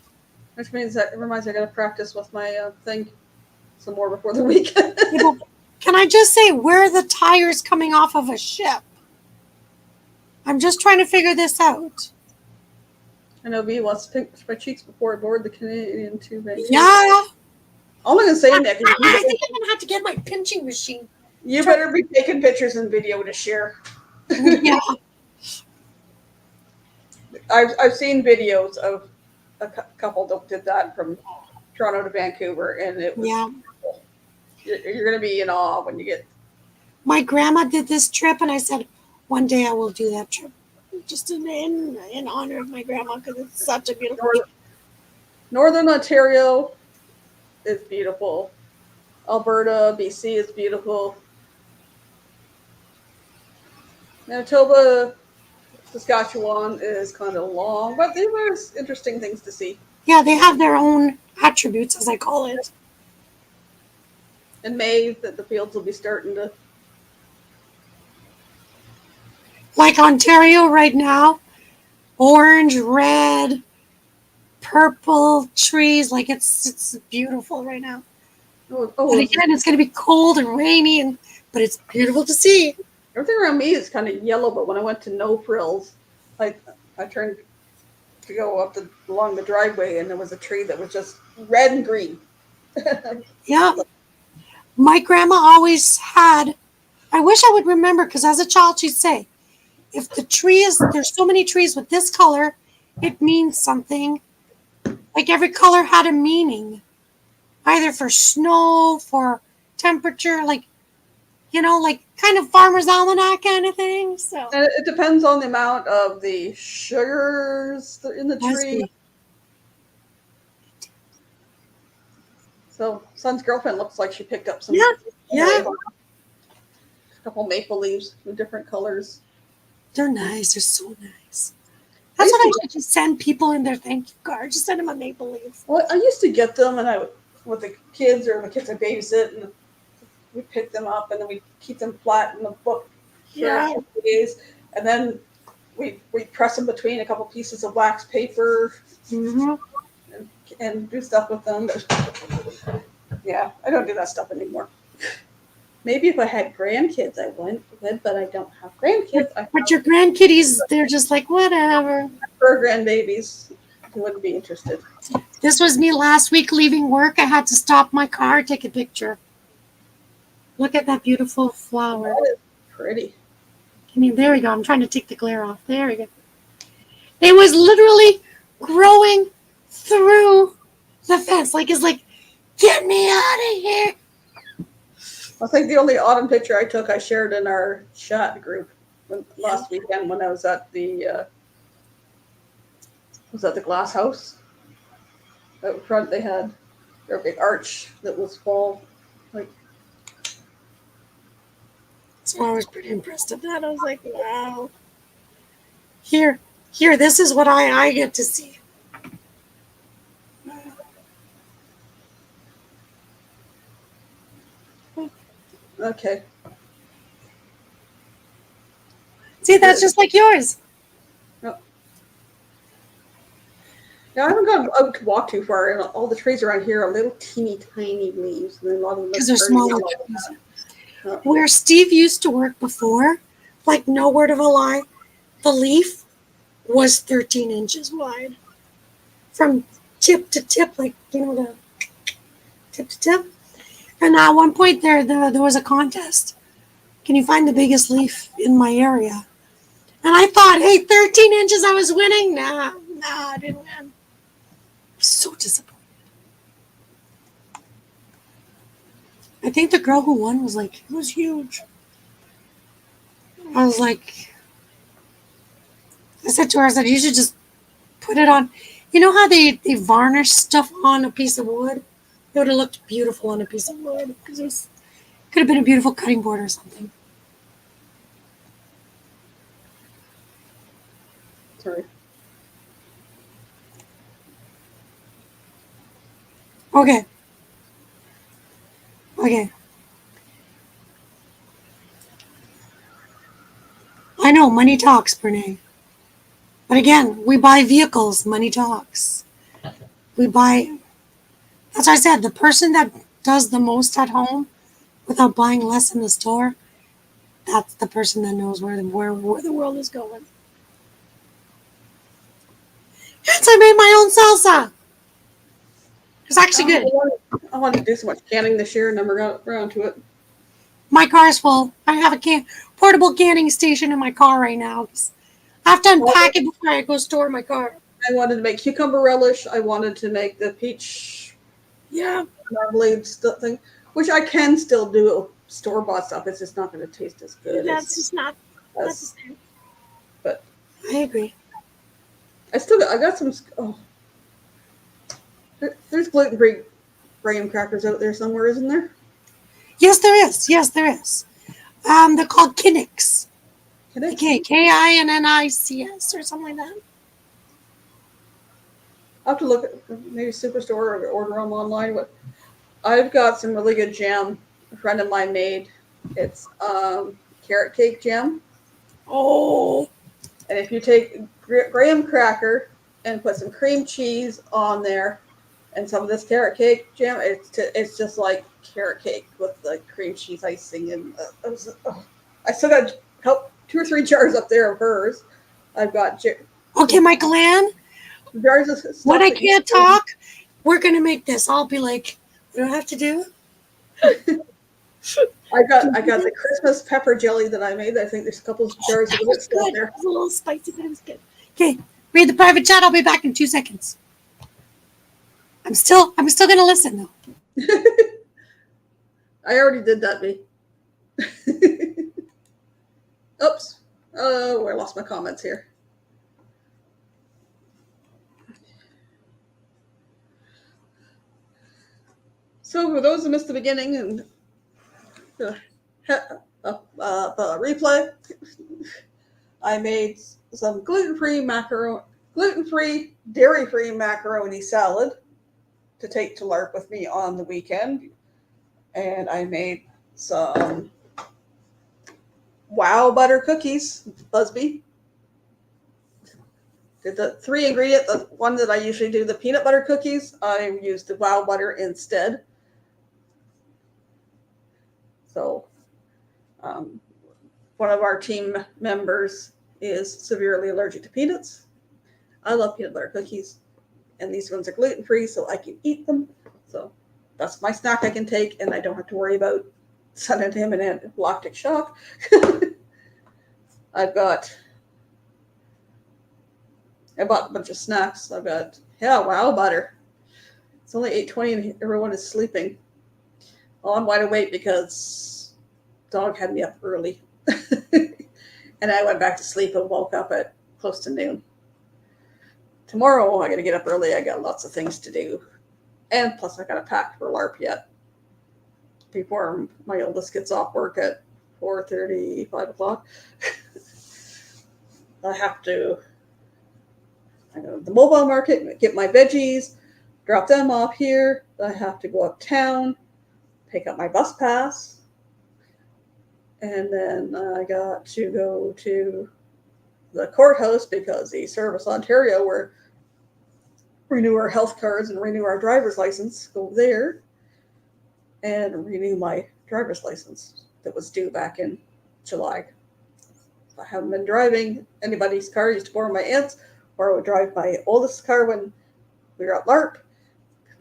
Which means that it reminds me I gotta practice with my thing some more before the weekend. Can I just say, where are the tires coming off of a ship? I'm just trying to figure this out. I know V wants to pinch my cheeks before I board the Canadian tube. Yeah. All I'm gonna say, Nick, is I think I'm gonna have to get my pinching machine. you better be taking pictures and video to share. Yeah. I've seen videos of a couple that did that from Toronto to Vancouver, and it was cool. You're going to be in awe when you get. My grandma did this trip, and I said, one day I will do that trip, just in honor of my grandma, because it's such a beautiful. Northern Ontario is beautiful. Alberta, BC is beautiful. Manitoba, Saskatchewan is kind of long, but there's interesting things to see. Yeah, they have their own attributes, as I call it. In May, that the fields will be starting to. Like Ontario right now, orange, red, purple trees. Like it's beautiful right now. Oh, but again, it's going to be cold and rainy, but it's beautiful to see. Everything around me is kind of yellow, but when I went to No Frills, I turned to go up along the driveway, and there was a tree that was just red and green. Yeah. My grandma always had, I wish I would remember, because as a child she'd say, if the tree is, there's so many trees with this color, it means something. Like every color had a meaning, either for snow, for temperature, like, you know, like kind of Farmer's Almanac kind of thing. So and it depends on the amount of the sugars in the tree. So Son's girlfriend looks like she picked up some. Yeah. A couple maple leaves with different colors. They're nice. They're so nice. That's what I should just send people in their thank you card. Just send them a maple leaf. Well, I used to get them, and I would, with the kids or the kids I babysit, and we'd pick them up, and then we'd keep them flat in the book for a couple days, and then we'd press them between a couple pieces of wax paper and do stuff with them. But, yeah, I don't do that stuff anymore. Maybe if I had grandkids, I would, but I don't have grandkids. But your grandkiddies, they're just like, whatever. For grandbabies, who wouldn't be interested. This was me last week leaving work. I had to stop my car, take a picture. Look at that beautiful flower. That is pretty. I mean, there we go. I'm trying to take the glare off. There we go. It was literally growing through the fence. Like, it's like, get me out of here. I think the only autumn picture I took, I shared in our chat group last weekend when I was at the glass house. Out front, they had their big arch that was full. Like, So I was pretty impressed with that. I was like, wow. Here, this is what I get to see. okay, See, that's just like yours. yeah, I haven't gone out to walk too far, and all the trees around here are little teeny tiny leaves, and a lot of them Because they're smaller trees. Yeah. Where Steve used to work before, like no word of a lie, the leaf was 13 inches wide. From tip to tip, like, the tip to tip. And at one point there was a contest. Can you find the biggest leaf in my area? And I thought, hey, 13 inches, I was winning. Nah, I didn't win. I'm so disappointed. I think the girl who won was like, it was huge. I was like, I said to her, you should just put it on. You know how they varnish stuff on a piece of wood? It would have looked beautiful on a piece of wood because it could have been a beautiful cutting board or something. Sorry. Okay. I know, money talks, Brene. But again, we buy vehicles, money talks. That's why I said, the person that does the most at home without buying less in the store, that's the person that knows where the world is going. Hence, I made my own salsa. It's actually good. I wanted to do so much canning this year, and never got around to it. My car's full. I have a portable canning station in my car right now. I have to unpack it before I go store my car. I wanted to make cucumber relish. I wanted to make the peach marmalade thing, which I can still do store-bought stuff. It's just not going to taste as good. That's just not. That's the same. But I agree. I got some. Oh, there's gluten-free graham crackers out there somewhere, isn't there? Yes, there is. They're called Kinniks. Okay, Kinnics or something like that. I'll have to look at maybe Superstore or order them online. But I've got some really good jam a friend of mine made. It's carrot cake jam. Oh. And if you take graham cracker and put some cream cheese on there and some of this carrot cake jam, it's just like carrot cake with the cream cheese icing. And I still got 2 or 3 jars up there of hers. I've got okay, Michael Ann. Jars of stuff when I can't talk, we're gonna make this. I'll be like, what do I have to do? I got the Christmas pepper jelly that I made. I think there's a couple of jars of it still there. It was a little spicy, but it was good. Okay, read the private chat. I'll be back in 2 seconds. I'm still gonna listen though. I already did that, B. Oops. Oh, I lost my comments here. So for those who missed the beginning and the replay, I made some gluten-free, dairy-free macaroni salad to take to LARP with me on the weekend. And I made some wow butter cookies, Busby. Did the 3 ingredient, the one that I usually do, the peanut butter cookies, I used the wow butter instead. So one of our team members is severely allergic to peanuts. I love peanut butter cookies, and these ones are gluten-free, so I can eat them. So that's my snack I can take, and I don't have to worry about sending him an anaphylactic shock. I bought a bunch of snacks. I've got wow butter. It's only 8:20 and everyone is sleeping. Well, I'm wide awake because dog had me up early. And I went back to sleep and woke up at close to noon. Tomorrow I gotta get up early. I got lots of things to do. And plus I gotta pack for LARP yet. Before my oldest gets off work at 4:30, 5 o'clock. I have to go to the mobile market, get my veggies, drop them off here. I have to go uptown, pick up my bus pass. And then I got to go to the courthouse because the Service Ontario were renew our health cards and renew our driver's license. Go there and renew my driver's license that was due back in July. I haven't been driving anybody's car. I used to borrow my aunt's, or I would drive my oldest car when we were at LARP. I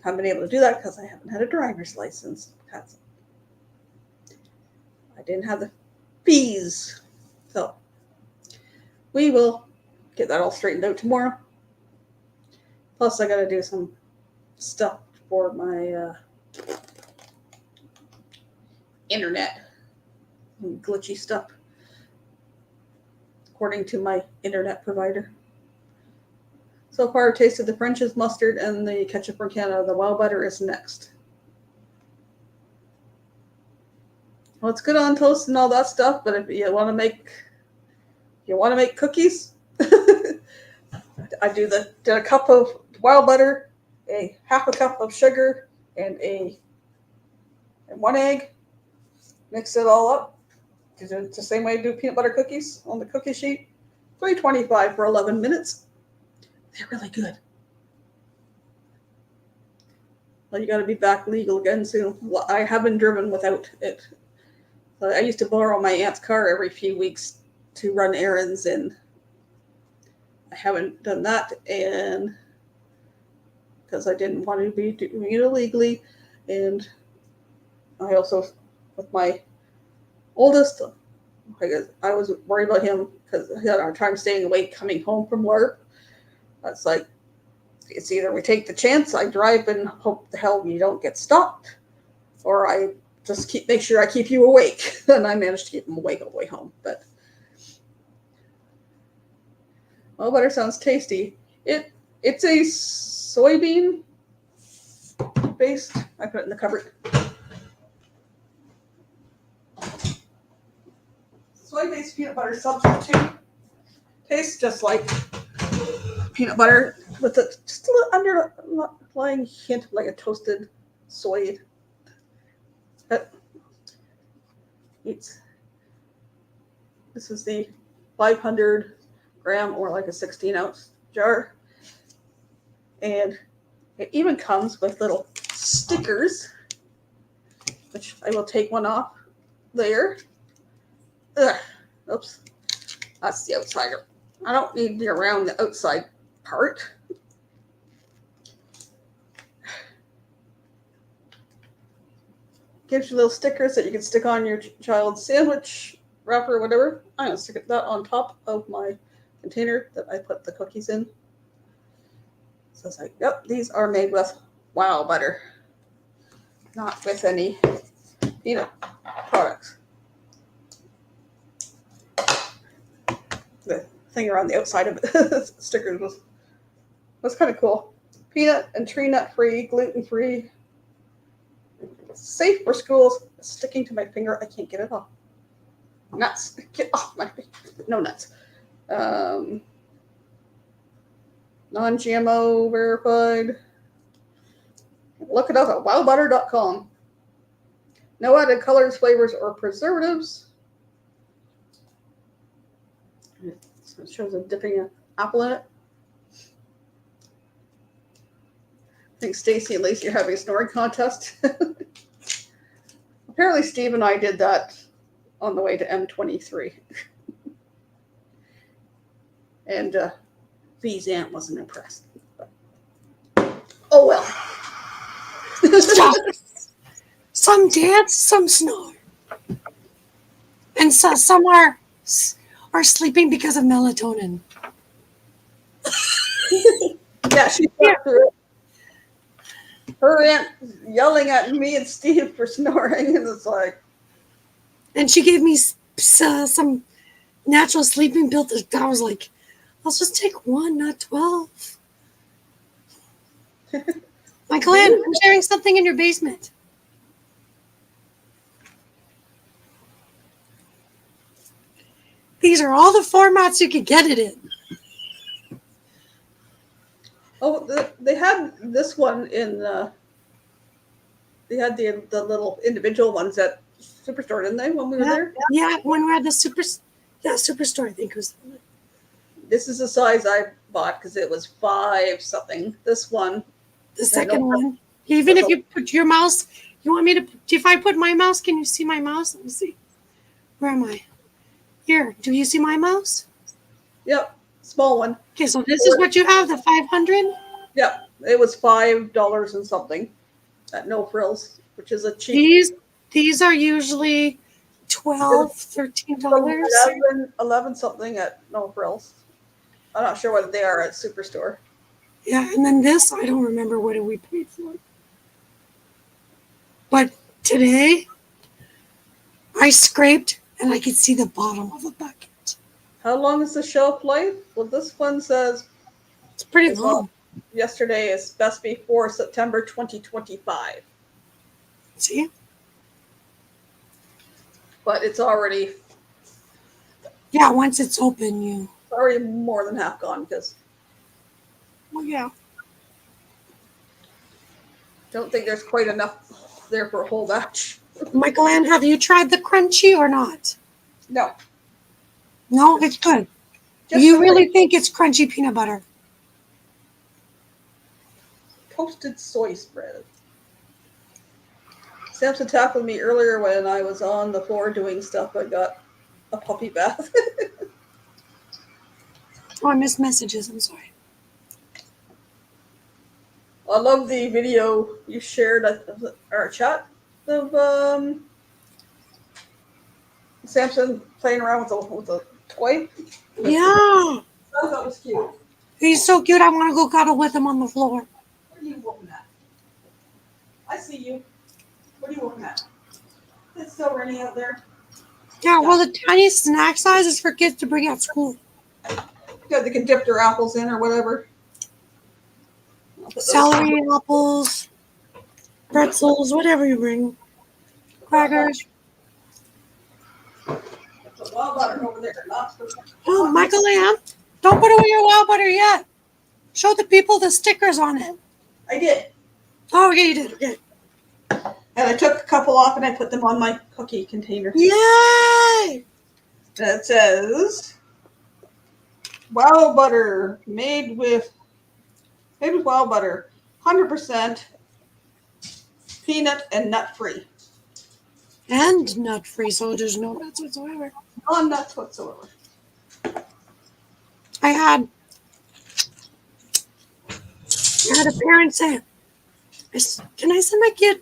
haven't been able to do that because I haven't had a driver's license. I didn't have the fees. So we will get that all straightened out tomorrow. Plus, I got to do some stuff for my internet. Glitchy stuff. According to my internet provider. So far, I've tasted the French's mustard and the ketchup from Canada. The wild butter is next. Well, it's good on toast and all that stuff, but if you want to make cookies, I did a cup of wild butter, a half a cup of sugar, and one egg. Mix it all up. It's the same way I do peanut butter cookies on the cookie sheet. $3.25 for 11 minutes. They're really good. Well, you got to be back legal again soon. Well, I haven't driven without it. I used to borrow my aunt's car every few weeks to run errands, and I haven't done that, and because I didn't want to be doing it illegally, and I also, with my oldest, I was worried about him because he had a hard time staying awake coming home from LARP. It's like, it's either we take the chance, I drive and hope the hell you don't get stopped, or I just make sure I keep you awake. And I managed to keep him awake all the way home. But well, butter sounds tasty. It's a soybean based. I put it in the cupboard. Soy-based peanut butter substitute. Tastes just like peanut butter with just a little underlying hint of like a toasted soy. This is the 500 gram or like a 16-ounce jar. And it even comes with little stickers, which I will take one off there. Ugh. Oops. That's the outsider. I don't need to be around the outside part. Gives you little stickers that you can stick on your child's sandwich wrapper or whatever. I'm going to stick that on top of my container that I put the cookies in. So it's like, yep, these are made with wild butter, not with any peanut products. The thing around the outside of it, stickers was kind of cool. Peanut and tree nut free, gluten free. Safe for schools. It's sticking to my finger. I can't get it off. Nuts. Get off my finger. No nuts. Non-GMO verified. Look it up at wildbutter.com. No added colors, flavors, or preservatives. So it shows them dipping an apple in it. I think Stacy and Lacey are having a snoring contest. Apparently Steve and I did that on the way to M23. And V's aunt wasn't impressed. But, oh well. Some dance, some snore. And so some are sleeping because of melatonin. Yeah, she slept through it. her aunt yelling at me and Steve for snoring, and it's like, And she gave me some natural sleeping pills. I was like, I'll just take one, not 12. Michael Ann, I'm sharing something in your basement. These are all the formats you could get it in. oh, they had this one in. They had the little individual ones at Superstore, didn't they? When we were there. Yeah, when we're at the Superstore, I think it was. This is the size I bought because it was 5 something. This one, The second one. Even if you put your mouse, you want me to, if I put my mouse, can you see my mouse? Let me see. Where am I? Here, do you see my mouse? yep, small one. Okay, so this is what you have, the 500? Yep, it was $5 and something at No Frills, which is a cheap. These are usually $12, $13. 11 something at No Frills. I'm not sure what they are at Superstore. Yeah, and then this, I don't remember what we paid for. But today, I scraped and I could see the bottom of a bucket. How long is the shelf life? Well, this one says It's pretty long. yesterday is best before September 2025. See? But it's already Yeah, once it's open, you. more than half gone because Well, yeah. don't think there's quite enough there for a whole batch. Michael Ann, have you tried the crunchy or not? No. No, it's good. Just You really think it's crunchy peanut butter? toasted soy spread. Samson tackled me earlier when I was on the floor doing stuff. I got a puppy bath. Oh, I missed messages. I'm sorry. I love the video you shared at our chat of Samson playing around with a toy. Yeah. I thought that was cute. He's so cute. I want to go cuddle with him on the floor. What are you looking at? I see you. What are you looking at? It's still raining out there. Yeah, well, the tiniest snack size is for kids to bring at school. Good, they can dip their apples in or whatever. I'll put those- Celery, apples, pretzels, whatever you bring. Crackers. Put wild butter over there. Not for- Oh, Michael Ann, don't put away your wild butter yet. Show the people the stickers on it. I did. Oh, yeah, you did. Okay. And I took a couple off and I put them on my cookie container. Yay! That says wild butter made with wild butter, 100% peanut and nut free. And nut free, so there's no nuts whatsoever. Non nuts whatsoever. I had a parent say, can I send my kid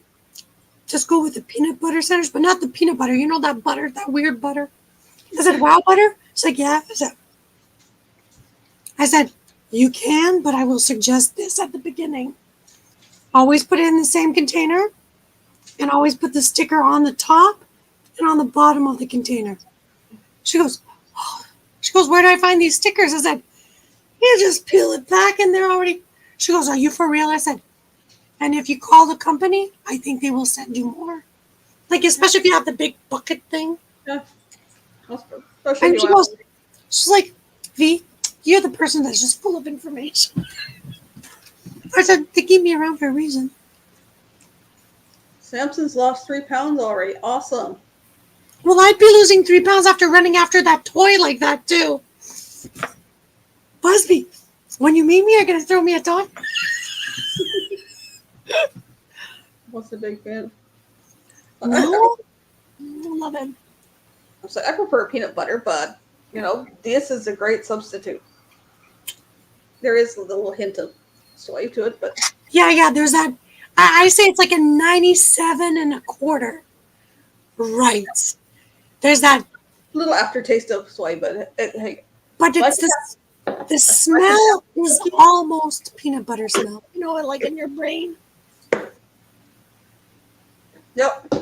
to school with the peanut butter sandwich, but not the peanut butter. You know that butter, that weird butter? I said, wow butter? She's like, yeah. I said, you can, but I will suggest this at the beginning. Always put it in the same container and always put the sticker on the top and on the bottom of the container. She goes, where do I find these stickers? I said, you just peel it back and they're already. She goes, are you for real? I said, and if you call the company, I think they will send you more. Like, especially if you have the big bucket thing. Yeah. And she goes, she's like, V, you're the person that's just full of information. I said, they keep me around for a reason. Samson's lost 3 pounds already. Awesome. Well, I'd be losing 3 pounds after running after that toy like that, too. Busby, when you meet me, you're going to throw me a toy? What's the big fan? No. I love it. So I prefer peanut butter, but this is a great substitute. There is a little hint of soy to it, but Yeah, there's that. I say it's like a 97 1/4. Right. There's that, little aftertaste of soy, but but it's the smell is almost peanut butter smell. You know, like in your brain. Yep.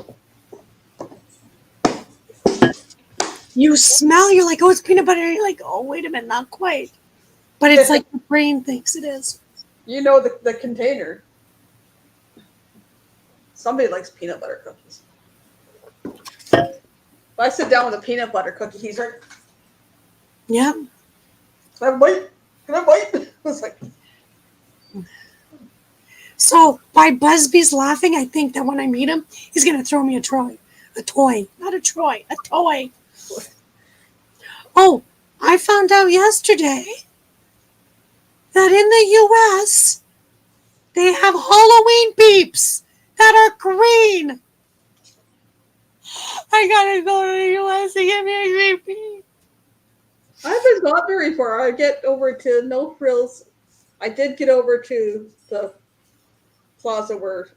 You smell, you're like, oh, it's peanut butter. You're like, oh, wait a minute, not quite. But it's like the brain thinks it is. You know the container. Somebody likes peanut butter cookies. If I sit down with a peanut butter cookie, he's like, Yeah. "Can I have a bite? Can I have a bite?" It's like, So by Busby's laughing, I think that when I meet him, he's going to throw me a toy. A toy. Not a Troy. A toy. Oh, I found out yesterday that in the U.S., they have Halloween peeps that are green. I gotta go to the U.S. to get me a green peep. I haven't got very far. I get over to No Frills. I did get over to the plaza where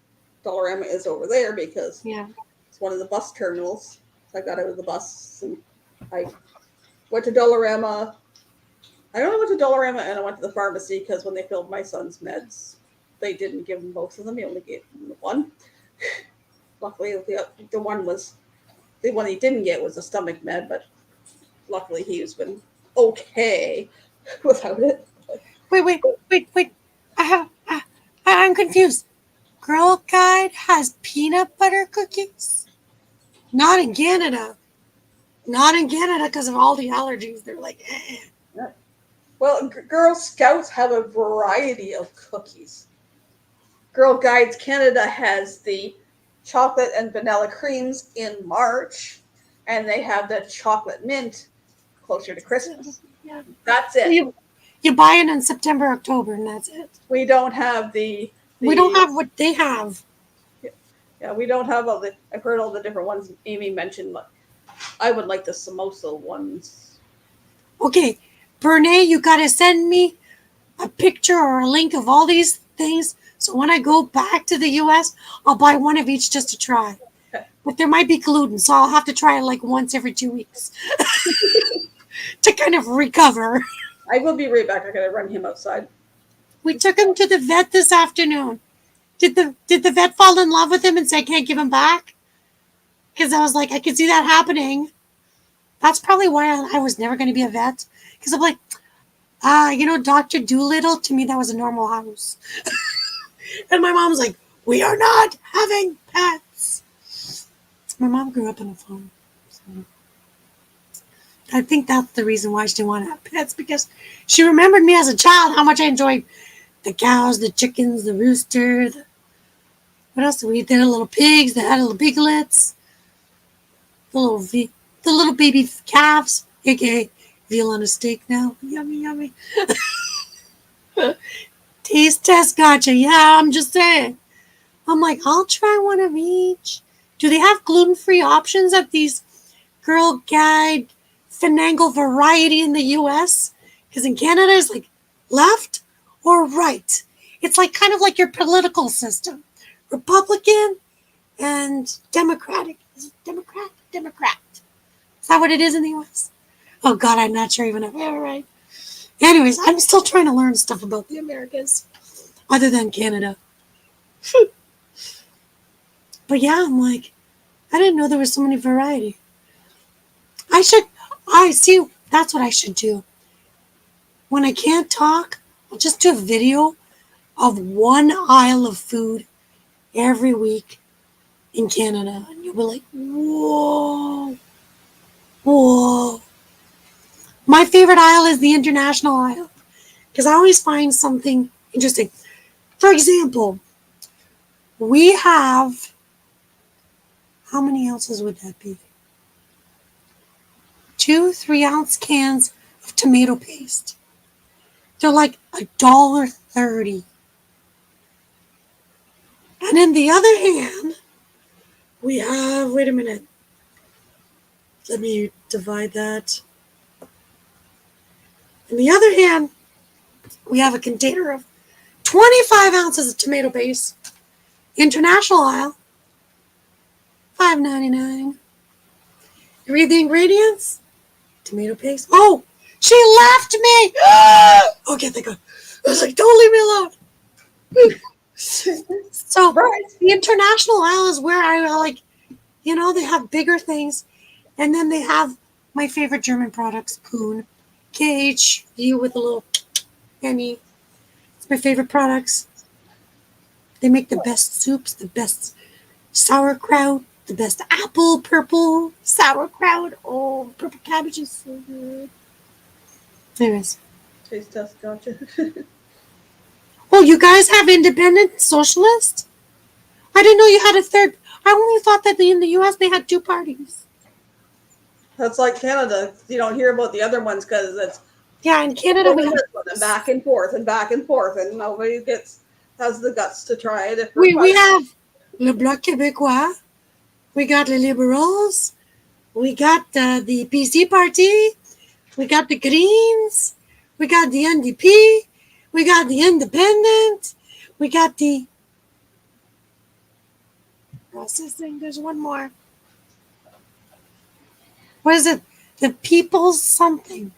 Dollarama is over there because Yeah. it's one of the bus terminals. So I got out of the bus and I went to Dollarama. I only went to Dollarama and I went to the pharmacy because when they filled my son's meds, they didn't give him both of them. He only gave him one. Luckily, the one he didn't get was a stomach med, but luckily he's been okay without it. Wait. I'm confused. Girl Guide has peanut butter cookies? Not in Canada. Not in Canada because of all the allergies. They're like, eh. Well, Girl Scouts have a variety of cookies. Girl Guides Canada has the chocolate and vanilla creams in March, and they have the chocolate mint closer to Christmas. Yeah. That's it. You buy it in September, October, and that's it. We don't have the We don't have what they have. Yeah, we don't have all the. I've heard all the different ones Amy mentioned, but I would like the samosa ones. Okay, Bernae, you got to send me a picture or a link of all these things. So when I go back to the U.S., I'll buy one of each just to try. Okay. But there might be gluten, so I'll have to try it like once every 2 weeks to kind of recover. I will be right back. I gotta run him outside. We took him to the vet this afternoon. Did the vet fall in love with him and say, I can't give him back? Because I was like, I could see that happening. That's probably why I was never going to be a vet. Because I'm like, Dr. Doolittle, to me, that was a normal house. And my mom's like, we are not having pets. My mom grew up on a farm. So I think that's the reason why she didn't want to have pets, because she remembered me as a child, how much I enjoyed the cows, the chickens, the rooster. What else did we eat? The little pigs, the little piglets, the little baby calves, aka veal on a steak now. Yummy, yummy. Taste test, gotcha. Yeah, I'm just saying. I'm like, I'll try one of each. Do they have gluten-free options at these Girl Guide finagle variety in the U.S.? Because in Canada, it's like left or right. It's like kind of like your political system. Republican and Democratic. Is it Democrat? Democrat. Is that what it is in the U.S.? Oh, God, I'm not sure even if I have it right. Anyways, I'm still trying to learn stuff about the Americas other than Canada. But yeah, I'm like, I didn't know there was so many variety. That's what I should do. When I can't talk, I'll just do a video of one aisle of food every week in Canada. And you'll be like, whoa. My favorite aisle is the international aisle because I always find something interesting. For example, we have, how many ounces would that be? 2 3-ounce cans of tomato paste. They're like $1.30. And in the other hand, we have, wait a minute. Let me divide that. In the other hand, we have a container of 25 ounces of tomato paste. International aisle, $5.99. You read the ingredients? Tomato paste. Oh, she left me. Okay, thank God. I was like, don't leave me alone. So Right. the international aisle is where I like, they have bigger things. And then they have my favorite German products, Kuhn, KHU with a little Emmy. It's my favorite products. They make the best soups, the best sauerkraut, the best apple purple sauerkraut. Oh, purple cabbage is so good. Anyways. Taste test, gotcha. Oh, you guys have independent socialist? I didn't know you had a third. I only thought that in the U.S. they had two parties. That's like Canada. You don't hear about the other ones because it's Yeah, in Canada we have. back and forth and back and forth, and nobody has the guts to try it. We have Le Bloc Québécois. We got the Liberals. We got the PC Party. We got the Greens. We got the NDP. We got the Independent. We got the. What's this thing? There's one more. What is it? The People's something.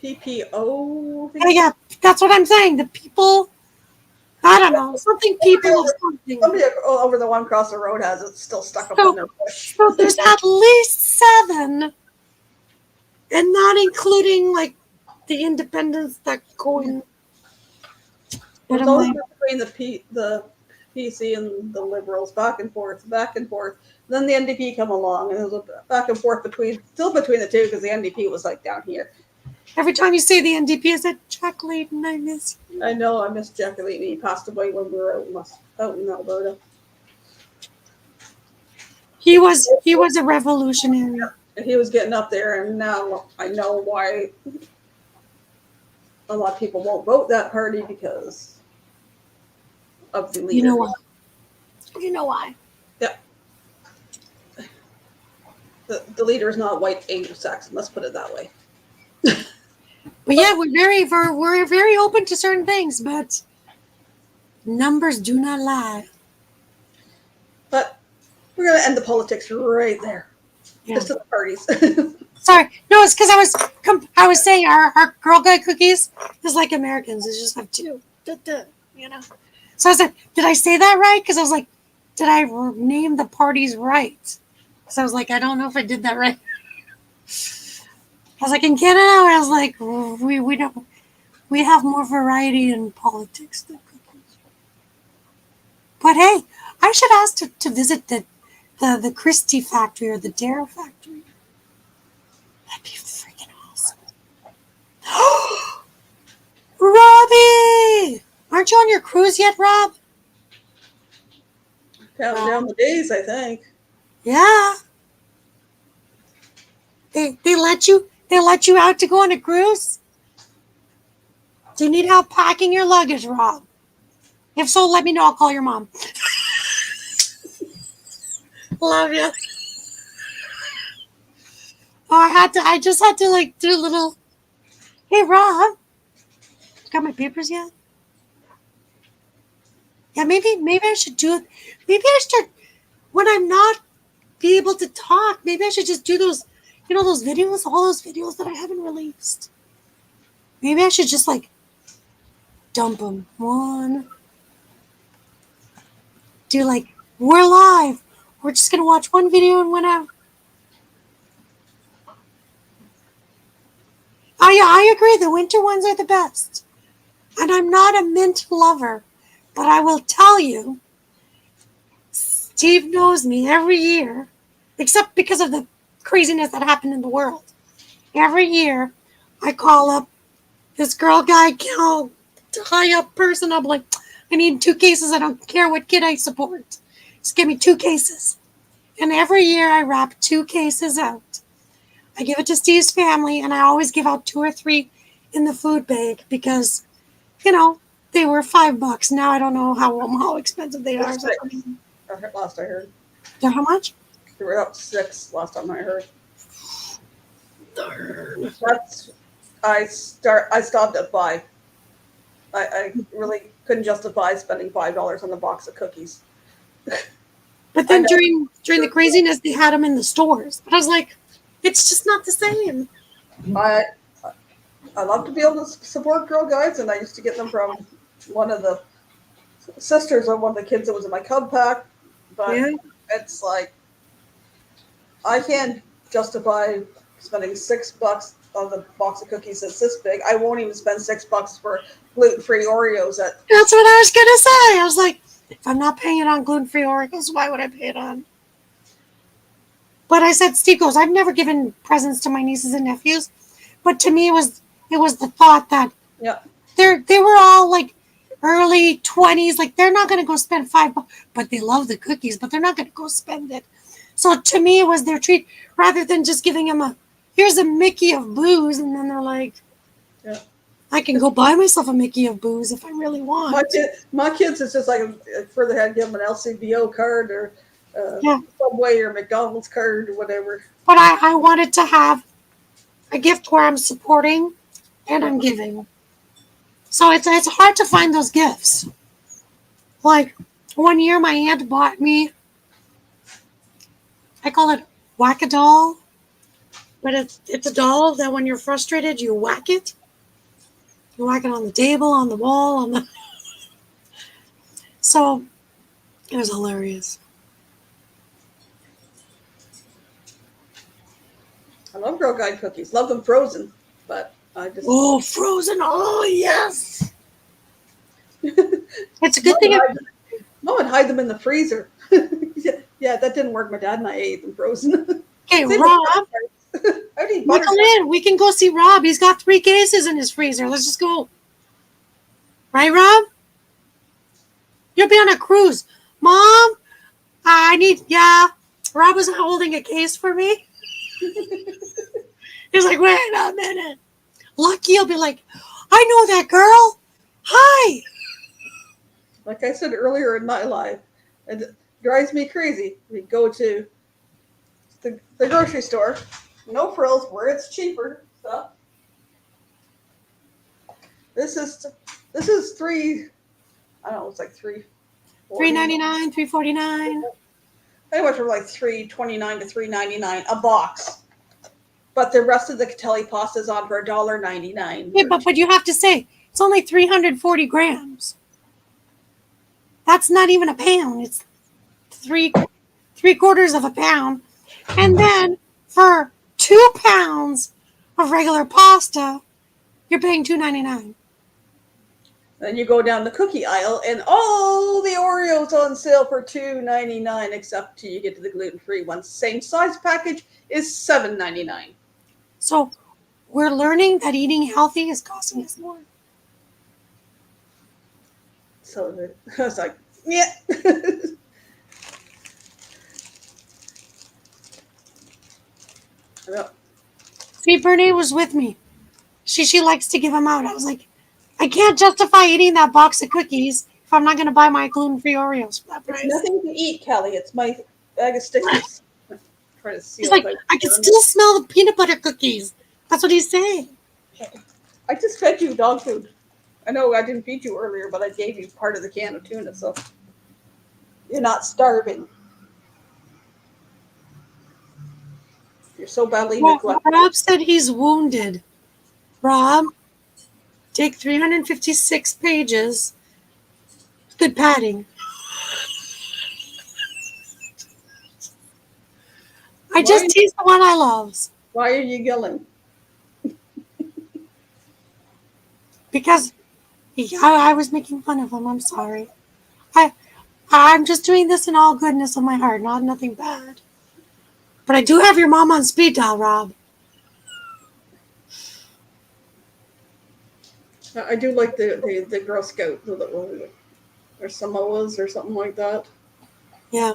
PPO. Yeah, that's what I'm saying. The people. I don't know. Something people of something. Somebody over the one across the road has it still stuck up in their bush. So there's at least 7. And not including like the independents that go in. But It's I'm always like, between the PC and the Liberals, back and forth, back and forth. Then the NDP come along, and it was a back and forth between the two because the NDP was like down here. every time you say the NDP, I said, Jack Layton, I miss you. I know I miss Jacqueline. He passed away when we were out in Alberta. He was a revolutionary. And he was getting up there, and now I know why a lot of people won't vote that party because of the leader. You know why? You know why? Yeah. The leader is not white Anglo-Saxon. Let's put it that way. But yeah, we're very open to certain things, but numbers do not lie. But we're going to end the politics right there. Yeah. Just to the parties. Sorry, no, it's because I was saying our Girl Guide cookies is like Americans. They just have 2, So I was like, did I say that right? Because I was like, did I name the parties right? Because I was like, I don't know if I did that right. I was like, in Canada, I was like, we have more variety in politics than cookies. But hey, I should ask to visit the Christie factory or the Dare factory. That'd be freaking awesome. Robbie! Aren't you on your cruise yet, Rob? Counting down the days, I think. Yeah. They let you out to go on a cruise? Do you need help packing your luggage, Rob? If so, let me know. I'll call your mom. Love you. Oh, I just had to like do a little. Hey, Rob. Got my papers yet? Yeah, maybe I should do it. Maybe I should, when I'm not be able to talk, maybe I should just do those, those videos, all those videos that I haven't released. Maybe I should just like dump them. Do like, we're live. We're just going to watch one video and one out. Oh yeah, I agree. The winter ones are the best. And I'm not a mint lover, but I will tell you, Steve knows me every year, except because of the craziness that happened in the world. Every year, I call up this girl, guy, gal, high up person. I'm like, I need 2 cases. I don't care what kid I support. Just give me 2 cases. And every year I wrap 2 cases out. I give it to Steve's family, and I always give out 2 or 3 in the food bag because, they were $5. Now I don't know how expensive they are. Last I heard. How much? They were up 6 last time I heard. Darn. I stopped at 5. I really couldn't justify spending $5 on the box of cookies. But then during the craziness, they had them in the stores. But I was like, it's just not the same. I love to be able to support Girl Guides, and I used to get them from one of the sisters are one of the kids that was in my Cub pack, but Yeah. it's like I can't justify spending $6 on the box of cookies that's this big. I won't even spend $6 for gluten-free Oreos. That's what I was gonna say. I was like, if I'm not paying it on gluten-free Oreos, why would I pay it on? But I said, Steve goes, I've never given presents to my nieces and nephews, but to me it was the thought that Yeah, they were all like early 20s, like they're not gonna go spend $5, but they love the cookies, but they're not gonna go spend it. So to me, it was their treat rather than just giving them here's a Mickey of booze, and then they're like, yeah. I can go buy myself a Mickey of booze if I really want. My kids, it's just like further had give them an LCBO card or Yeah. Subway or McDonald's card or whatever. But I wanted to have a gift where I'm supporting and I'm giving. So it's hard to find those gifts. Like one year, my aunt bought me, I call it whack-a-doll, but it's a doll that when you're frustrated, you whack it. You whack it on the table, on the wall, on the. So it was hilarious. I love Girl Guide cookies. Love them frozen, but I just Oh, frozen! Oh yes. It's a good thing. Mom would hide them in the freezer. Yeah, that didn't work. My dad and I ate them frozen. Okay, Same with Rob. I'd eat butter. Nickel in. We can go see Rob. He's got 3 cases in his freezer. Let's just go. Right, Rob? You'll be on a cruise. Mom, I need, yeah. Rob was holding a case for me. He's like, wait a minute. Lucky he'll be like, I know that girl. Hi. Like I said earlier in my life, it drives me crazy. We go to the grocery store, no frills, where it's cheaper stuff. This is three. I don't know. It's like $3.49, $3.99, $3.49. They went from like $3.29 to $3.99 a box. But the rest of the Catelli pasta is on for $1.99. Yeah, but you have to say, it's only 340 grams. That's not even a pound. It's three quarters of a pound. And then for 2 pounds of regular pasta, you're paying $2.99. Then you go down the cookie aisle, and all the Oreos on sale for $2.99, except till you get to the gluten-free ones. Same size package is $7.99. So we're learning that eating healthy is costing us more. So I was like, yeah. Yep. See, Bernie was with me. She likes to give them out. I was like, I can't justify eating that box of cookies if I'm not going to buy my gluten-free Oreos for that price. Nothing to eat, Kelly. It's my bag of stickers. Try to seal He's like, it. I can still smell the peanut butter cookies. That's what he's saying. I just fed you dog food. I know I didn't feed you earlier, but I gave you part of the can of tuna, so you're not starving. You're so badly neglected. Rob said he's wounded. Rob, take 356 pages. Good padding. I just teased the one I love. Why are you yelling? Because I was making fun of him. I'm sorry. I'm just doing this in all goodness of my heart, not nothing bad. But I do have your mom on speed dial, Rob. I do like the Girl Scout, or Samoas or something like that. Yeah.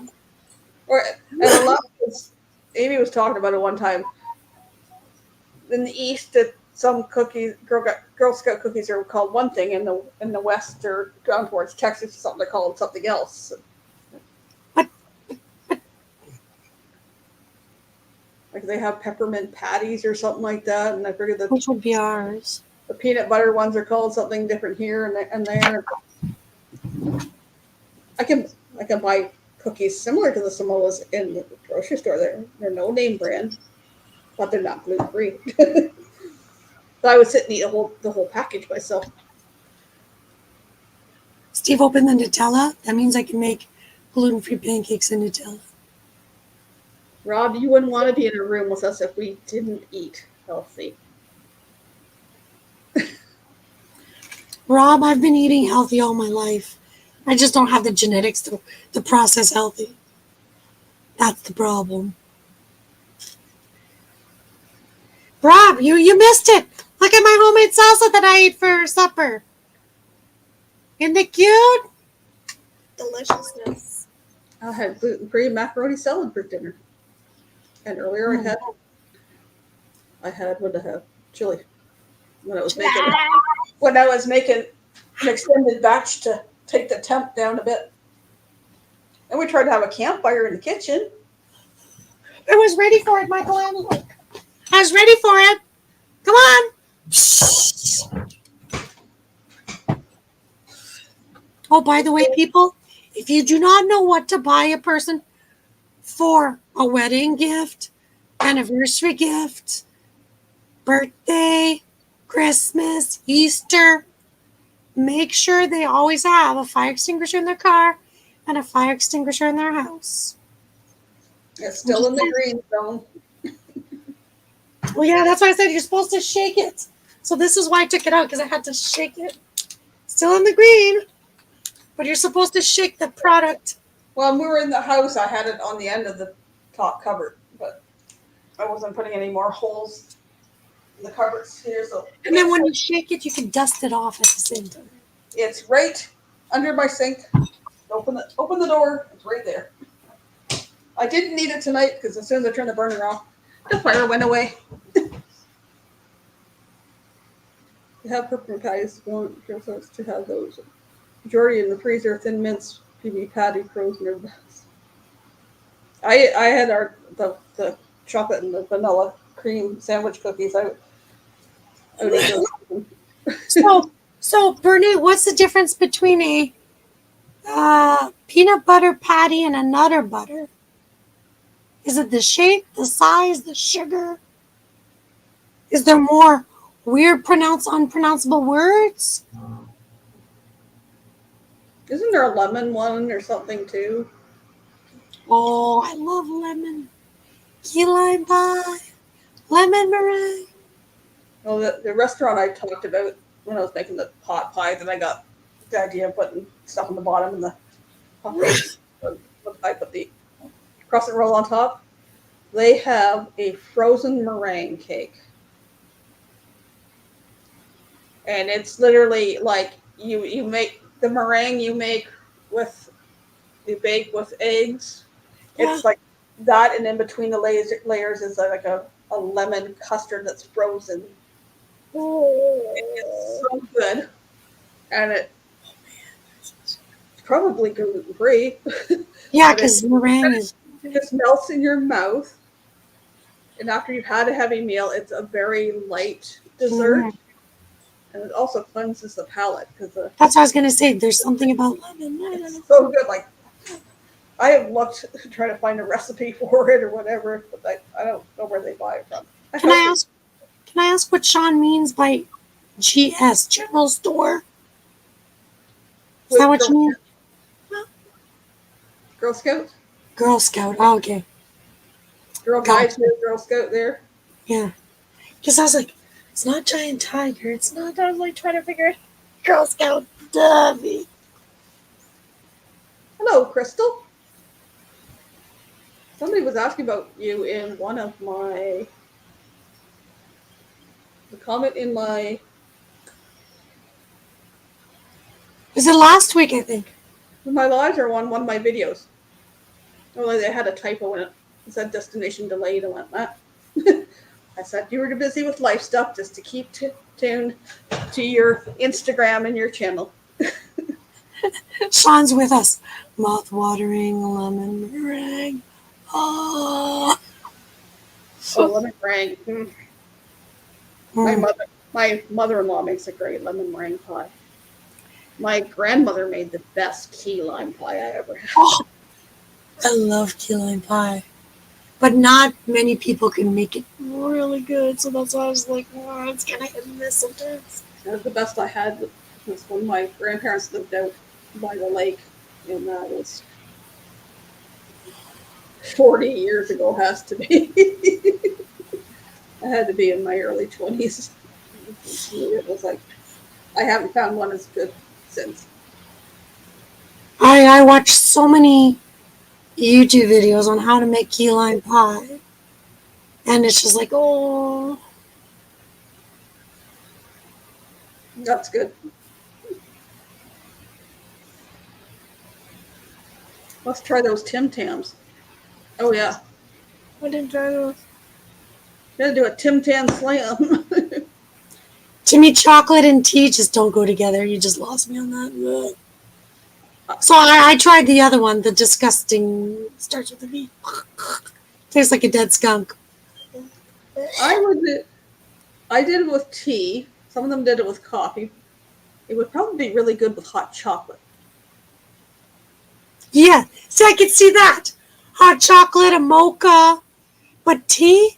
Or and a lot of Amy was talking about it one time. In the East, that some cookies, Girl Scout cookies, are called one thing. In the West, or down towards Texas, or something, they call them something else. Like they have peppermint patties or something like that, and I figured that Which would be ours. the peanut butter ones are called something different here and there. I can buy cookies similar to the Samoas in the grocery store. They're no name brand, but they're not gluten free. So I would sit and eat the whole package myself. Steve opened the Nutella. That means I can make gluten-free pancakes and Nutella. Rob, you wouldn't want to be in a room with us if we didn't eat healthy. Rob, I've been eating healthy all my life. I just don't have the genetics to process healthy. That's the problem. Rob, you missed it. Look at my homemade salsa that I ate for supper. Isn't it cute? Deliciousness. I had gluten-free macaroni salad for dinner. And earlier I had what did I have? Chili. When I was making an extended batch to take the temp down a bit. And we tried to have a campfire in the kitchen. I was ready for it, Michael Annie. I was ready for it. Come on. Oh, by the way, people, if you do not know what to buy a person for a wedding gift, anniversary gift, birthday, Christmas, Easter, make sure they always have a fire extinguisher in their car and a fire extinguisher in their house. It's still in the green zone. Well, yeah, that's why I said you're supposed to shake it. So this is why I took it out, because I had to shake it. Still in the green, but you're supposed to shake the product. Well, when we were in the house, I had it on the end of the top cupboard, but I wasn't putting any more holes in the cupboards here. So And then when you shake it, you can dust it off at the same time. it's right under my sink. Open the door. It's right there. I didn't need it tonight because as soon as I turned the burner off, the fire went away. To have peppermint patties, to have those. Majority in the freezer, thin mince, PB patty, frozen or best. I had the chocolate and the vanilla cream sandwich cookies. I would eat those. So Bernie, what's the difference between a peanut butter patty and a Nutter Butter? Is it the shape, the size, the sugar? Is there more weird, unpronounceable words? Isn't there a lemon one or something too? Oh, I love lemon. Key lime pie, lemon meringue. Well, the restaurant I talked about when I was making the pot pie, that I got the idea of putting stuff on the bottom and the I put the crescent roll on top. They have a frozen meringue cake. And it's literally like you make the meringue you bake with eggs. Yeah. It's like that, and in between the layers is like a lemon custard that's frozen. It's so good. And it's probably gluten free. Yeah, because meringue is. It just melts in your mouth. And after you've had a heavy meal, it's a very light dessert. Mhm. And it also cleanses the palate because That's what I was gonna say. There's something about lemon. it's so good. Like I have looked to try to find a recipe for it or whatever, but I don't know where they buy it from. Can I ask what Sean means by GS, General Store? Is that what you mean? Girl Scout? Girl Scout. Oh, okay. Girl Guides here, Girl Scout there. Yeah. Because I was like, it's not Giant Tiger. It's not. I was like trying to figure it. Girl Scout Dovey. Hello, Crystal. Somebody was asking about you in one of the comment in my. Was it last week, I think? My lives are on one of my videos. Only they had a typo in it. It said destination delayed. I went, that. I said you were too busy with life stuff just to keep tuned to your Instagram and your channel. Sean's with us. Mouth-watering lemon meringue. Oh. Oh, lemon meringue. My mother-in-law makes a great lemon meringue pie. My grandmother made the best key lime pie I ever had. Oh, I love key lime pie. But not many people can make it really good, so that's why I was like, oh, it's kind of hit and miss sometimes. That was the best I had was when my grandparents lived out by the lake, and that was 40 years ago. Has to be. I had to be in my early 20s. It was like I haven't found one as good since. I watched so many YouTube videos on how to make key lime pie. And it's just like, oh, That's good. Let's try those Tim Tams. Oh yeah, I didn't try those. gotta do a Tim Tam slam. To me, chocolate and tea just don't go together. You just lost me on that. Ugh. So I tried the other one, the disgusting, starts with a V. Tastes like a dead skunk. I did it with tea. Some of them did it with coffee. It would probably be really good with hot chocolate. Yeah, see, I could see that. Hot chocolate, a mocha, but tea?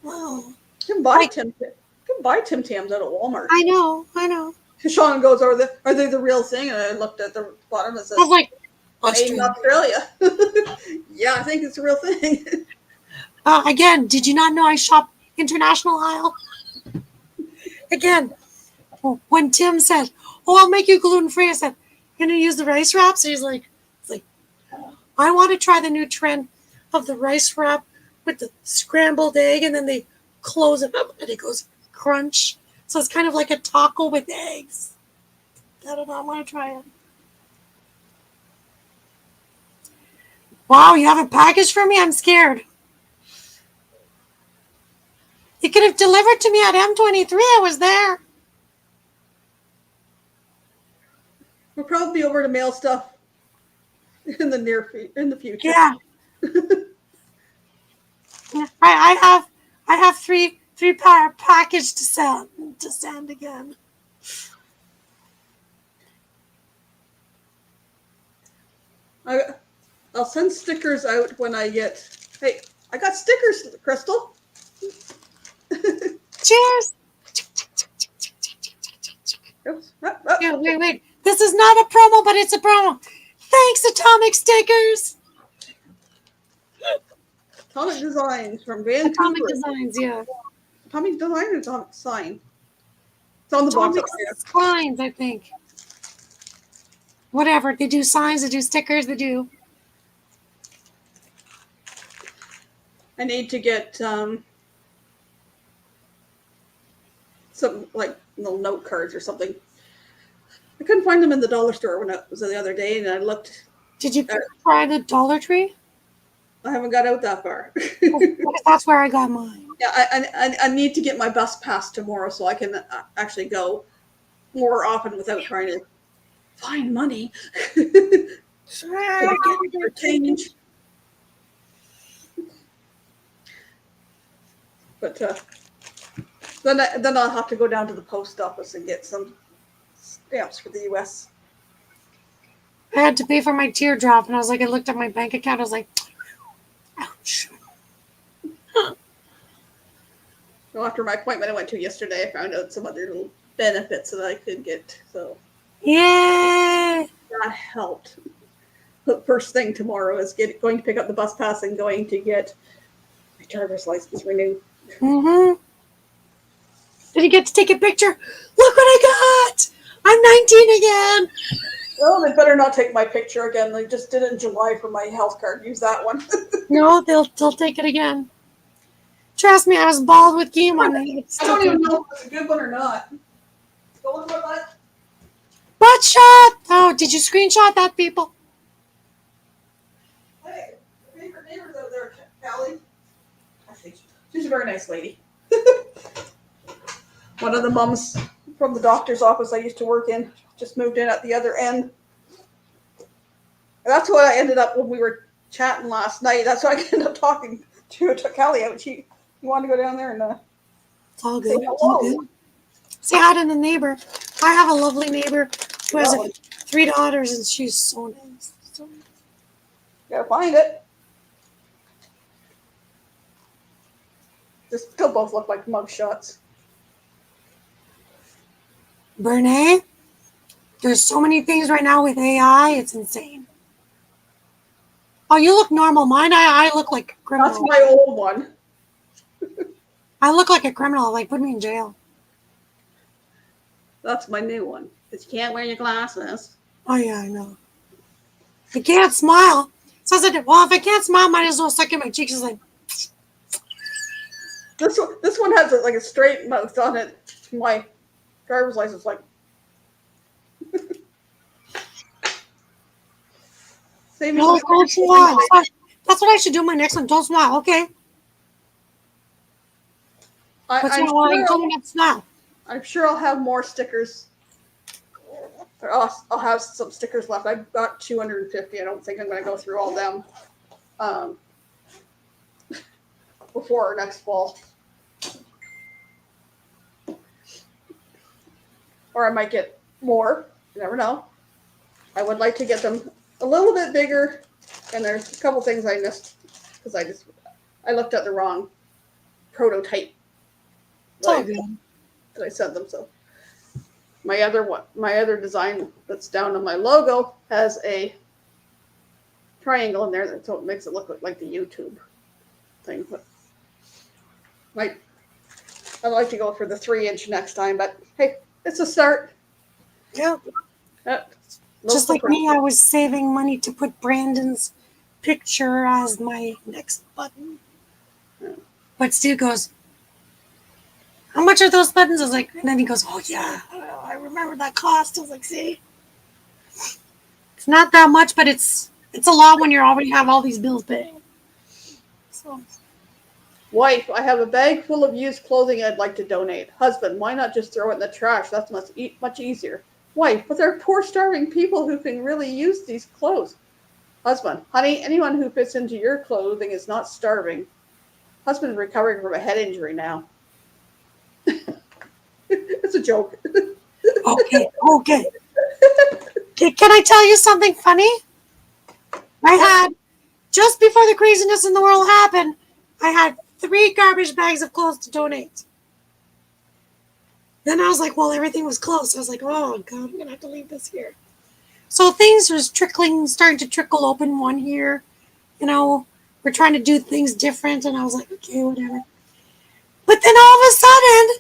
Oh, You can buy Tim Tams out of Walmart. I know. Sean goes, "Are they the real thing?" And I looked at the bottom and said, I was like, "Made in Australia. Australia." Yeah, I think it's a real thing. Again, did you not know I shop international aisle? Again, when Tim said, "Oh, I'll make you gluten free," I said, "You're gonna use the rice wraps?" And he's like, "I want to try the new trend of the rice wrap with the scrambled egg, and then they close it up, and it goes crunch. So it's kind of like a taco with eggs." I don't know. I want to try it. Wow, you have a package for me? I'm scared. You could have delivered to me at M23. I was there. We'll probably be over to mail stuff in the future. Yeah. I have three package to send again. I'll send stickers out when I get. Hey, I got stickers, Crystal. Cheers. Oops. Yeah, wait. This is not a promo, but it's a promo. Thanks, Atomic Stickers. Atomic Designs from Vancouver. Atomic Designs, yeah. Atomic Design or Atomic Sign? It's on the box Atomic up here. Signs, I think. Whatever. They do signs, they do stickers, they do. I need to get some like little note cards or something. I couldn't find them in the dollar store when it was the other day, and I looked. Did you try the Dollar Tree? I haven't got out that far. Because that's where I got mine. Yeah, I need to get my bus pass tomorrow so I can actually go more often without trying to find money. For change. But then I'll have to go down to the post office and get some stamps for the U.S. I had to pay for my teardrop, and I looked at my bank account, I was like, ouch. Well, after my appointment I went to yesterday, I found out some other little benefits that I could get. So Yay! that helped. The first thing tomorrow is going to pick up the bus pass and going to get my driver's license renewed. Mm-hmm. Did you get to take a picture? Look what I got! I'm 19 again! Oh, they better not take my picture again. They just did it in July for my health card. Use that one. No, they'll take it again. Trust me, I was bald with game on it. I don't even know if it's a good one or not. Go on, what? Butt shot! Oh, did you screenshot that, people? Hey, your favorite neighbor's out there, Callie. I think she's a very nice lady. One of the moms from the doctor's office I used to work in just moved in at the other end. And that's what I ended up when we were chatting last night. That's why I ended up talking to Callie out. She wanted to go down there and It's all good. It's all good. Say hi to the neighbor. I have a lovely neighbor who has 3 daughters, and she's so nice. So nice. Gotta find it. They still both look like mug shots. Bernay, There's so many things right now with AI. It's insane. Oh, you look normal. Mine, I look like a That's criminal. my old one. I look like a criminal. Like, put me in jail. That's my new one. Because you can't wear your glasses. Oh, yeah, I know. I can't smile. So I said, well, if I can't smile, might as well suck in my cheeks. It's like, This one has like a straight mouth on it. My driver's license, like. Same no, as don't smile. That's what I should do my next one. Don't smile, okay? What's I'm, wrong? Well, sure, tell me not to smile. I'm sure I'll have more stickers. Or I'll have some stickers left. I've got 250. I don't think I'm going to go through all them before next fall. Or I might get more. You never know. I would like to get them a little bit bigger. And there's a couple things I missed because I looked at the wrong prototype It's all that good. I sent them. So my other design that's down on my logo has a triangle in there, so it makes it look like the YouTube thing. But I'd like to go for the 3-inch next time, but hey, it's a start. Yeah. No Just like surprise. me, I was saving money to put Brandon's picture as my next button. But Steve goes, how much are those buttons? I was like, and then he goes, oh yeah, I remember that cost. I was like, see, it's not that much, but it's a lot when you already have all these bills paying. So Wife, I have a bag full of used clothing I'd like to donate. Husband, why not just throw it in the trash? That's much easier. Wife, but there are poor, starving people who can really use these clothes. Husband, honey, anyone who fits into your clothing is not starving. Husband is recovering from a head injury now. It's a joke. okay. Can I tell you something funny? I had, just before the craziness in the world happened, I had 3 garbage bags of clothes to donate. Then I was like, well, everything was closed. I was like, oh, God, I'm going to have to leave this here. So things was starting to trickle open one here. You know, we're trying to do things different. And I was like, okay, whatever. But then all of a sudden,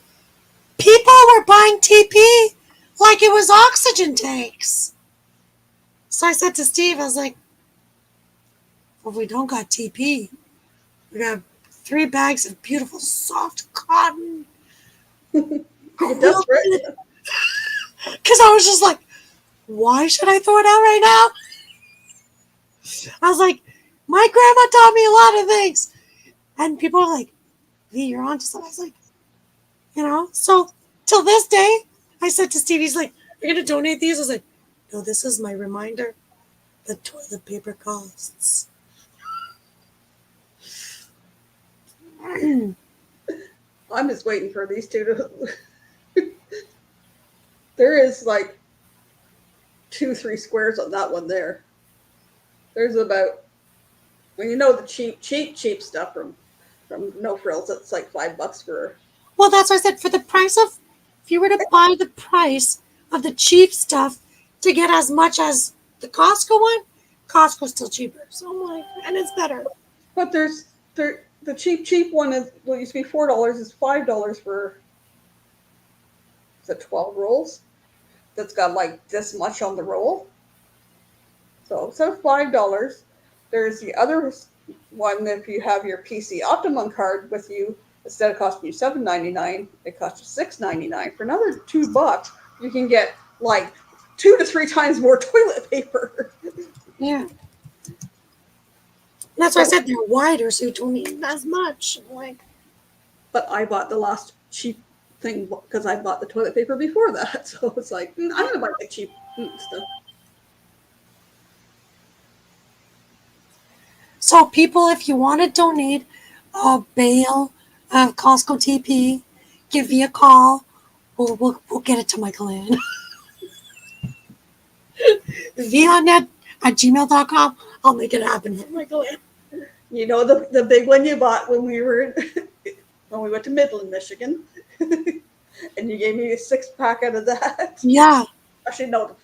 people were buying TP like it was oxygen tanks. So I said to Steve, I was like, well, we don't got TP. We got 3 bags of beautiful soft cotton. You're desperate. Because I was just like, why should I throw it out right now? I was like, my grandma taught me a lot of things. And people are like, V, you're on to something. I was like, you know, so till this day, I said to Steve, he's like, you're going to donate these? I was like, no, this is my reminder. The toilet paper costs. I'm just waiting for these two to. There is like 2-3 squares on that one there. There's about, well, you know, the cheap stuff from No Frills. It's like $5 for. Well, that's what I said. For the price of, if you were to buy the price of the cheap stuff to get as much as the Costco one, Costco's still cheaper. So I'm like, and it's better. But the cheap one is what used to be $4 is $5 for. Is it 12 rolls? That's got like this much on the roll. So instead of $5, there's the other one. If you have your PC Optimum card with you, instead of costing you $7.99, it costs you $6.99. For another $2, you can get like 2 to 3 times more toilet paper. Yeah. That's why I said they're wider, so you don't need as much. I'm like, But I bought the last cheap thing because I bought the toilet paper before that. So it's like, I'm going to buy the cheap stuff. so people, if you want to donate a bale of Costco TP, give me a call. We'll get it to Michael Ann. VionNet@gmail.com. I'll make it happen for Michael Ann. You know, the big one you bought when we were when we went to Midland, Michigan, and you gave me a 6-pack out of that. Yeah. Actually, no, it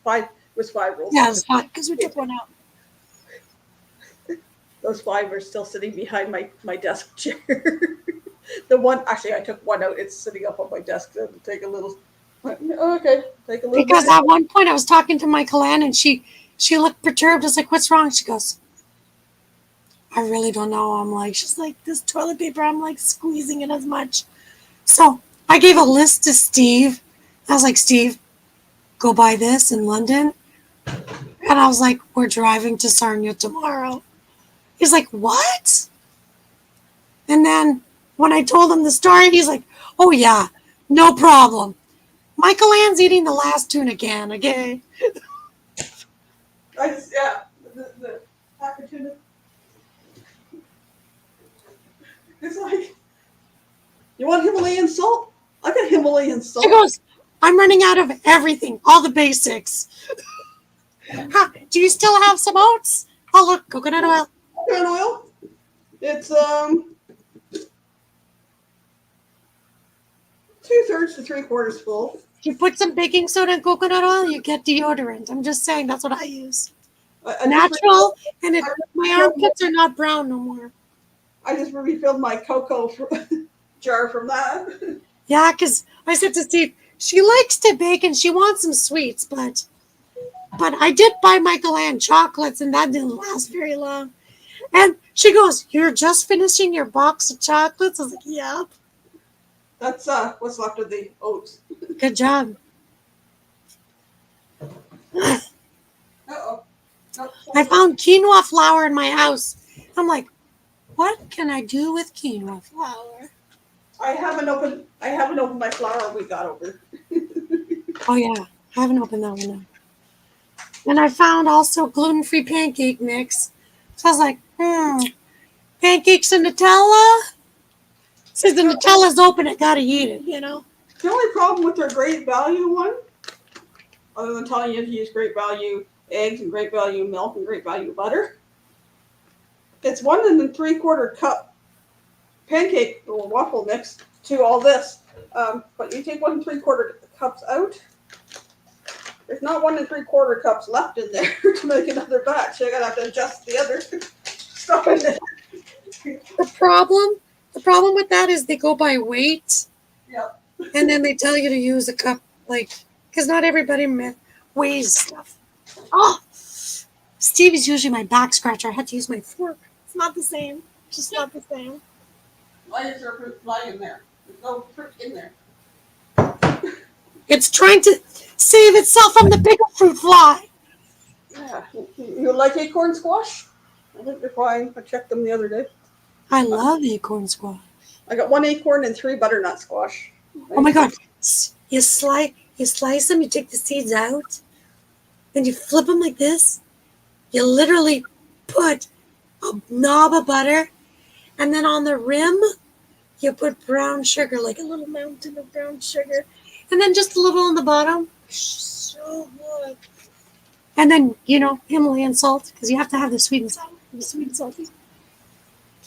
was 5 rolls. Yeah, it's fine because we took one out. Those 5 are still sitting behind my desk chair. The one, actually, I took one out. It's sitting up on my desk to take a little. Okay, take a little. Because bit. at one point I was talking to Michael Ann and she looked perturbed. I was like, "What's wrong?" She goes, "I really don't know." I'm like, she's like, "This toilet paper." I'm like squeezing it as much. So I gave a list to Steve. I was like, "Steve, go buy this in London." And I was like, "We're driving to Sarnia tomorrow." He's like, "What?" And then when I told him the story, he's like, "Oh yeah, no problem." Michael Ann's eating the last tuna can, okay? Yeah, the pack of tuna. It's like, you want Himalayan salt? I got Himalayan salt. She goes, "I'm running out of everything, all the basics." Do you still have some oats? Oh, look, coconut oil. Coconut oil. It's 2/3 to 3/4 full. You put some baking soda and coconut oil, you get deodorant. I'm just saying, that's what I use. Natural, and my armpits are not brown no more. I just refilled my cocoa jar from that. Yeah, because I said to Steve, she likes to bake and she wants some sweets, but I did buy Michael Ann chocolates and that didn't last very long. And she goes, "You're just finishing your box of chocolates?" I was like, "Yep." That's what's left of the oats. Good job. Uh-oh. I found quinoa flour in my house. I'm like, what can I do with quinoa flour? I haven't opened my flour we got over. Oh yeah, I haven't opened that one now. And I found also gluten-free pancake mix. So I was like, pancakes and Nutella? Since the Nutella's open, I gotta eat it, you know? The only problem with their Great Value one, other than telling you to use Great Value eggs and Great Value milk and Great Value butter, it's 1 3/4 cup pancake or waffle mix to all this. But you take 1 3/4 cups out, there's not 1 3/4 cups left in there to make another batch. So you're gonna have to adjust the other stuff in there. The problem with that is they go by weight. Yep. And then they tell you to use a cup, like, because not everybody weighs stuff. Oh, Steve is usually my back scratcher. I had to use my fork. It's not the same. Just not the same. Why is there fruit fly in there? There's no fruit in there. It's trying to save itself from the bigger fruit fly. Yeah. You like acorn squash? I think they're fine. I checked them the other day. I love acorn squash. I got 1 acorn and 3 butternut squash. Oh my god. You slice them, you take the seeds out, then you flip them like this. You literally put a knob of butter, and then on the rim, you put brown sugar, like a little mountain of brown sugar, and then just a little on the bottom. So good. And then, Himalayan salt, because you have to have the sweet and sour. The sweet and salty.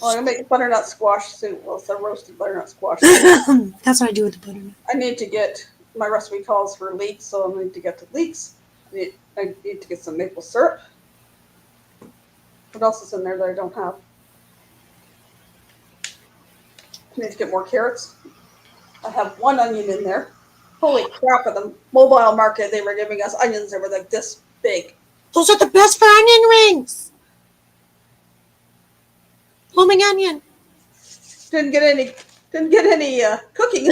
Well, I'm going to make butternut squash soup. Well, it's a roasted butternut squash. That's what I do with the butternut. I need to get, my recipe calls for leeks, so I need to get the leeks. I need to get some maple syrup. What else is in there that I don't have? I need to get more carrots. I have 1 onion in there. Holy crap, at the mobile market, they were giving us onions that were like this big. Those are the best for onion rings. Blooming onion. Didn't get any cooking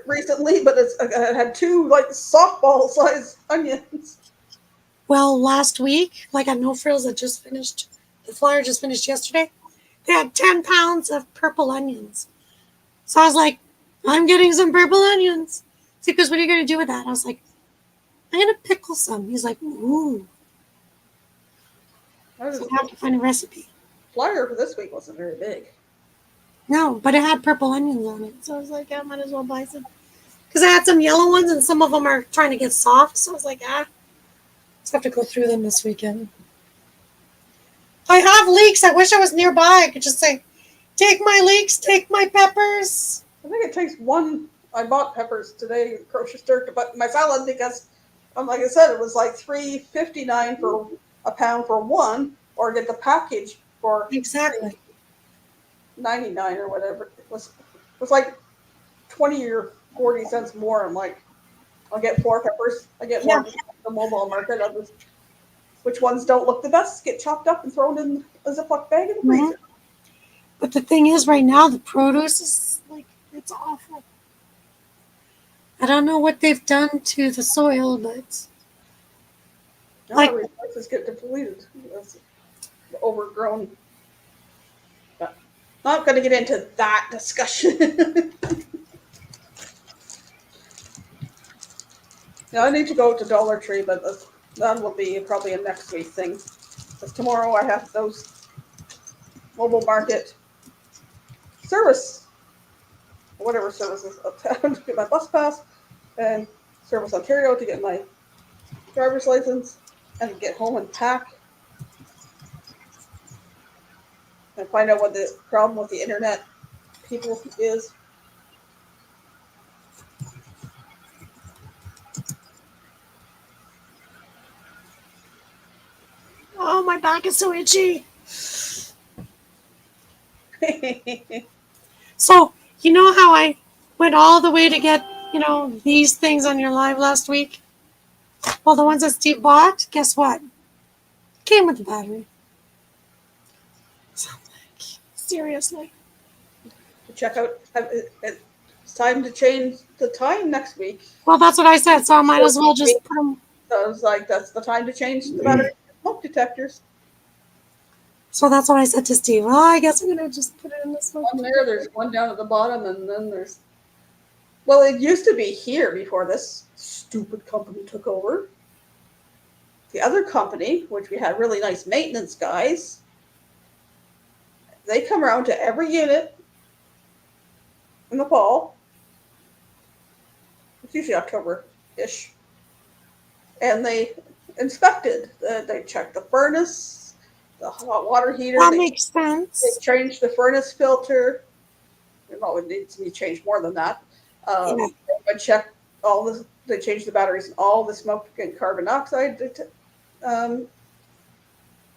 recently, but I had 2 like softball sized onions. Well, last week, like at No Frills that just finished, the flyer just finished yesterday, they had 10 pounds of purple onions. So I was like, I'm getting some purple onions. See, because what are you going to do with that? I was like, I'm going to pickle some. He's like, ooh. So I have to find a recipe. Flyer for this week wasn't very big. No, but it had purple onions on it. So I was like, I might as well buy some. Because I had some yellow ones and some of them are trying to get soft. So I was like, just have to go through them this weekend. I have leeks. I wish I was nearby. I could just say, take my leeks, take my peppers. I think it takes 1. I bought peppers today at the grocery store to put in my salad because like I said, it was like $3.59 for a pound for one, or get the package for Exactly. $3.99 or whatever. It was like 20 or 40 cents more. I'm like, I'll get 4 peppers. I get more Yeah. at the mobile market. Which ones don't look the best get chopped up and thrown in a Ziploc bag in the Mhm. freezer. But the thing is, right now, the produce is like, it's awful. I don't know what they've done to the soil, but Now like, the resources get depleted. It's overgrown. But not going to get into that discussion. Now I need to go to Dollar Tree, but that will be probably a next week thing. Because tomorrow I have those mobile market service, whatever services uptown to get my bus pass, and Service Ontario to get my driver's license, and get home and pack and find out what the problem with the internet people is. oh, my back is so itchy. So, you know how I went all the way to get, these things on your live last week? Well, the ones that Steve bought, guess what? Came with the battery. So, like, seriously. To check out, it's time to change the time next week. Well, that's what I said, so I might as well just put them. So I was like, that's the time to change the battery smoke detectors. So that's what I said to Steve. Well, I guess I'm going to just put it in this one. One there's one down at the bottom, and then there's. Well, it used to be here before this stupid company took over. The other company, which we had really nice maintenance guys, they come around to every unit in the fall. It's usually October-ish. And they inspected. They checked the furnace, the hot water heater. That They makes sense. changed the furnace filter. Well, it needs to be changed more than that. Yeah. They checked all the. They changed the batteries in all the smoke and carbon dioxide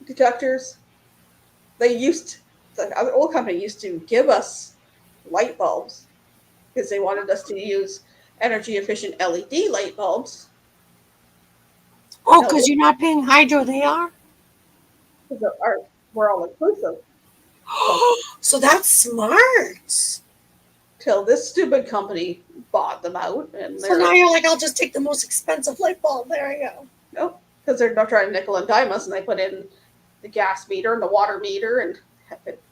detectors. The other old company used to give us light bulbs because they wanted us to use energy efficient LED light bulbs. Oh, because you're not paying hydro, they are? Because we're all inclusive. So that's smart. Till this stupid company bought them out, and So now you're like, I'll just take the most expensive light bulb. There you go. nope, because they're not trying to nickel and dime us, and they put in the gas meter and the water meter, and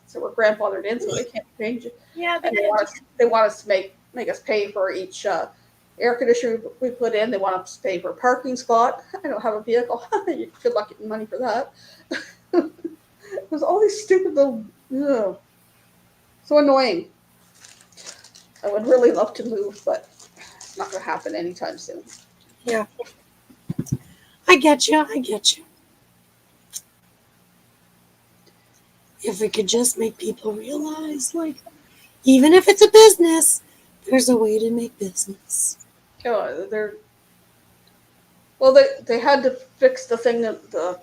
so we're grandfathered in, so they can't change it. Yeah, And they want us to make us pay for each air conditioner we put in. They want us to pay for a parking spot. I don't have a vehicle. Good luck getting money for that. It was all these stupid little, so annoying. I would really love to move, but it's not going to happen anytime soon. Yeah. I get you. I get you. If we could just make people realize, like, even if it's a business, there's a way to make business. They had to fix the thing that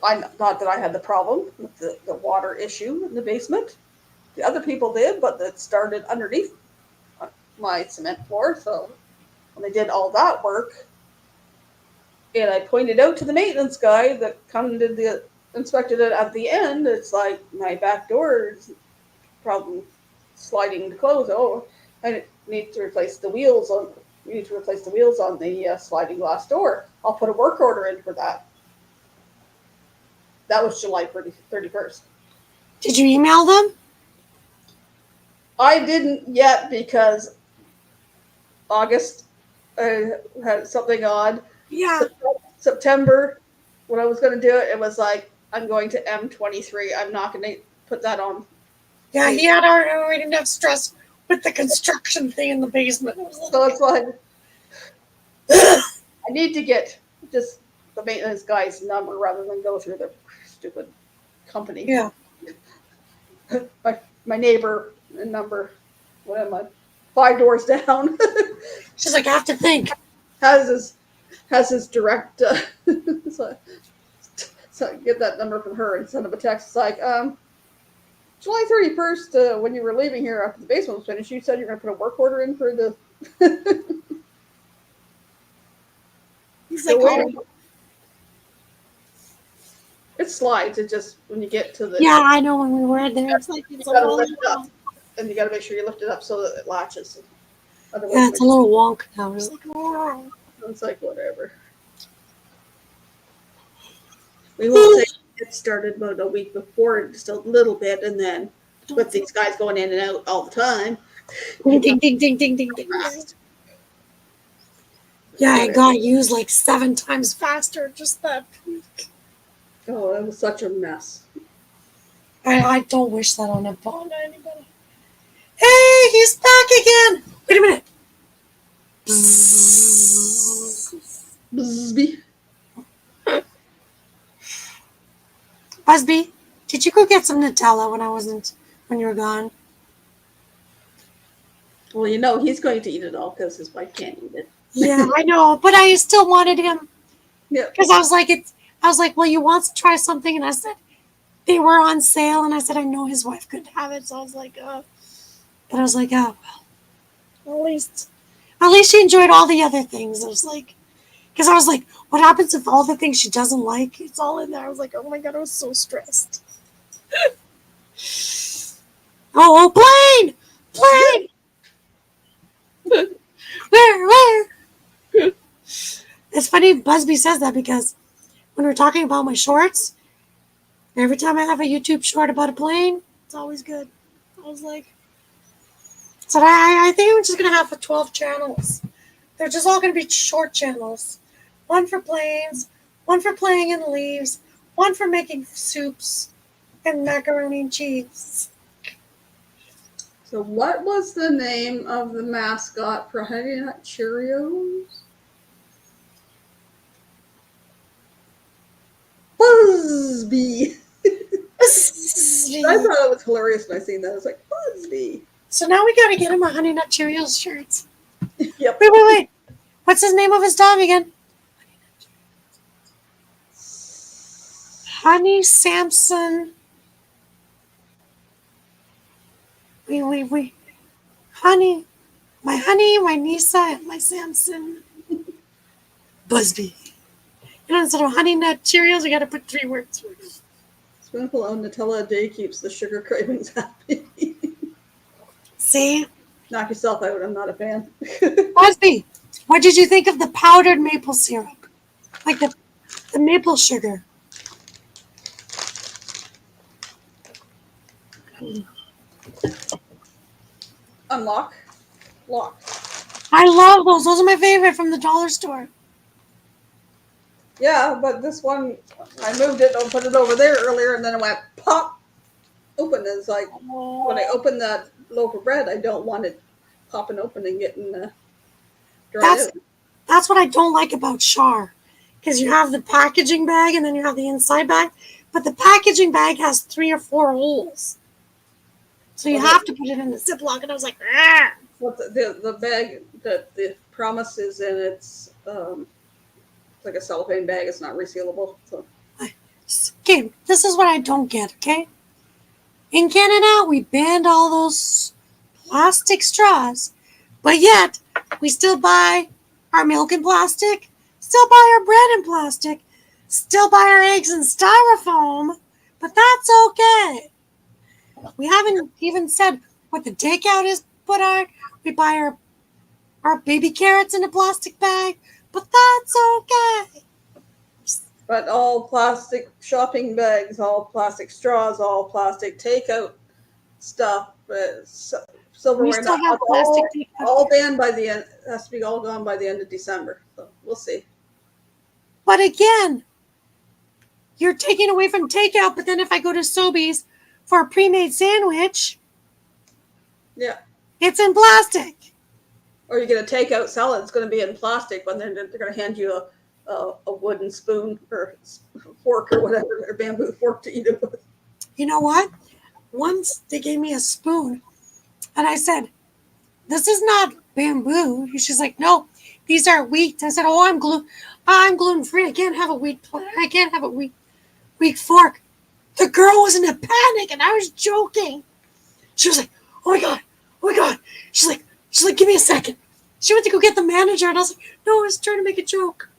I not that I had the problem with the water issue in the basement. The other people did, but it started underneath my cement floor. So when they did all that work, and I pointed out to the maintenance guy that inspected it at the end, it's like my back door is probably sliding to close. Oh, I need to replace the wheels on. We need to replace the wheels on the sliding glass door. I'll put a work order in for that. That was July 31st. Did you email them? I didn't yet because August had something odd. Yeah. September, when I was going to do it, it was like, I'm going to M23. I'm not going to put that on. Yeah, he had already enough stress with the construction thing in the basement. So it's like, I need to get just the maintenance guy's number rather than go through the stupid company. Yeah. My neighbor number, what am I? 5 doors down. She's like, I have to think. Has his has his direct. So, so get that number from her and send him a text. It's like, July 31st, when you were leaving here after the basement was finished, you said you're going to put a work order in for the. He's like, oh. It slides. It just when you get to the Yeah, I know when we were there. It's like it's a gotta little lift it up. And you got to make sure you lift it up so that it latches. Otherwise, Yeah, it's a little wonk now. It's like, oh. it's like whatever. We will say it started about a week before, just a little bit, and then with these guys going in and out all the time. Ding, ding, ding, ding, ding, ding, ding. Yeah, it got used like 7 times faster just that week. Oh, it was such a mess. I don't wish that on a bond to anybody. Hey, he's back again. Wait a minute. Bzz. Busby, did you go get some Nutella when you were gone? Well, you know he's going to eat it all because his wife can't eat it. Yeah, I know, but I still wanted him. Yeah. Because I was like, well, you want to try something? And I said, they were on sale. And I said, I know his wife couldn't have it. So I was like, but I was like, oh, well, at least she enjoyed all the other things. I was like, because I was like, what happens if all the things she doesn't like, it's all in there? I was like, oh my God, I was so stressed. Oh, plane! Where? It's funny Busby says that because when we're talking about my shorts, every time I have a YouTube short about a plane, it's always good. I was like, so I think I'm just going to have 12 channels. They're just all going to be short channels. One for planes, one for playing in the leaves, one for making soups and macaroni and cheese. So what was the name of the mascot for Honey Nut Cheerios? Busby. I thought it was hilarious when I seen that. I was like, Busby. So now we got to get him a Honey Nut Cheerios shirt. Yep. Wait. What's his name of his dog again? Honey Samson. Wait. Honey, my Nisa, and my Samson. Busby. Instead of Honey Nut Cheerios, we got to put 3 words. Spoonful of Nutella a day keeps the sugar cravings happy. See? Knock yourself out. I'm not a fan. Busby, what did you think of the powdered maple syrup? Like the maple sugar. Unlock. Lock. I love those. Those are my favorite from the dollar store. Yeah, but this one, I moved it and put it over there earlier, and then it went pop open. It's like when I open that loaf of bread, I don't want it popping open and getting dried out. That's what I don't like about Char. Because you have the packaging bag and then you have the inside bag. But the packaging bag has 3 or 4 holes. So you have to put it in the Ziploc. And I was like, ah. Well, the bag that the Promise is in, it's like a cellophane bag. It's not resealable. So. Okay, this is what I don't get, okay? In Canada, we banned all those plastic straws. But yet, we still buy our milk in plastic, still buy our bread in plastic, still buy our eggs in styrofoam, but that's okay. We haven't even said what the takeout is put on. We buy our baby carrots in a plastic bag, but that's okay. But all plastic shopping bags, all plastic straws, all plastic takeout stuff, silverware, We still have plastic takeout. all banned by the end. Has to be all gone by the end of December. So we'll see. But again, you're taking away from takeout, but then if I go to Sobeys for a pre-made sandwich, Yeah. it's in plastic. Or you get a takeout salad, it's going to be in plastic, but then they're going to hand you a wooden spoon or fork or whatever, or bamboo fork to eat it with. You know what? Once they gave me a spoon, and I said, "This is not bamboo." She's like, "No, these are wheat." I said, "Oh, I'm gluten free. I can't have a wheat I can't have a wheat fork. The girl was in a panic, and I was joking. She was like, "Oh my god, oh my god." She's like, "Give me a second." She went to go get the manager, and I was like, "No, I was trying to make a joke.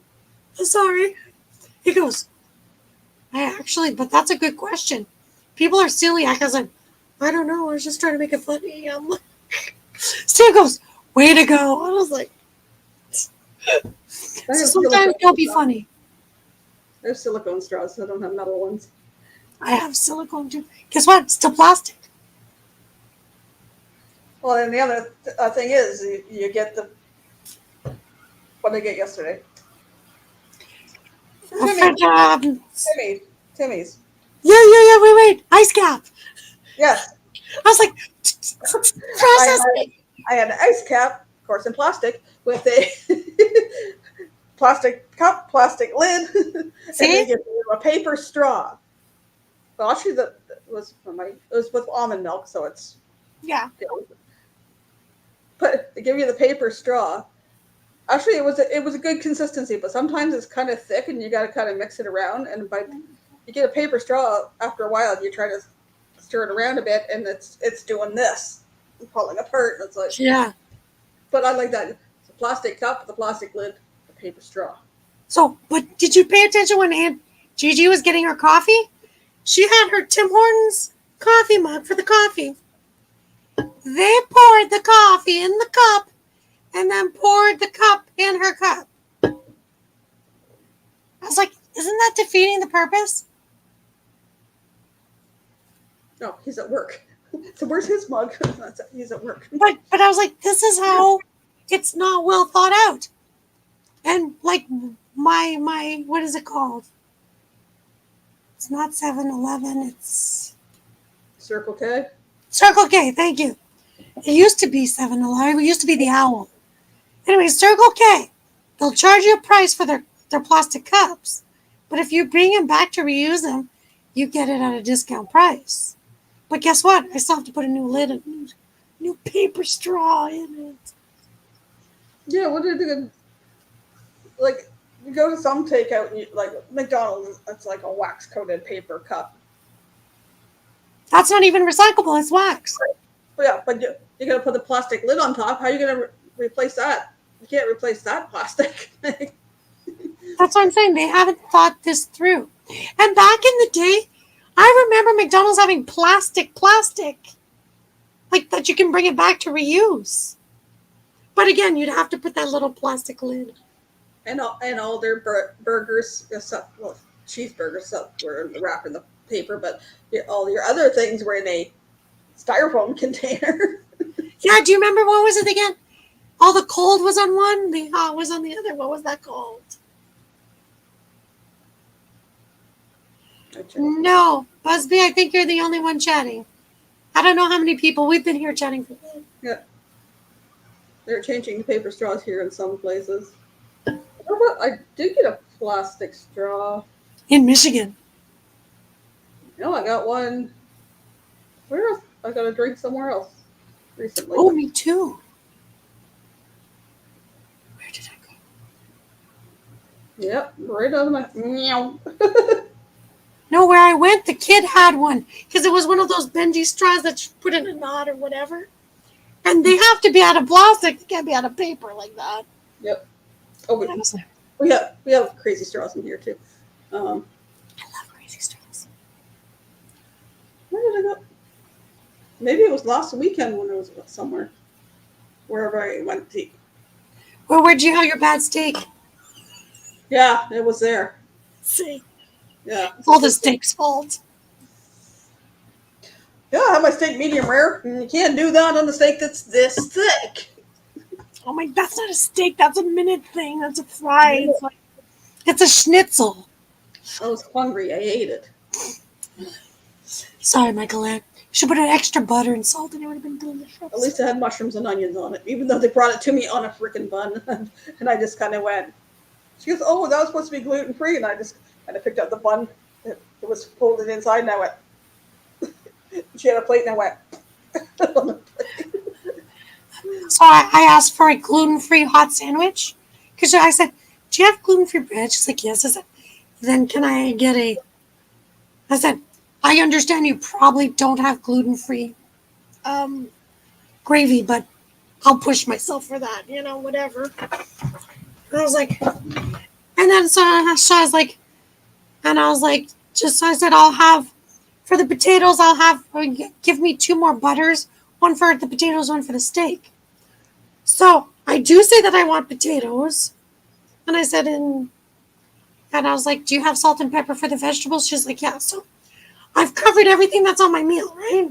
I'm sorry." He goes, but that's a good question. People are celiac. I was like, I don't know. I was just trying to make it funny. Steve goes, "Way to go." I was like, so sometimes don't be funny. I have silicone straws, so I don't have metal ones. I have silicone too. Guess what? It's still plastic. Well, and the other thing is, you get the, what did I get yesterday? Timmy's. Yeah. Wait. Ice cap. Yes. I was like, processing. I had an ice cap, of course, in plastic, with a plastic cup, plastic lid, and then you get a paper straw. Well, actually, it was with almond milk, so it's yeah. But they give you the paper straw. Actually, it was a good consistency, but sometimes it's kind of thick, and you got to kind of mix it around. And you get a paper straw, after a while, you try to stir it around a bit, and it's doing this, falling apart. And it's like, yeah. But I like that. It's a plastic cup with a plastic lid, a paper straw. So, but did you pay attention when Aunt Gigi was getting her coffee? She had her Tim Hortons coffee mug for the coffee. They poured the coffee in the cup and then poured the cup in her cup. I was like, isn't that defeating the purpose? No, he's at work. So where's his mug? He's at work. But I was like, this is how it's not well thought out. And like my what is it called? It's not 7-Eleven, it's Circle K. Circle K, thank you. It used to be 7-Eleven. It used to be the Owl. Anyway, Circle K. They'll charge you a price for their plastic cups. But if you bring them back to reuse them, you get it at a discount price. But guess what? I still have to put a new lid and new paper straw in it. Yeah, what did it like? You go to some takeout, and like McDonald's, it's like a wax-coated paper cup. That's not even recyclable. It's wax. But yeah, but you got to put the plastic lid on top. How are you going to replace that? You can't replace that plastic. That's what I'm saying. They haven't thought this through. And back in the day, I remember McDonald's having plastic, like that you can bring it back to reuse. But again, you'd have to put that little plastic lid. And all their burgers, well, cheeseburgers were wrapped in the paper, but all your other things were in a styrofoam container. Yeah, do you remember what was it again? All the cold was on one, the hot was on the other. What was that called? No, Busby, I think you're the only one chatting. I don't know how many people we've been here chatting for. Yeah, they're changing the paper straws here in some places. I did get a plastic straw In Michigan. No, I got one. Where else? I got a drink somewhere else recently. Oh, me too. Where did I go? Yep, right out of my meow. No, where I went, the kid had one because it was one of those bendy straws that you put in a knot or whatever. And they have to be out of plastic. They can't be out of paper like that. Yep. Oh, we have crazy straws in here too. I love crazy straws. Where did I go? Maybe it was last weekend when I was somewhere. Wherever I went to eat. Well, where'd you have your bad steak? Yeah, it was there. See. Yeah. It's all the steak's fault. Yeah, I have my steak medium rare, and you can't do that on a steak that's this thick. Oh my, that's not a steak. That's a minute thing. That's a fry. It's a schnitzel. I was hungry. I ate it. Sorry, Michael Ann. Should put an extra butter and salt and it would have been delicious. At least it had mushrooms and onions on it, even though they brought it to me on a freaking bun. And I just kind of went, she goes, oh, that was supposed to be gluten-free. And I just kind of picked up the bun. It was folded inside, and I went, she had a plate, and I went, So I asked for a gluten-free hot sandwich because I said, do you have gluten-free bread? She's like, yes. I said, then can I get I said, I understand you probably don't have gluten-free gravy, but I'll push myself for that, whatever. And I was like, and then so I was like, and I was like, just so I said, I'll have, for the potatoes, give me 2 more butters, one for the potatoes, one for the steak. So I do say that I want potatoes. And I said, and I was like, do you have salt and pepper for the vegetables? She's like, yeah. So I've covered everything that's on my meal, right?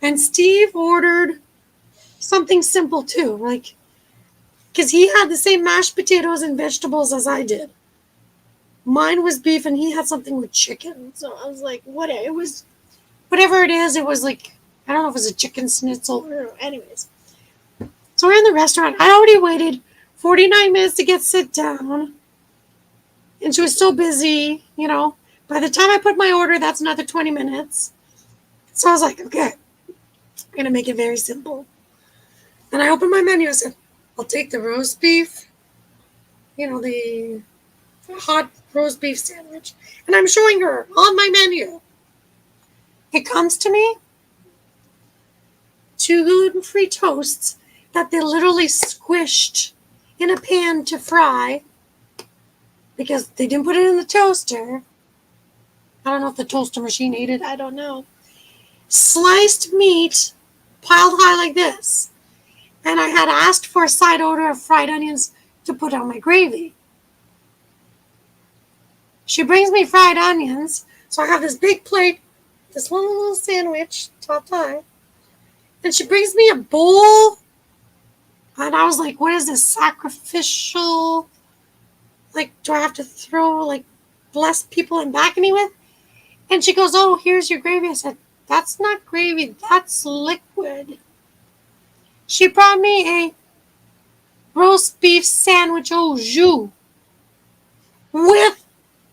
And Steve ordered something simple too, like, because he had the same mashed potatoes and vegetables as I did. Mine was beef and he had something with chicken. So I was like, whatever it is, it was like, I don't know if it was a chicken schnitzel or anyways. So we're in the restaurant. I already waited 49 minutes to sit down. And she was so busy, By the time I put my order, that's another 20 minutes. So I was like, okay, I'm going to make it very simple. And I opened my menu. I said, I'll take the roast beef, the hot roast beef sandwich. And I'm showing her on my menu. It comes to me, 2 gluten-free toasts that they literally squished in a pan to fry because they didn't put it in the toaster. I don't know if the toaster machine ate it. I don't know. Sliced meat piled high like this. And I had asked for a side order of fried onions to put on my gravy. She brings me fried onions. So I have this big plate, this one little sandwich, top tie. And she brings me a bowl. And I was like, what is this, sacrificial? Like, do I have to throw, bless people in balcony with? And she goes, oh, here's your gravy. I said, that's not gravy, that's liquid. She brought me a roast beef sandwich au jus with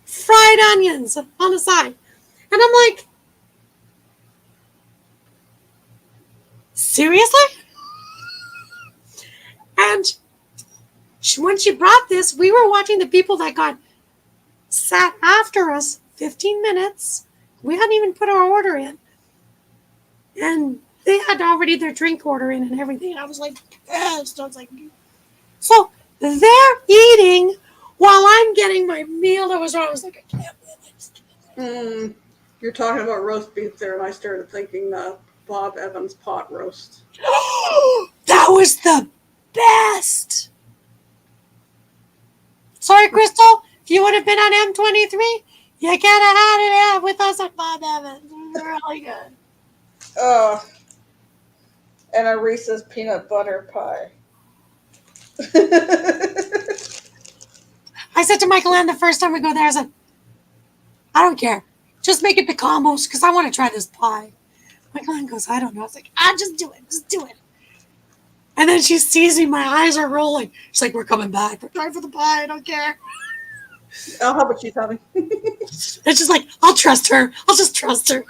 fried onions on the side. And I'm like, seriously? And when she brought this, we were watching the people that sat after us 15 minutes. We hadn't even put our order in. And they had already their drink order in and everything. And I was like, yes. So I was like, so they're eating while I'm getting my meal that was wrong. I was like, I can't believe it. You're talking about roast beef there, and I started thinking Bob Evans pot roast. That was the best. Sorry, Crystal. If you would have been on M23, you could have had it with us at Bob Evans. It was really good. Oh, and a Reese's peanut butter pie. I said to Michael Ann the first time we go there, I said, I don't care. Just make it the combos because I want to try this pie. Michael Ann goes, I don't know. I was like, just do it. Just do it. And then she sees me. My eyes are rolling. She's like, we're coming back. We're trying for the pie. I don't care. Oh, how about she's having? It's just like, I'll trust her. I'll just trust her.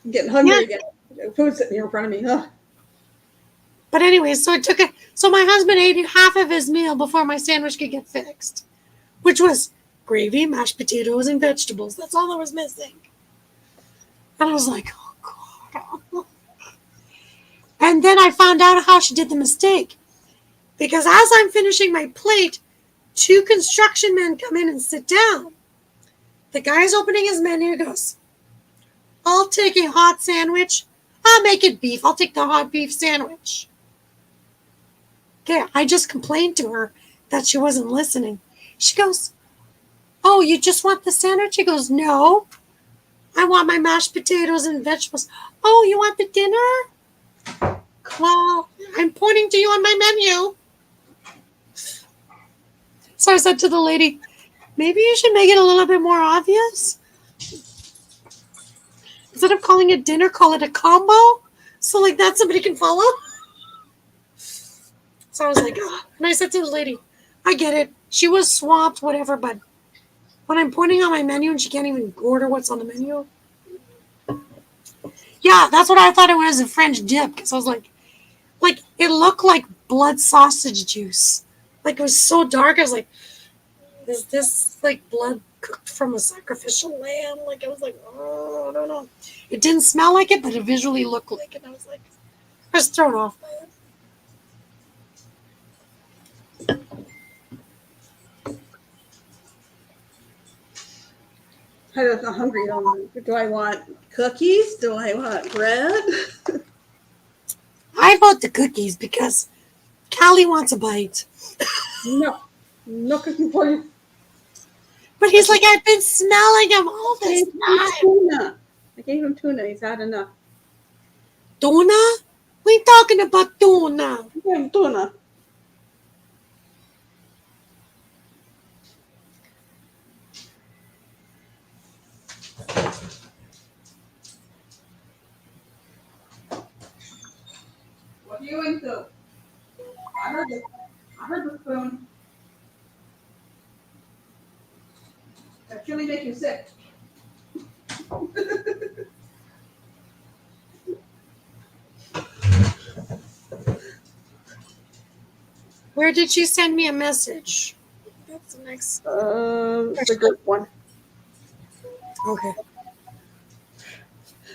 I'm getting hungry again. Food's sitting here in front of me. Huh? But anyway, so my husband ate half of his meal before my sandwich could get fixed, which was gravy, mashed potatoes, and vegetables. That's all that was missing. And I was like, oh, God. And then I found out how she did the mistake. Because as I'm finishing my plate, 2 construction men come in and sit down. The guy's opening his menu and goes, I'll take a hot sandwich. I'll make it beef. I'll take the hot beef sandwich. Okay, I just complained to her that she wasn't listening. She goes, oh, you just want the sandwich? He goes, no. I want my mashed potatoes and vegetables. Oh, you want the dinner? Well, I'm pointing to you on my menu. So I said to the lady, maybe you should make it a little bit more obvious. Instead of calling it dinner, call it a combo. So that somebody can follow. So I was like, oh. And I said to the lady, I get it. She was swamped, whatever, but when I'm pointing on my menu and she can't even order what's on the menu. Yeah, that's what I thought it was, a French dip. Because I was like, Like it looked like blood sausage juice. Like it was so dark. I was like, is this like blood cooked from a sacrificial lamb? Like I was like, oh, I don't know. It didn't smell like it, but it visually looked like it. I was like, I was thrown off by it. I'm hungry. Do I want cookies? Do I want bread? I bought the cookies because Callie wants a bite. No. No cookie for you. But he's like, I've been smelling them all this time. Tuna. I gave him tuna. He's had enough. Tuna? We talking about tuna. I gave him tuna. What are you into? I heard the spoon. That chili make you sick. Where did she send me a message? That's the next. The good one. Okay.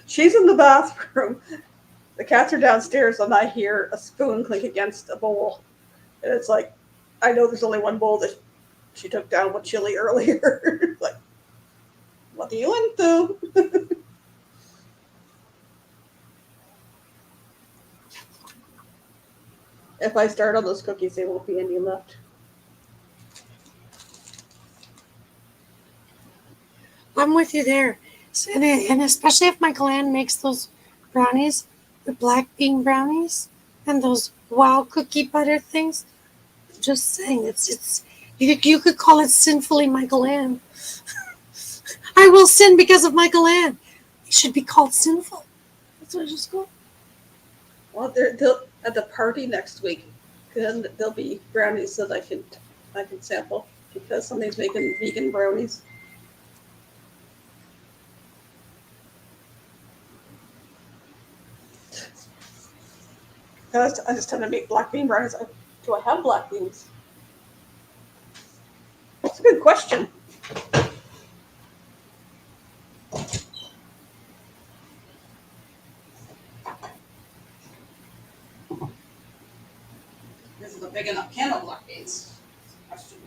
She's in the bathroom. The cats are downstairs, and I hear a spoon clink against a bowl. And it's like, I know there's only one bowl that she took down with chili earlier. Like, what are you into? If I start on those cookies, there won't be any left. I'm with you there. So, and especially if Michael Ann makes those brownies, the black bean brownies, and those wow cookie butter things. Just saying, it's you could call it sinfully Michael Ann. I will sin because of Michael Ann. It should be called sinful. That's what I just called. Well, they'll at the party next week. Then there'll be brownies that I can sample because somebody's making vegan brownies. I just tend to make black bean brownies. Do I have black beans? That's a good question. This is a big enough can of black beans. Question.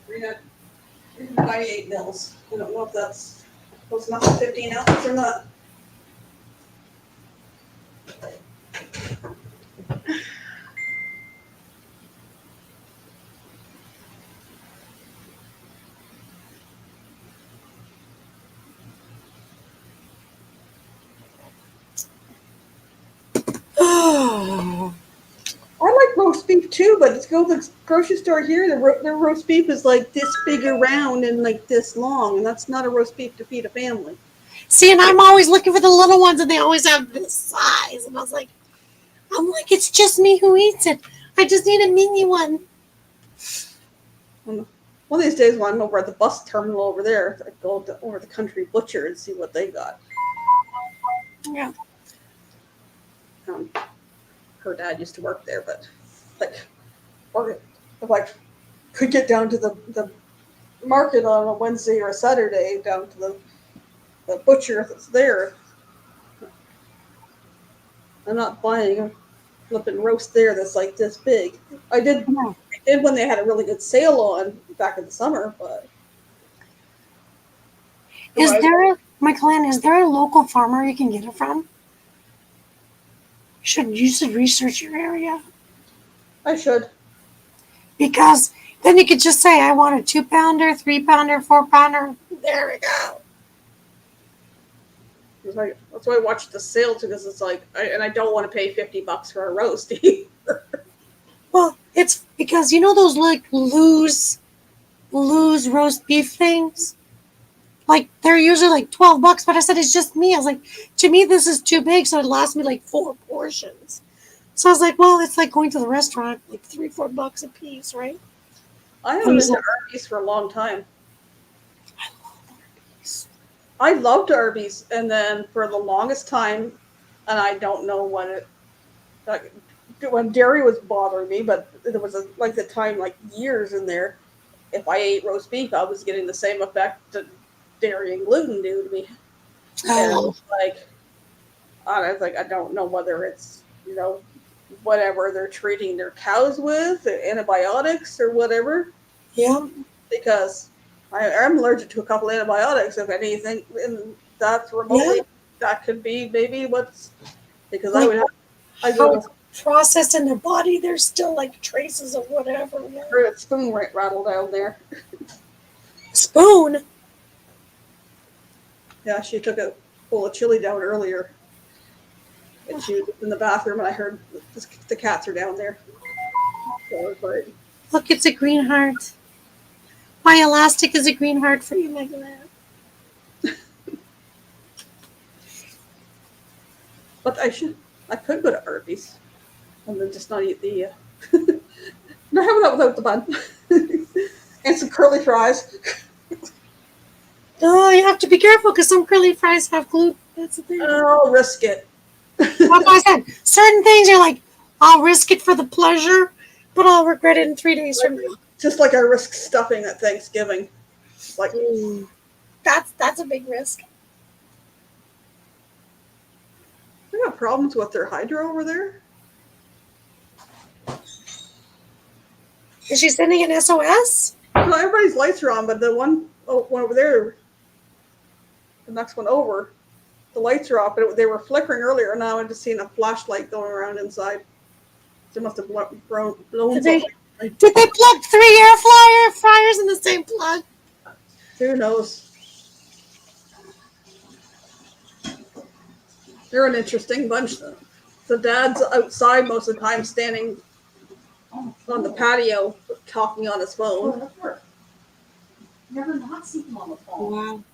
398 mils. I don't know if that's close enough to 15 ounces or not. Oh, I like roast beef too, but let's go to the grocery store here. Their roast beef is like this big around and like this long, and that's not a roast beef to feed a family. see, and I'm always looking for the little ones, and they always have this size. And I'm like, it's just me who eats it. I just need a mini one. One of these days, when I'm over at the bus terminal over there, I go over to the Country Butcher and see what they got. Yeah. Her dad used to work there, but or if I could get down to the market on a Wednesday or a Saturday, down to the butcher that's there, I'm not buying a flipping roast there that's like this big. I did when they had a really good sale on back in the summer, but Michael Ann, is there a local farmer you can get it from? You should research your area. I should. Because then you could just say, I want a 2-pounder, 3-pounder, 4-pounder. There we go. That's why I watched the sale too, because it's like, I don't want to pay $50 for a roast either. Well, it's because you know those like Lou's roast beef things? Like they're usually like $12, but I said it's just me. I was like, to me this is too big, so it lasts me like 4 portions. So I was like, well, it's like going to the restaurant, like $3-4 a piece, right? I haven't been to Arby's for a long time. I loved Arby's, and then for the longest time, and I don't know what like, when dairy was bothering me, but there was a like the time like years in there. If I ate roast beef, I was getting the same effect that dairy and gluten do to me. And it Oh, was like, I was like, I don't know whether it's whatever they're treating their cows with, antibiotics or whatever, yeah. because I'm allergic to a couple antibiotics. If anything, and that's remotely Yeah. that could be maybe what's because I Like would have I how go it's processed in the body, there's still like traces of whatever. Yeah. heard a spoon rattle down there. Spoon. Yeah, she took a bowl of chili down earlier, and she was in the bathroom, and I heard the cats are down there. So I was like, Look, it's a green heart. My elastic is a green heart for you, Megalad. but I could go to Arby's and then just not eat the. No, have it without the bun and some curly fries. Oh, you have to be careful because some curly fries have gluten. That's the thing. I'll risk it. Like I said, certain things you're like, I'll risk it for the pleasure, but I'll regret it in 3 days from now. Just like I risk stuffing at Thanksgiving. Like, That's a big risk. they got problems with their hydro over there. Is she sending an SOS? No, everybody's lights are on, but the one over there, the next one over, the lights are off. But they were flickering earlier. Now I'm just seeing a flashlight going around inside. They must have blown Did they something. plug 3 air fryers in the same plug? Who knows? They're an interesting bunch. The dad's outside most of the time, standing on the patio, talking on his phone. that's work. Never not seen him on the phone. Wow.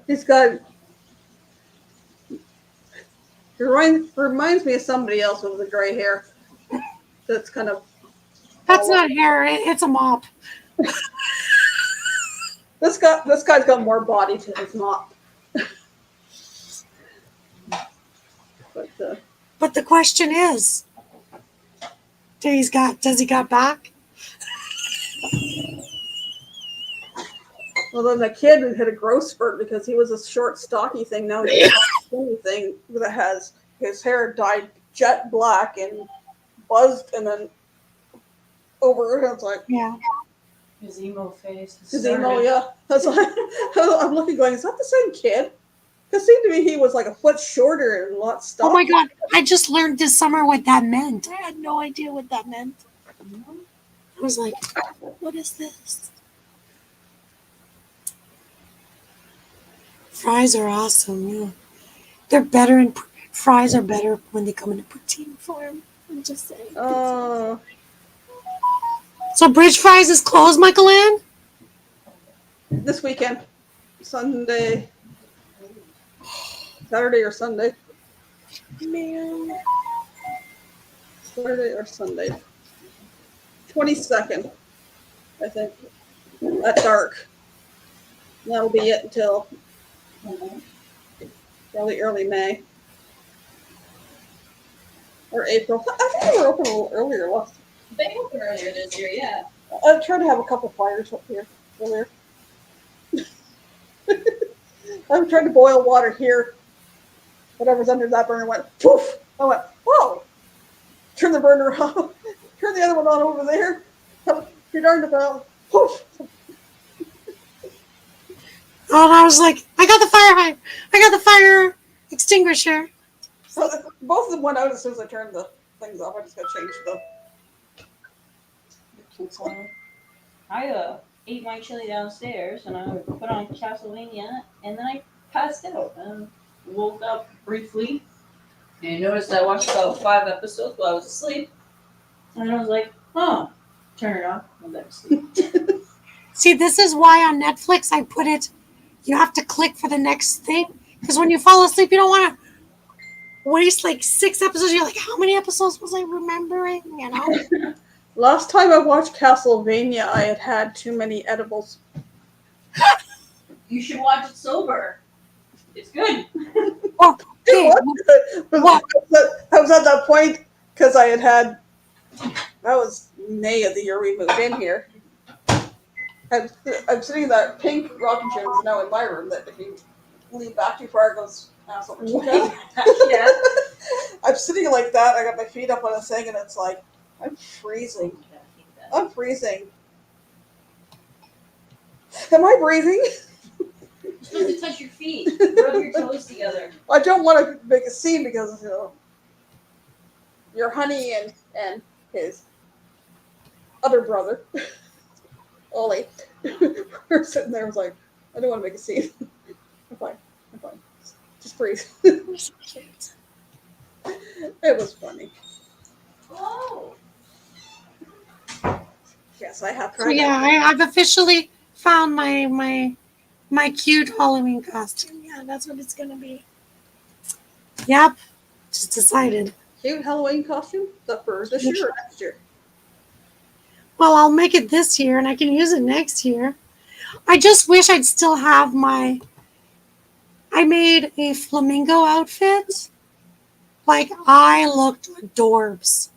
He's got. It reminds me of somebody else with the gray hair. That's kind of. That's not hair. It's a mop. This guy's got more body to his mop. But the question is, does he got back? Well, then the kid had a growth spurt because he was a short, stocky thing. Now he's a skinny thing that has his hair dyed jet black and buzzed, and then over. It's like Yeah. His emo face. his emo. Yeah, that's why I'm looking, going, is that the same kid? Because it seemed to me he was like a foot shorter and a lot stockier. Oh my God. I just learned this summer what that meant. I had no idea what that meant. I was like, what is this? Fries are awesome. Yeah. They're better in fries are better when they come in a poutine form. I'm just saying. Oh, So Bridge Fries is closed, Michael Ann? this weekend, Sunday, Saturday or Sunday, Man. Saturday or Sunday, 22nd, I think, at dark. That'll be it until probably early May or April. I think they were open a little earlier last. They opened earlier this year, yeah. I tried to have a couple fires up here earlier. I'm trying to boil water here. Whatever's under that burner went poof. I went, whoa! Turn the burner off. Turn the other one on over there. You're darned about poof. Oh, and I was like, I got the fire extinguisher. So both of them went out as soon as I turned the things off. I just got to change the. I ate my chili downstairs and I put on Castlevania and then I passed out and woke up briefly and noticed I watched about 5 episodes while I was asleep. And I was like, oh, turn it off. I'm back to sleep. See, this is why on Netflix I put it, you have to click for the next thing. Because when you fall asleep, you don't want to waste like 6 episodes. You're like, how many episodes was I remembering? You know? Last time I watched Castlevania, I had too many edibles. You should watch it sober. It's good. Oh, It okay. was. What? I was at that point because I had that was May of the year we moved in here. I'm sitting in that pink rocking chair that's now in my room that if you lean back too far it goes ass over to Yeah. I'm sitting like that, I got my feet up on a thing and it's like I'm freezing. I'm freezing. Am I breathing? You're supposed to touch your feet. Rub your toes together. I don't want to make a scene because your honey and his other brother, Ollie, were sitting there. Was like, I don't want to make a scene. I'm fine. I'm fine. Just breathe. It was funny. Oh. Yes, I have. So yeah, I've officially found my cute Halloween costume. Yeah, that's what it's gonna be. Yep, just decided. Cute Halloween costume. Is that for this year or next year? Well, I'll make it this year, and I can use it next year. I just wish I'd still have my. I made a flamingo outfit. Like I looked adorbs.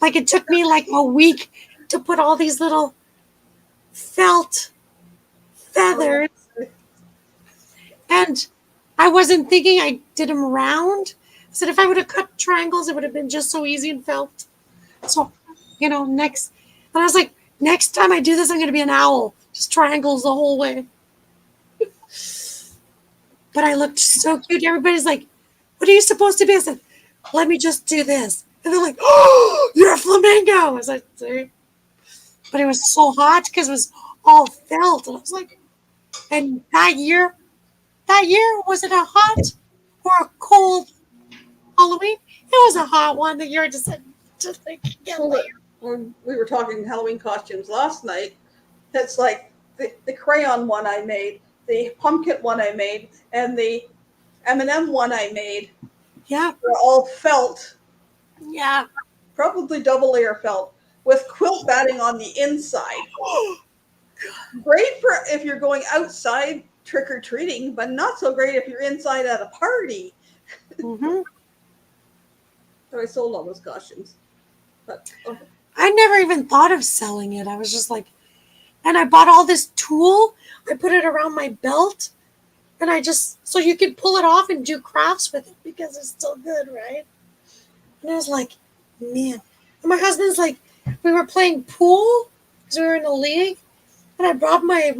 Like it took me like a week to put all these little felt feathers, and I wasn't thinking I did them round. I said if I would have cut triangles, it would have been just so easy and felt. So, next, and I was like, next time I do this, I'm going to be an owl, just triangles the whole way. But I looked so cute. Everybody's like, "What are you supposed to be?" I said, "Let me just do this," and they're like, "Oh, you're a flamingo!" I was like, "See?" But it was so hot because it was all felt, and I was like, and that year, was it a hot or a cold Halloween? It was a hot one. The year I just had to like get Well, later. when we were talking Halloween costumes last night, it's like the crayon one I made, the pumpkin one I made, and the M&M one I made Yeah, were all felt, yeah. probably double layer felt, with quilt batting on the inside. Great for if you're going outside trick or treating, but not so great if you're inside at a party. hmm So I sold all those costumes. But I never even thought of selling it. I was just like, and I bought all this tulle. I put it around my belt, and so you could pull it off and do crafts with it because it's still good, right? And I was like, man. And my husband's like, we were playing pool because we were in a league, and I brought my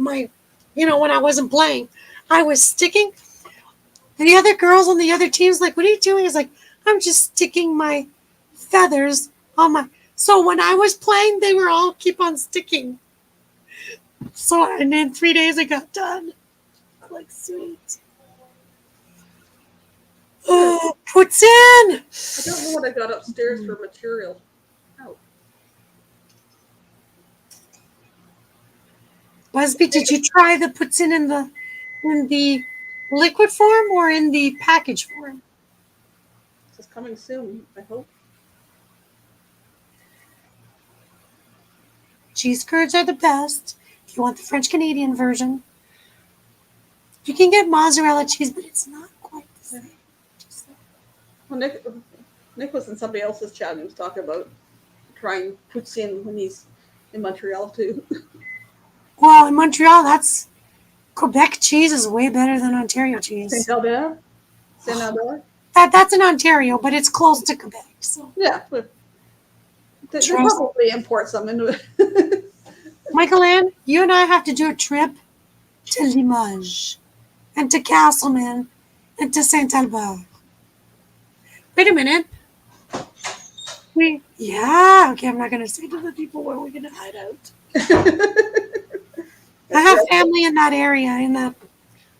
when I wasn't playing, I was sticking. And the other girls on the other teams like, what are you doing? I was like, I'm just sticking my feathers on my. So when I was playing, they were all keep on sticking. So and in 3 days I got done. Like sweet. Oh, puts in. I don't know what I got upstairs for material. Busby, did you try the puts in the liquid form or in the package form? It's coming soon, I hope. Cheese curds are the best. If you want the French Canadian version, you can get mozzarella cheese, but it's not quite the same. Well, Nick was in somebody else's chat and he was talking about trying poutine when he's in Montreal too. Well, in Montreal, that's Quebec cheese is way better than Ontario cheese. Saint Albert? Saint Albert? That's in Ontario, but it's close to Quebec. So, Yeah. They Trust- probably import some into it. Michael Ann, you and I have to do a trip to Limoges and to Castleman and to Saint Albert. Wait a minute. Okay, I'm not going to say to the people where we're going to hide out. I have family in that area, in that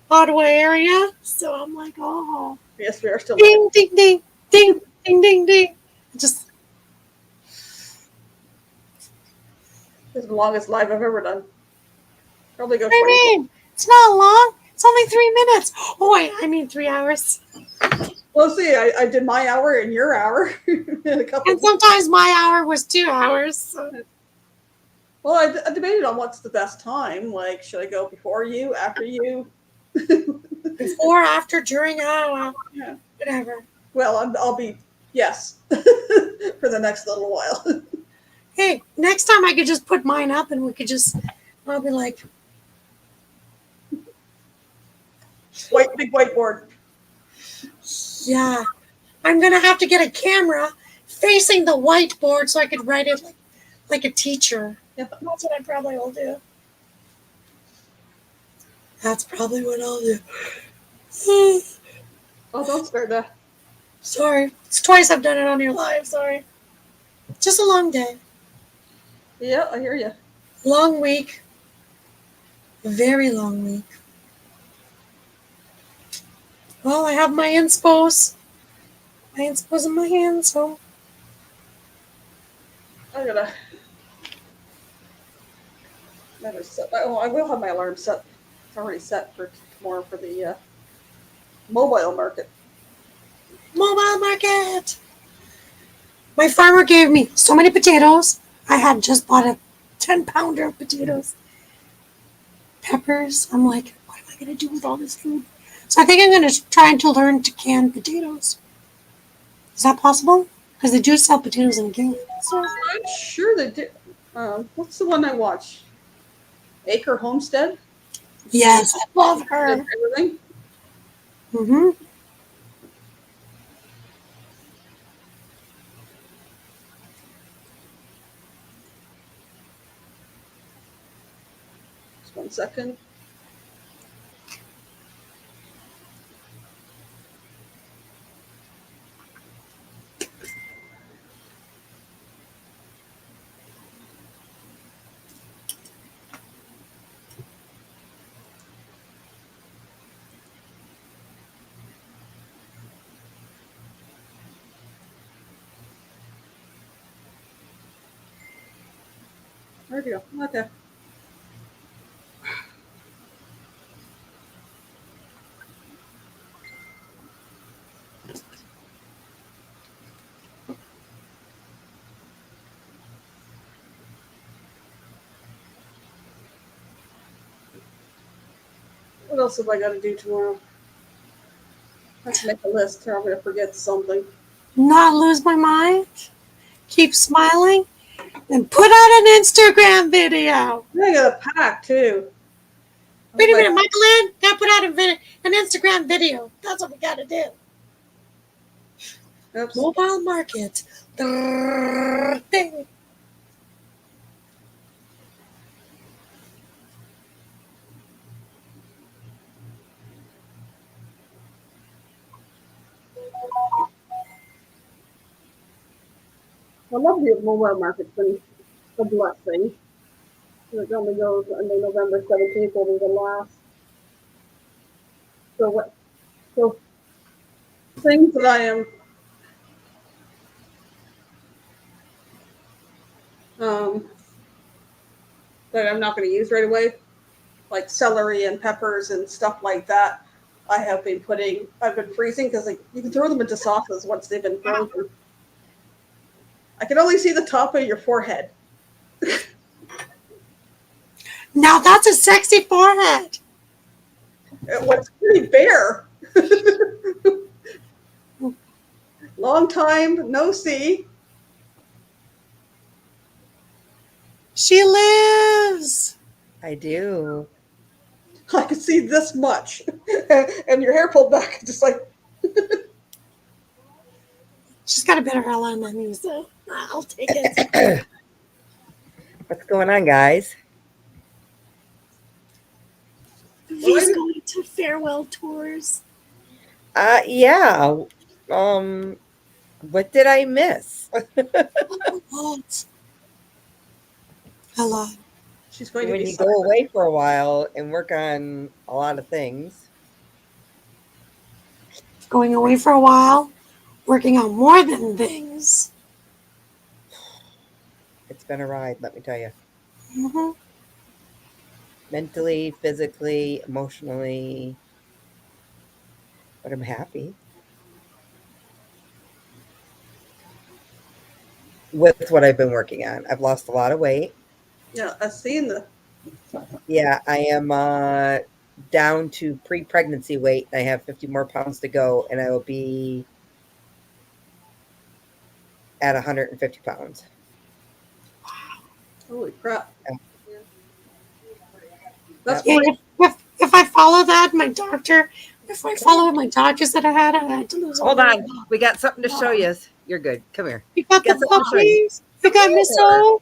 Ottawa area, so I'm like, oh. Yes, we are still. Ding, ding, ding, ding, ding, ding, ding. Just, This is the longest live I've ever done. Probably go what do you 20. mean? It's not long. It's only 3 minutes. Oh, wait, I mean 3 hours. Well, see, I did my hour and your hour in a couple. And sometimes my hour was 2 hours. So. Well, I debated on what's the best time. Like, should I go before you, after you? Before, after, during, Yeah. whatever. Well, I'll be yes for the next little while. Hey, next time I could just put mine up and we could just, I'll be like, Big whiteboard. yeah, I'm going to have to get a camera facing the whiteboard so I could write it like a teacher. Yeah. That's what I probably will do. That's probably what I'll do. Oh, don't start that. Sorry. It's twice I've done it on your live. Sorry. Just a long day. Yeah, I hear you. Long week. Very long week. Well, I have my inspos. My inspos in my hand, so. I gotta. Better set. Oh, I will have my alarm set. It's already set for tomorrow for the mobile market. Mobile market. My farmer gave me so many potatoes. I had just bought a 10-pounder of potatoes. Peppers. I'm like, what am I going to do with all this food? So I think I'm going to try to learn to can potatoes. Is that possible? Because they do sell potatoes in cans. So I'm sure they did. What's the one I watch? Acre Homestead. yes, I love her. Everything. Mm-hmm. Just 1 second. There you go. Okay. What else have I got to do tomorrow? I have to make a list or I'm going to forget something. Not lose my mind. Keep smiling. And put out an Instagram video. I got a pack too. Wait a minute, Michael Ann. Gotta put out an Instagram video. That's what we gotta do. Oops. Mobile market. Ding. I love the mobile market's been a blessing. It only goes until November 17th will be the last. So things that I am that I'm not going to use right away, like celery and peppers and stuff like that. I've been freezing because you can throw them into sauces once they've been frozen. I can only see the top of your forehead. Now that's a sexy forehead. It was pretty bare. Long time no see. She lives. I do. I could see this much, and your hair pulled back, just like. She's got a better hairline than me, so I'll take it. What's going on, guys? V's going to farewell tours. Yeah. What did I miss? What? A lot. She's going to When be you go away for a while and work on a lot of things. Going away for a while, working on more than things. It's been a ride, let me tell you. Mm-hmm. Mentally, physically, emotionally. But I'm happy with what I've been working on. I've lost a lot of weight. Yeah, I've seen the. Yeah, I am down to pre-pregnancy weight. I have 50 more pounds to go, and I will be at 150 pounds. Holy crap. That's Yeah, pretty. if I follow that, if I follow what my doctor said I had to lose. Hold on. We got something to show you. You're good. Come here. You got Got the something to show you. puppies. You got Miss O.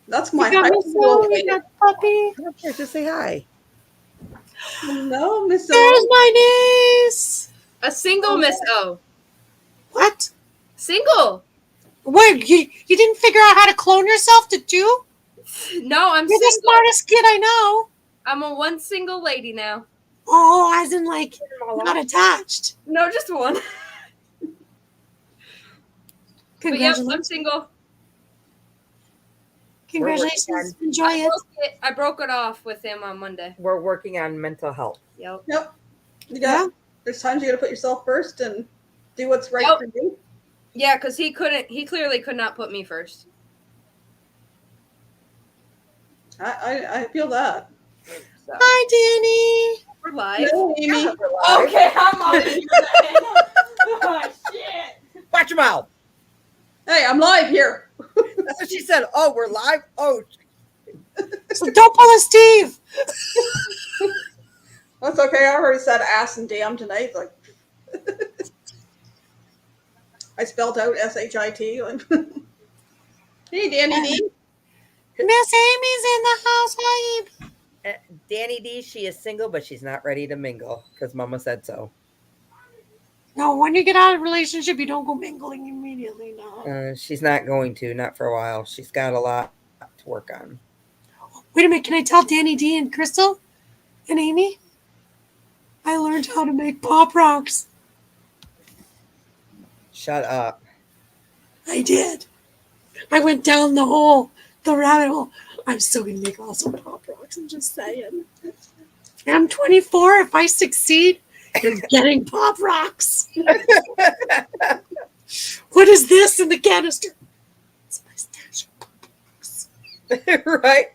That's You my got high Miss school O. You weight. got the puppy. Come up here. Just say hi. No, Miss There's O. my niece. A single Miss O. What? Single. Wait, you didn't figure out how to clone yourself to two? No, I'm You're the single. smartest kid I know. I'm a one single lady now. Oh, as in like not attached. No, just one. But yep, Congratulations. I'm single. Congratulations. Enjoy it. I broke it off with him on Monday. We're working on mental health. Yep. Yep. You got. There's times you got to put yourself first and do what's right Yep. for you. Yeah, because he clearly could not put me first. I feel that. So Hi, Danny. we're live. No, Amy. Okay, I'm on it. Oh, shit. Watch your mouth. Hey, I'm live here. That's what she said. Oh, we're live. Oh, So don't pull a Steve. That's okay. I already said ass and damn tonight. Like, I spelled out shit. Like, hey, Danny D. Miss Amy's in the house. Hi. Danny D. She is single, but she's not ready to mingle because Mama said so. No, when you get out of a relationship, you don't go mingling immediately. No. She's not going to, not for a while. She's got a lot to work on. Wait a minute. Can I tell Danny D and Crystal and Amy? I learned how to make pop rocks. Shut up. I did. I went down the rabbit hole. I'm still going to make awesome pop rocks. I'm just saying. I'm 24. If I succeed, you're getting pop rocks. What is this in the canister? It's my stash of pop rocks. Right?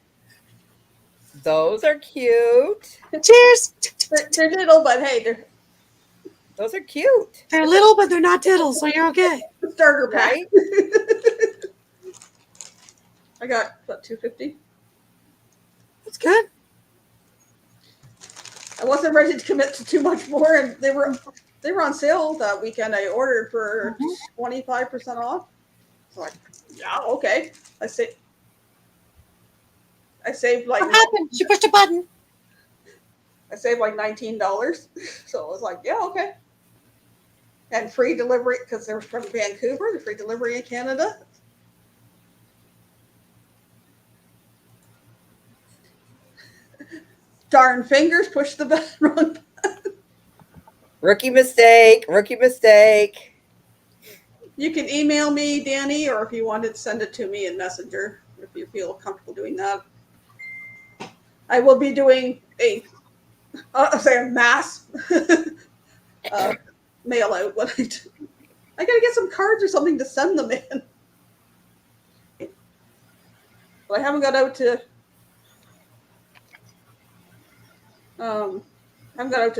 Those are cute. Cheers. They're little, but hey, they're Those are cute. They're little, but they're not diddles, so you're okay. the starter pack. Right? I got what, $250. That's good. I wasn't ready to commit to too much more, and they were on sale that weekend. I ordered for 25% off. So like, yeah, okay. I saved like What happened? She pushed a button. $19. So I was like, yeah, okay. And free delivery because they're from Vancouver. The free delivery in Canada. Darn fingers push the wrong button. Rookie mistake. Rookie mistake. You can email me, Danny, or if you wanted, send it to me in Messenger if you feel comfortable doing that. I will be doing a mass mail out when I do. I gotta get some cards or something to send them in. But I haven't got out to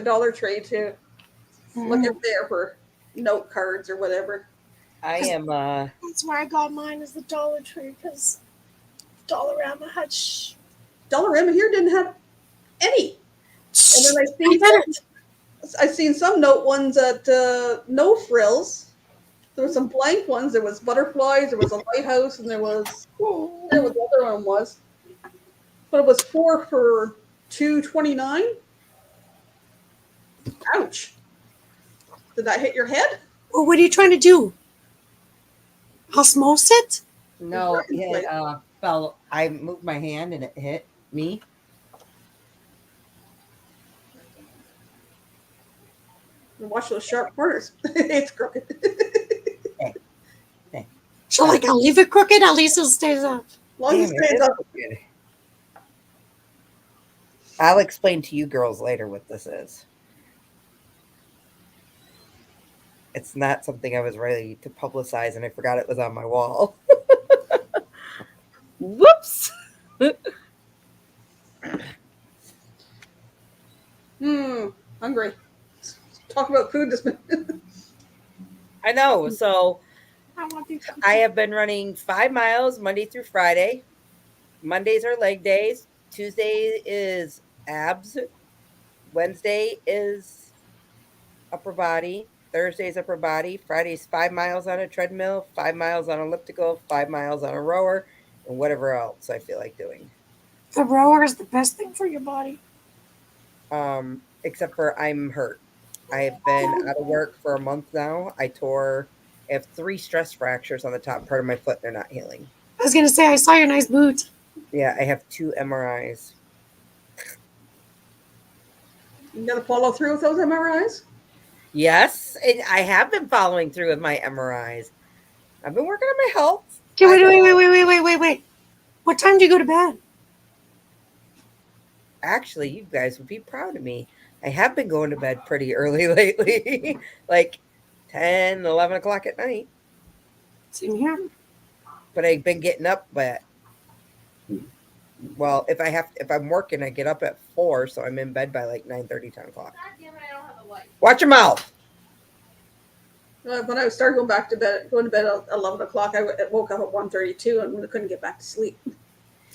Dollar Tree to look up there for note cards or whatever. I am That's where I got mine, is the Dollar Tree, because Dollarama had Dollarama here didn't have any. And then I've seen some note ones at No Frills. There were some blank ones. There was butterflies. There was a lighthouse, and there was the other one was. But it was 4 for $2.29. Ouch! Did that hit your head? Well, what are you trying to do? Osmose it? no. It fell. I moved my hand and it hit me. Watch those sharp corners. It's crooked. So, like, I'll leave it crooked, at least it stays up. Long as Damn, it it stays is up. crooked. I'll explain to you girls later what this is. It's not something I was ready to publicize, and I forgot it was on my wall. Whoops. Hungry. Talk about food this minute. I know. So I want these. I have been running 5 miles Monday through Friday. Mondays are leg days. Tuesday is abs. Wednesday is upper body. Thursday's upper body. Friday's 5 miles on a treadmill, 5 miles on elliptical, 5 miles on a rower, and whatever else I feel like doing. The rower is the best thing for your body. Except for I'm hurt. I've been out of work for a month now. I have 3 stress fractures on the top part of my foot. They're not healing. I was gonna say I saw your nice boot. Yeah, I have 2 MRIs. You gotta follow through with those MRIs? Yes, and I have been following through with my MRIs. I've been working on my health. Okay, wait. What time do you go to bed? Actually, you guys would be proud of me. I have been going to bed pretty early lately, like 10, 11 o'clock at night. Same here. But I've been getting up, well, if I'm working, I get up at 4, so I'm in bed by like 9:30, 10 o'clock. God damn it, I don't have a light. Watch your mouth. When I started going to bed at 11 o'clock, I woke up at 1:32 and couldn't get back to sleep.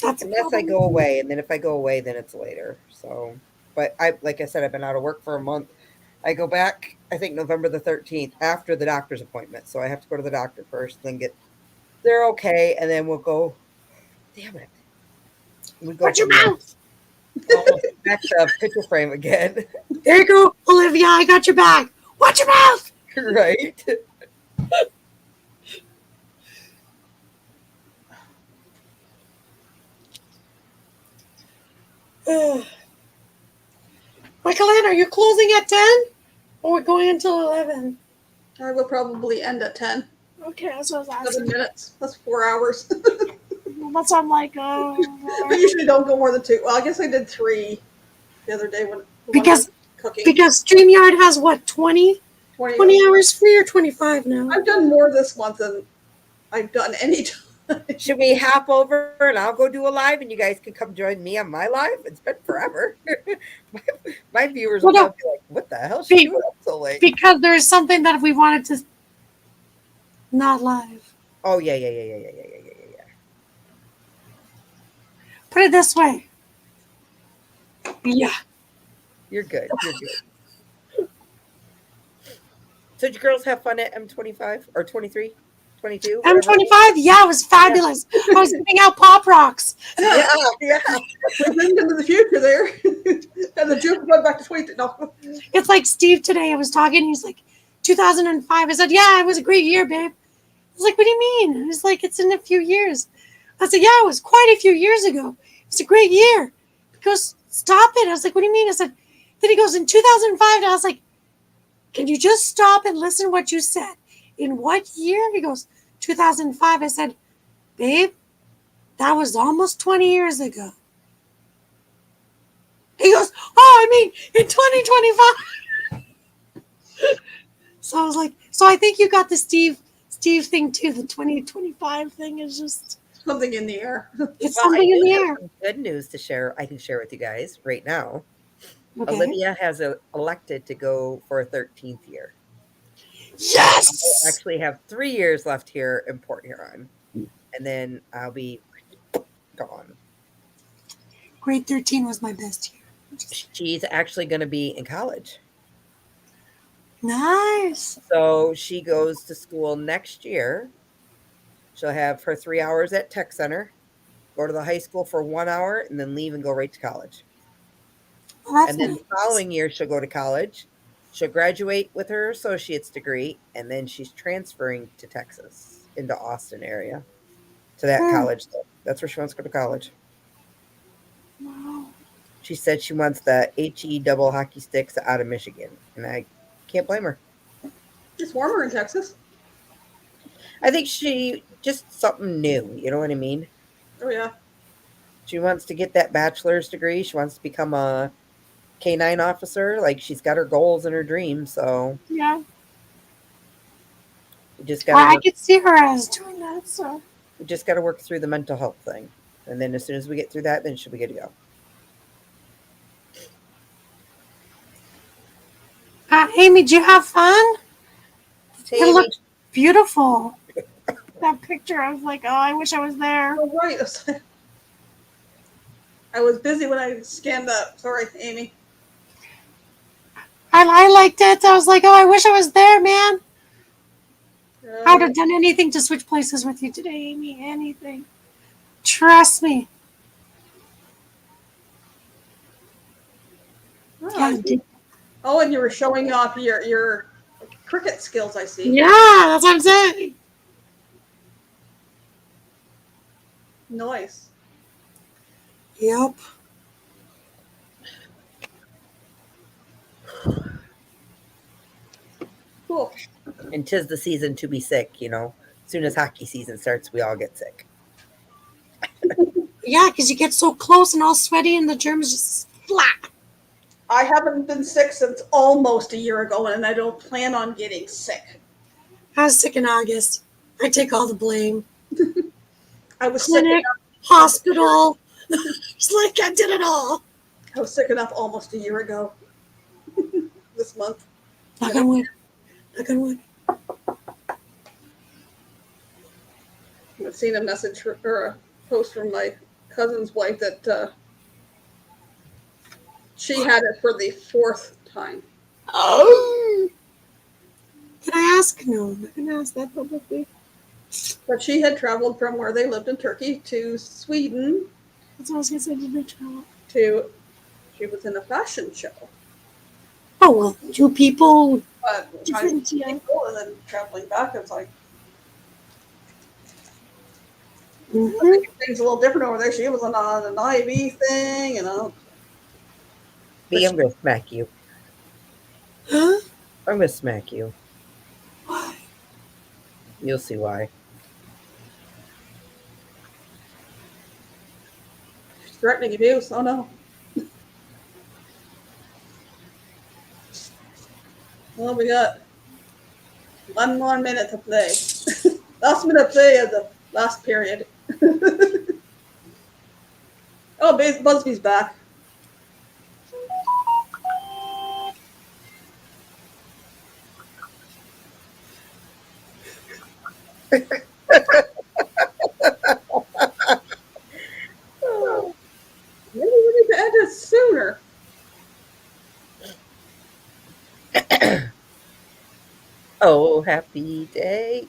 That's a Unless I problem. go away, and then if I go away, then it's later. So, but like I said, I've been out of work for a month. I go back, I think November the 13th after the doctor's appointment. So I have to go to the doctor first, then they're okay, and then we'll go. Damn it. We go Watch your from there. mouth. Back to picture frame again. There you go, Olivia. I got your back. Watch your mouth. Right. Michael-Ann, are you closing at 10? Or we're going until 11? I will probably end at 10. Okay, that's what I was 7 asking. minutes. That's 4 hours. That's what I'm like, I usually don't go more than 2. Well, I guess I did 3 the other day when Because- I was cooking. because StreamYard has what, 20 hours free or 25 now? I've done more this month than I've done any time. Should we hop over and I'll go do a live and you guys can come join me on my live? It's been forever. my viewers will Well, no. be like, what the hell? She Be- doing up so late? Because there's something that we wanted to not live. Oh, yeah. Put it this way. Yeah. You're good. So did you girls have fun at M25 or 23, 22? M25, yeah, it was fabulous. I was giving out pop rocks. Yeah. We've been into the future there. And the juke went back to 20. No. It's like Steve today. I was talking. He's like, 2005. I said, yeah, it was a great year, babe. I was like, what do you mean? He's like, it's in a few years. I said, yeah, it was quite a few years ago. It's a great year. He goes, stop it. I was like, what do you mean? I said, then he goes, in 2005. And I was like, can you just stop and listen to what you said? In what year? He goes, 2005. I said, babe, that was almost 20 years ago. He goes, oh, I mean, in 2025. So I was like, so I think you got the Steve thing too. The 2025 thing is just, Something in the air. it's Well, I something in do the have air. some good news to share. I can share with you guys right now. Okay. Olivia has elected to go for a 13th year. I Yes. actually have 3 years left here in Port Huron, and then I'll be gone. Grade 13 was my best year. She's actually going to be in college. Nice. So she goes to school next year. She'll have her 3 hours at Tech Center, go to the high school for 1 hour, and then leave and go right to college. Well, that's And then nice. the following year, she'll go to college. She'll graduate with her associate's degree, and then she's transferring to Texas, into Austin area, to that college. That's where she wants to go to college. Wow. She said she wants the HE double hockey sticks out of Michigan, and I can't blame her. It's warmer in Texas. I think she just something new. You know what I mean? Oh, yeah. She wants to get that bachelor's degree. She wants to become a K-9 officer. Like, she's got her goals and her dreams. So Yeah. we just Well, I got could see her as doing that. So to work through the mental health thing, and then as soon as we get through that, then she'll be good to go. Amy, did you have fun? Hey, It Amy. looked beautiful. That picture, I was like, oh, I wish I was there. Oh, right. I was busy when I scanned up. Sorry, Amy. I liked it. I was like, oh, I wish I was there, man. I would Uh, have done anything to switch places with you today, Amy. Anything. Trust me. oh, Yeah, I see. Oh, and you were showing off your cricket skills, I see. yeah, that's what I'm saying. Nice. Yep. Cool. And 'tis the season to be sick, you know. As soon as hockey season starts, we all get sick. Yeah, because you get so close and all sweaty and the germs just flat. I haven't been sick since almost a year ago, and I don't plan on getting sick. I was sick in August. I take all the blame. I was sick Clinic, enough. hospital. It's like I did it all. I was sick enough almost a year ago. This month. Knock on wood. Knock on wood. I've seen a message or a post from my cousin's wife that she had it for the 4th time. Oh. Can I ask? No, I'm not going to ask that publicly. But she had traveled from where they lived in Turkey to Sweden That's what I was going to say. Did they travel? she was in a fashion show. Oh, well, two people, But different, yeah. people and then traveling back, it's like Mm-hmm. things a little different over there. She was on an IV thing, you know. B, I'm gonna smack you. Huh? I'm gonna smack you. Why? You'll see why. She's threatening abuse. Oh no. Well, we got 1 more minute to play. Last minute play of the last period. Oh, Busby's back. Oh, Maybe we need to end it sooner. oh happy day.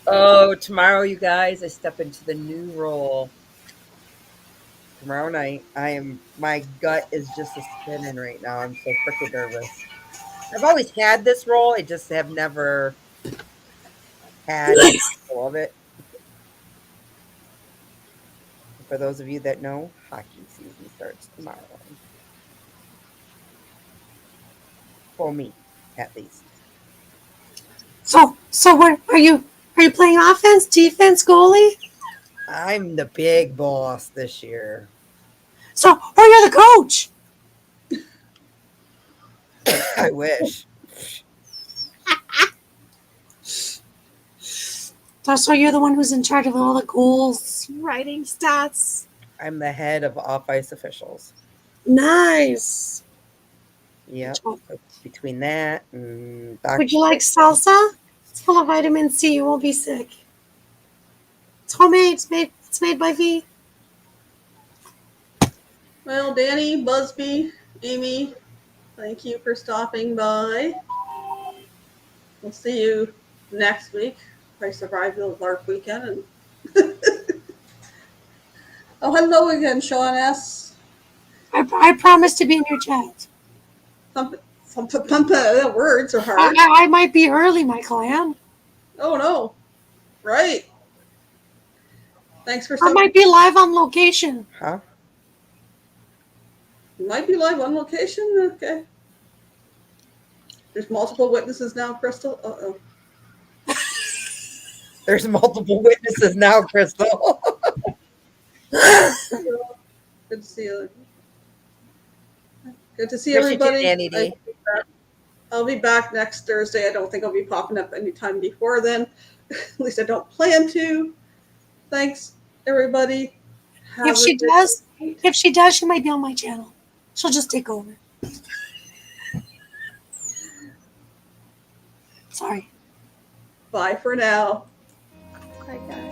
Oh, tomorrow, you guys, I step into the new role. Tomorrow night, my gut is just a spinning right now. I'm so freaking nervous. I've always had this role, I just have never had all of it. For those of you that know, hockey season starts tomorrow. For me, at least. So what are you playing offense, defense, goalie? I'm the big boss this year. So, you're the coach. I wish. So you're the one who's in charge of all the goals, writing stats. I'm the head of off ice officials. Nice. Yep. So between that and Would you like salsa? It's full of vitamin C. You won't be sick. It's homemade. It's made by V. Well, Danny, Busby, Amy, thank you for stopping by. We'll see you next week. I survived the LARP weekend. And oh, hello again, Sean S. I promise to be in your chat. Some words are hard. I might be early, my clan. Oh no. Right. Thanks for I stopping. might be live on location. Huh? Might be live on location. Okay. There's multiple witnesses now, Crystal. Uh-oh. There's multiple witnesses now, Crystal. Good to see you. Good to see Miss you too, everybody. Danny D. I'll be back next Thursday. I don't think I'll be popping up anytime before then. At least I don't plan to. Thanks everybody. Have If she a good does, night. if she does, she might be on my channel. She'll just take over. Sorry. Bye for now. Bye, guys.